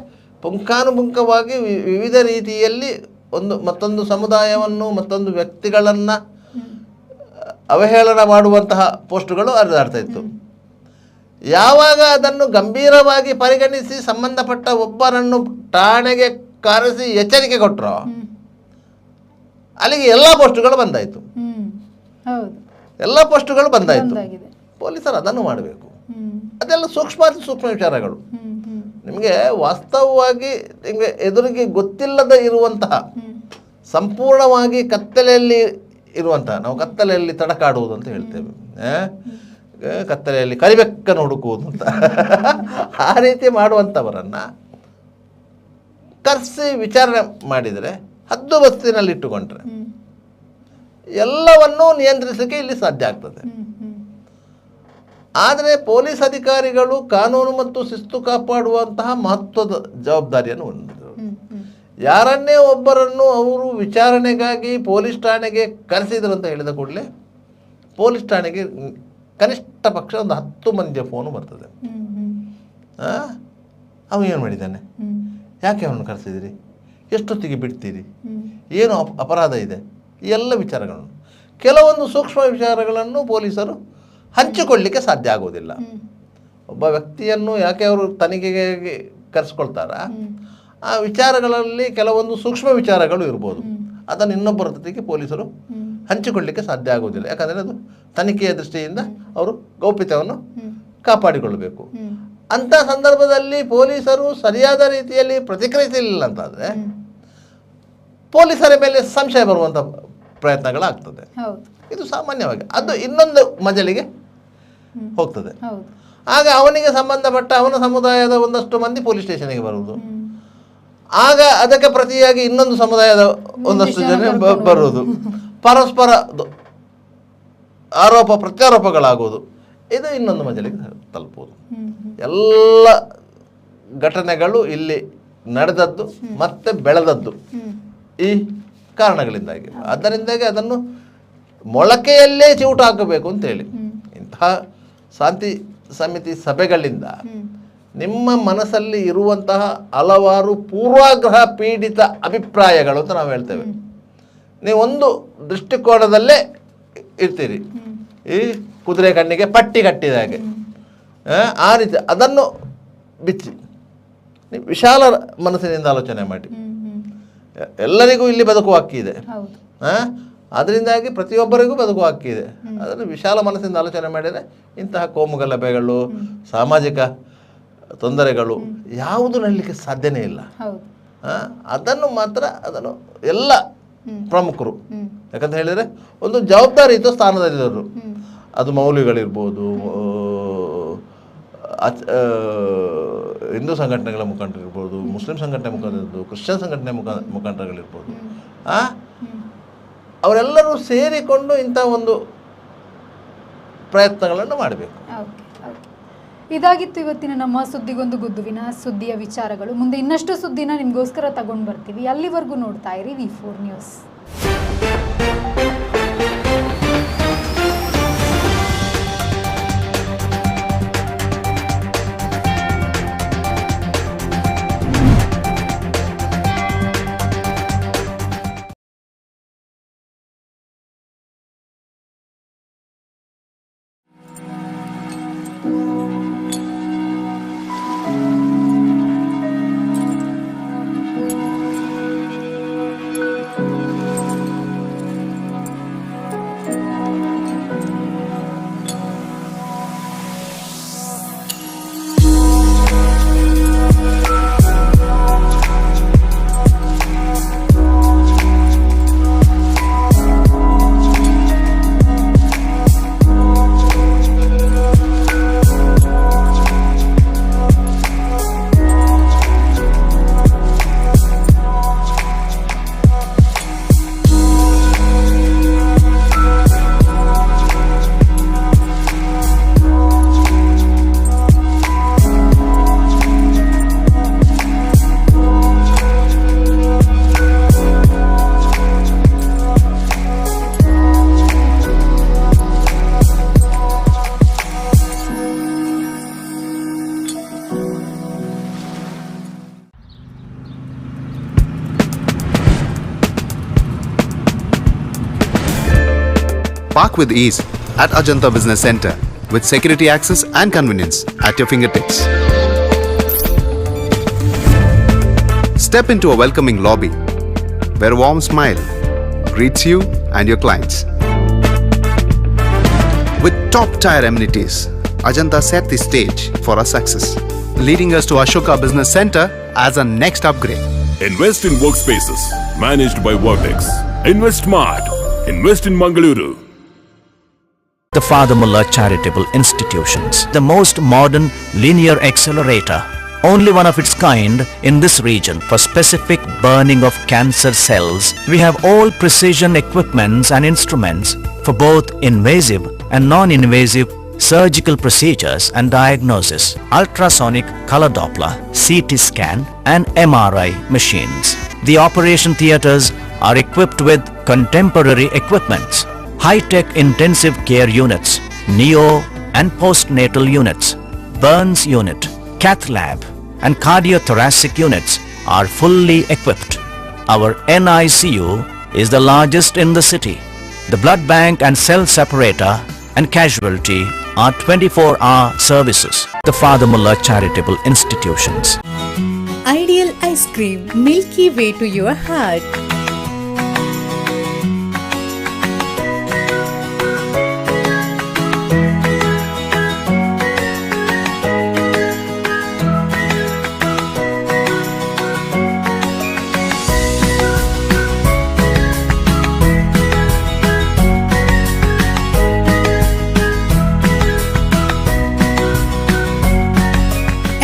ಪುಂಖಾನುಪುಂಖವಾಗಿ ವಿವಿಧ ರೀತಿಯಲ್ಲಿ ಮತ್ತೊಂದು ಸಮುದಾಯವನ್ನು, ಮತ್ತೊಂದು ವ್ಯಕ್ತಿಗಳನ್ನು ಅವಹೇಳನ ಮಾಡುವಂತಹ ಪೋಸ್ಟುಗಳು ಹರಿದಾಡ್ತಾ ಇತ್ತು. ಯಾವಾಗ ಅದನ್ನು ಗಂಭೀರವಾಗಿ ಪರಿಗಣಿಸಿ ಸಂಬಂಧಪಟ್ಟ ಒಬ್ಬರನ್ನು ಠಾಣೆಗೆ ಕರೆಸಿ ಎಚ್ಚರಿಕೆ ಕೊಟ್ಟರೋ, ಅಲ್ಲಿಗೆ ಎಲ್ಲ ಪೋಸ್ಟುಗಳು ಬಂದಾಯಿತು. ಎಲ್ಲ ಪೋಸ್ಟುಗಳು ಬಂದಾಯಿತು. ಪೊಲೀಸರು ಅದನ್ನು ಮಾಡಬೇಕು. ಅದೆಲ್ಲ ಸೂಕ್ಷ್ಮ ವಿಚಾರಗಳು. ನಿಮಗೆ ವಾಸ್ತವವಾಗಿ ನಿಮಗೆ ಎದುರಿಗೆ ಗೊತ್ತಿಲ್ಲದೆ ಇರುವಂತಹ, ಸಂಪೂರ್ಣವಾಗಿ ಕತ್ತಲೆಯಲ್ಲಿ ಇರುವಂತಹ, ನಾವು ಕತ್ತಲೆಯಲ್ಲಿ ತಡಕಾಡುವುದು ಅಂತ ಹೇಳ್ತೇವೆ, ಕತ್ತಲೆಯಲ್ಲಿ ಕರಿಬೆಕ್ಕನ್ನು ಹುಡುಕುವುದು ಅಂತ. ಆ ರೀತಿ ಮಾಡುವಂಥವರನ್ನು ಕರೆಸಿ ವಿಚಾರಣೆ ಮಾಡಿದರೆ, ಹದ್ದು ಬಸ್ತಿನಲ್ಲಿಟ್ಟುಕೊಂಡ್ರೆ ಎಲ್ಲವನ್ನೂ ನಿಯಂತ್ರಿಸಲಿಕ್ಕೆ ಇಲ್ಲಿ ಸಾಧ್ಯ ಆಗ್ತದೆ. ಆದರೆ ಪೊಲೀಸ್ ಅಧಿಕಾರಿಗಳು ಕಾನೂನು ಮತ್ತು ಶಿಸ್ತು ಕಾಪಾಡುವಂತಹ ಮಹತ್ವದ ಜವಾಬ್ದಾರಿಯನ್ನು ಹೊಂದಿದರು. ಯಾರನ್ನೇ ಒಬ್ಬರನ್ನು ಅವರು ವಿಚಾರಣೆಗಾಗಿ ಪೊಲೀಸ್ ಠಾಣೆಗೆ ಕರೆಸಿದರು ಅಂತ ಹೇಳಿದ ಕೂಡಲೇ ಪೊಲೀಸ್ ಠಾಣೆಗೆ ಕನಿಷ್ಠ ಪಕ್ಷ ಒಂದು 10 ಮಂದಿಯ ಫೋನು ಬರ್ತದೆ. ಅವನು ಏನು ಮಾಡಿದ್ದಾನೆ, ಯಾಕೆ ಅವನನ್ನು ಕರೆಸಿದಿರಿ, ಎಷ್ಟೊತ್ತಿಗೆ ಬಿಡ್ತೀರಿ, ಏನು ಅಪರಾಧ ಇದೆ, ಈ ಎಲ್ಲ ವಿಚಾರಗಳನ್ನು, ಕೆಲವೊಂದು ಸೂಕ್ಷ್ಮ ವಿಚಾರಗಳನ್ನು ಪೊಲೀಸರು ಹಂಚಿಕೊಳ್ಳಲಿಕ್ಕೆ ಸಾಧ್ಯ ಆಗೋದಿಲ್ಲ. ಒಬ್ಬ ವ್ಯಕ್ತಿಯನ್ನು ಯಾಕೆ ಅವರು ತನಿಖೆಗೆ ಕರೆಸ್ಕೊಳ್ತಾರ, ಆ ವಿಚಾರಗಳಲ್ಲಿ ಕೆಲವೊಂದು ಸೂಕ್ಷ್ಮ ವಿಚಾರಗಳು ಇರ್ಬೋದು, ಅದನ್ನು ಇನ್ನೊಬ್ಬರ ಜೊತೆಗೆ ಪೊಲೀಸರು ಹಂಚಿಕೊಳ್ಳಲಿಕ್ಕೆ ಸಾಧ್ಯ ಆಗೋದಿಲ್ಲ. ಯಾಕಂದರೆ ಅದು ತನಿಖೆಯ ದೃಷ್ಟಿಯಿಂದ ಅವರು ಗೌಪ್ಯತೆಯನ್ನು ಕಾಪಾಡಿಕೊಳ್ಳಬೇಕು. ಅಂಥ ಸಂದರ್ಭದಲ್ಲಿ ಪೊಲೀಸರು ಸರಿಯಾದ ರೀತಿಯಲ್ಲಿ ಪ್ರತಿಕ್ರಿಯಿಸಲಿಲ್ಲ ಅಂತಾದರೆ ಪೊಲೀಸರ ಮೇಲೆ ಸಂಶಯ ಬರುವಂಥ ಪ್ರಯತ್ನಗಳಾಗ್ತದೆ. ಇದು ಸಾಮಾನ್ಯವಾಗಿ ಅದು ಇನ್ನೊಂದು ಮಜಲಿಗೆ ಹೋಗ್ತದೆ. ಆಗ ಅವನಿಗೆ ಸಂಬಂಧಪಟ್ಟ ಅವನ ಸಮುದಾಯದ ಒಂದಷ್ಟು ಮಂದಿ ಪೊಲೀಸ್ ಸ್ಟೇಷನ್ಗೆ ಬರುವುದು, ಆಗ ಅದಕ್ಕೆ ಪ್ರತಿಯಾಗಿ ಇನ್ನೊಂದು ಸಮುದಾಯದ ಒಂದಷ್ಟು ಜನ ಬರುವುದು, ಪರಸ್ಪರ ಆರೋಪ ಪ್ರತ್ಯಾರೋಪಗಳಾಗುವುದು, ಇದು ಇನ್ನೊಂದು ಮಜಲಿಗೆ ತಲುಪುವುದು. ಎಲ್ಲ ಘಟನೆಗಳು ಇಲ್ಲಿ ನಡೆದದ್ದು ಮತ್ತೆ ಬೆಳೆದದ್ದು ಈ ಕಾರಣಗಳಿಂದಾಗಿ. ಅದರಿಂದಾಗಿ ಅದನ್ನು ಮೊಳಕೆಯಲ್ಲೇ ಚಿವುಟ ಹಾಕಬೇಕು ಅಂತೇಳಿ ಇಂತಹ ಶಾಂತಿ ಸಮಿತಿ ಸಭೆಗಳಿಂದ ನಿಮ್ಮ ಮನಸ್ಸಲ್ಲಿ ಇರುವಂತಹ ಹಲವಾರು ಪೂರ್ವಾಗ್ರಹ ಪೀಡಿತ ಅಭಿಪ್ರಾಯಗಳು ಅಂತ ನಾವು ಹೇಳ್ತೇವೆ. ನೀವು ಒಂದು ದೃಷ್ಟಿಕೋನದಲ್ಲೇ ಇರ್ತೀರಿ, ಈ ಕುದುರೆ ಕಣ್ಣಿಗೆ ಪಟ್ಟಿ ಕಟ್ಟಿದ ಹಾಗೆ, ಆ ರೀತಿ ಅದನ್ನು ಬಿಚ್ಚಿ ನೀವು ವಿಶಾಲ ಮನಸ್ಸಿನಿಂದ ಆಲೋಚನೆ ಮಾಡಿ. ಎಲ್ಲರಿಗೂ ಇಲ್ಲಿ ಬದುಕುವ ಹಕ್ಕಿದೆ, ಅದರಿಂದಾಗಿ ಪ್ರತಿಯೊಬ್ಬರಿಗೂ ಬದುಕುವ ಹಕ್ಕಿದೆ. ಅದನ್ನು ವಿಶಾಲ ಮನಸ್ಸಿಂದ ಆಲೋಚನೆ ಮಾಡಿದರೆ ಇಂತಹ ಕೋಮುಗಲಭೆಗಳು, ಸಾಮಾಜಿಕ ತೊಂದರೆಗಳು ಯಾವುದು ನಡಲಿಕ್ಕೆ ಸಾಧ್ಯನೇ ಇಲ್ಲ. ಅದನ್ನು ಎಲ್ಲ ಪ್ರಮುಖರು, ಯಾಕಂತ ಹೇಳಿದರೆ ಒಂದು ಜವಾಬ್ದಾರಿಯುತ ಸ್ಥಾನದಲ್ಲಿರೋರು, ಅದು ಮೌಲ್ಯಗಳಿರ್ಬೋದು, ಹಿಂದೂ ಸಂಘಟನೆಗಳ ಮುಖಂಡರಿರ್ಬೋದು, ಮುಸ್ಲಿಂ ಸಂಘಟನೆ ಮುಖಂಡರಿರ್ಬೋದು, ಕ್ರಿಶ್ಚಿಯನ್ ಸಂಘಟನೆ ಮುಖಂಡರುಗಳಿರ್ಬೋದು, ಅವರೆಲ್ಲರೂ ಸೇರಿಕೊಂಡು ಇಂಥ ಒಂದು ಪ್ರಯತ್ನಗಳನ್ನು ಮಾಡಬೇಕು. ಇದಾಗಿತ್ತು ಇವತ್ತಿನ ನಮ್ಮ ಸುದ್ದಿಗೊಂದು ಗುದ್ದುವಿನ ಸುದ್ದಿಯ ವಿಚಾರಗಳು. ಮುಂದೆ ಇನ್ನಷ್ಟು ಸುದ್ದಿನ ನಿಮಗೋಸ್ಕರ ತಗೊಂಡು ಬರ್ತೀವಿ. ಅಲ್ಲಿವರೆಗೂ ನೋಡ್ತಾ ಇರಿ V4 news. Park with ease at Ajanta Business Center with security access and convenience at your fingertips. Step into a welcoming lobby where a warm smile greets you and your clients. With top-tier amenities, Ajanta set the stage for our success, leading us to Ashoka Business Center as a next upgrade. Invest in workspaces managed by Vertex. Invest smart. Invest in Mangaluru. The Father Mullah Charitable Institutions, the most modern linear accelerator, only one of its kind in this region for specific burning of cancer cells. We have all precision equipments and instruments for both invasive and non-invasive surgical procedures and diagnosis, ultrasonic color Doppler, CT scan and MRI machines. The operation theaters are equipped with contemporary equipments, high-tech intensive care units, neo and postnatal units, burns unit, cath lab and cardiothoracic units are fully equipped. Our NICU is the largest in the city. The blood bank and cell separator and casualty are 24-hour services. The Father Mullah Charitable Institutions. Ideal ice cream, milky way to your heart.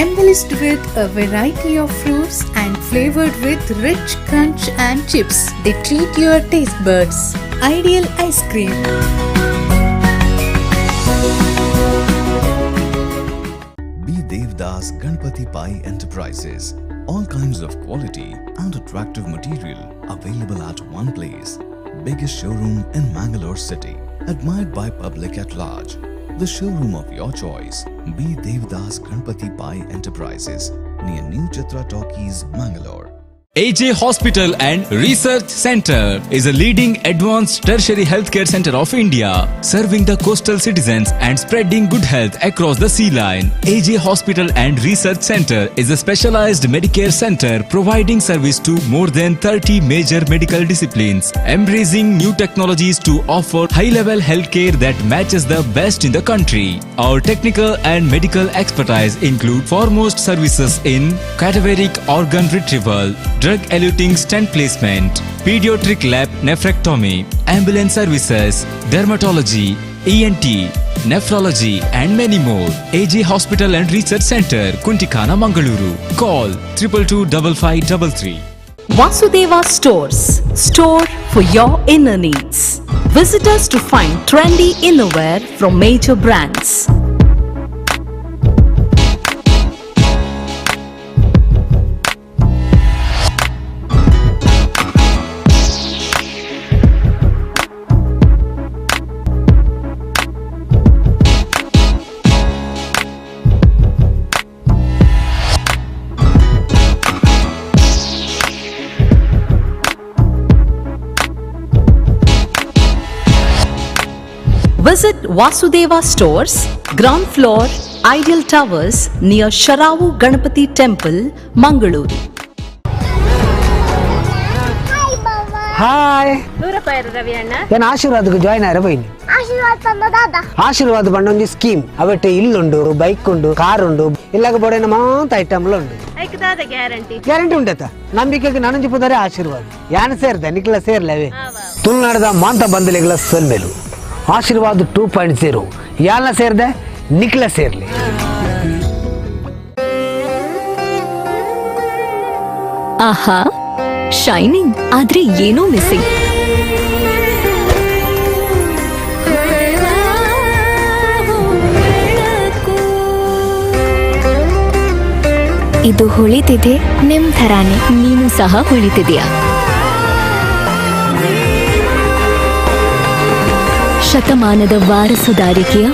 Embellished with a variety of fruits and flavored with rich crunch and chips. They treat your taste buds. Ideal ice cream. B. Devdas Ganpati Pai Enterprises, All kinds of quality and attractive material available at one place. Biggest showroom in Mangalore city. Admired by public at large. The showroom of your choice. B. Devdas Ganpati Pai Enterprises. Near New Chitra Talkies, Mangalore. AJ Hospital and Research Center is a leading advanced tertiary healthcare center of India, serving the coastal citizens and spreading good health across the sea line. AJ Hospital and Research Center is a specialized Medicare center providing service to more than 30 major medical disciplines, embracing new technologies to offer high-level healthcare that matches the best in the country. Our technical and medical expertise include foremost services in cadaveric organ retrieval, drug-eluting stent placement, pediatric lab nephrectomy, ambulance services, dermatology, ENT, nephrology and many more. AJ Hospital and Research Center, Kuntikana, Mangaluru. Call 222553. Vasudeva Stores. Store for your inner needs. Visit us to find trendy innerwear from major brands. Visit Vasudeva Stores, ground floor, Ideal Towers near Sharavu Ganapati Temple, Mangaluru. Hi ಏನು ಆಶೀರ್ವಾದಕ್ಕೆ ಜಾಯ್ನ್ ಆರ ಬೈನಿ ಆಶೀರ್ವಾದ ಬಂಡ ಒಂದು ಸ್ಕೀಮ್ ಅವಟ್ಟೆ ಇಲ್ಲುಂಡು ಬೈಕ್ ಉಂಡು ಕಾರ್ ಉಂಡು ಇಲ್ಲಾಗ ಬೋಡೇನ ಮಾಂತ ಐಟಮ್ಲ ಉಂಡು ಗ್ಯಾರಂಟಿ ಉಂಟತ ನಂಬಿಕೆಗೆ ನನಂಜಿ ಪುದರೆ ಆಶೀರ್ವಾದ ಯಾನ ಸೇರ್ದೆ ನಿಕ್ಲ ಸೇರ್ಲೇವೆ ತುಳುನಾಡದ ಮಾಂತ ಬಂದಲಿಗಳ ಸಲ್ಮೇಲು ಆಶೀರ್ವಾದ 2.0 ಯಾಲ ಸೇರ್ದೆ ನಿಕ್ಲ ಸೇರ್ಲಿ. ಆಹಾ, ಶೈನಿಂಗ್ ಆದ್ರೆ ಏನೋ ಮಿಸ್ಸಿಂಗ್. ಇದು ಹೊಳಿತಿದೆ ನಿಮ್ ಥರಾನೇ, ನೀನು ಸಹ ಹೊಳಿತಿದೆಯಾ? ಶತಮಾನದ ವಾರಸುದಾರಿಕೆಯ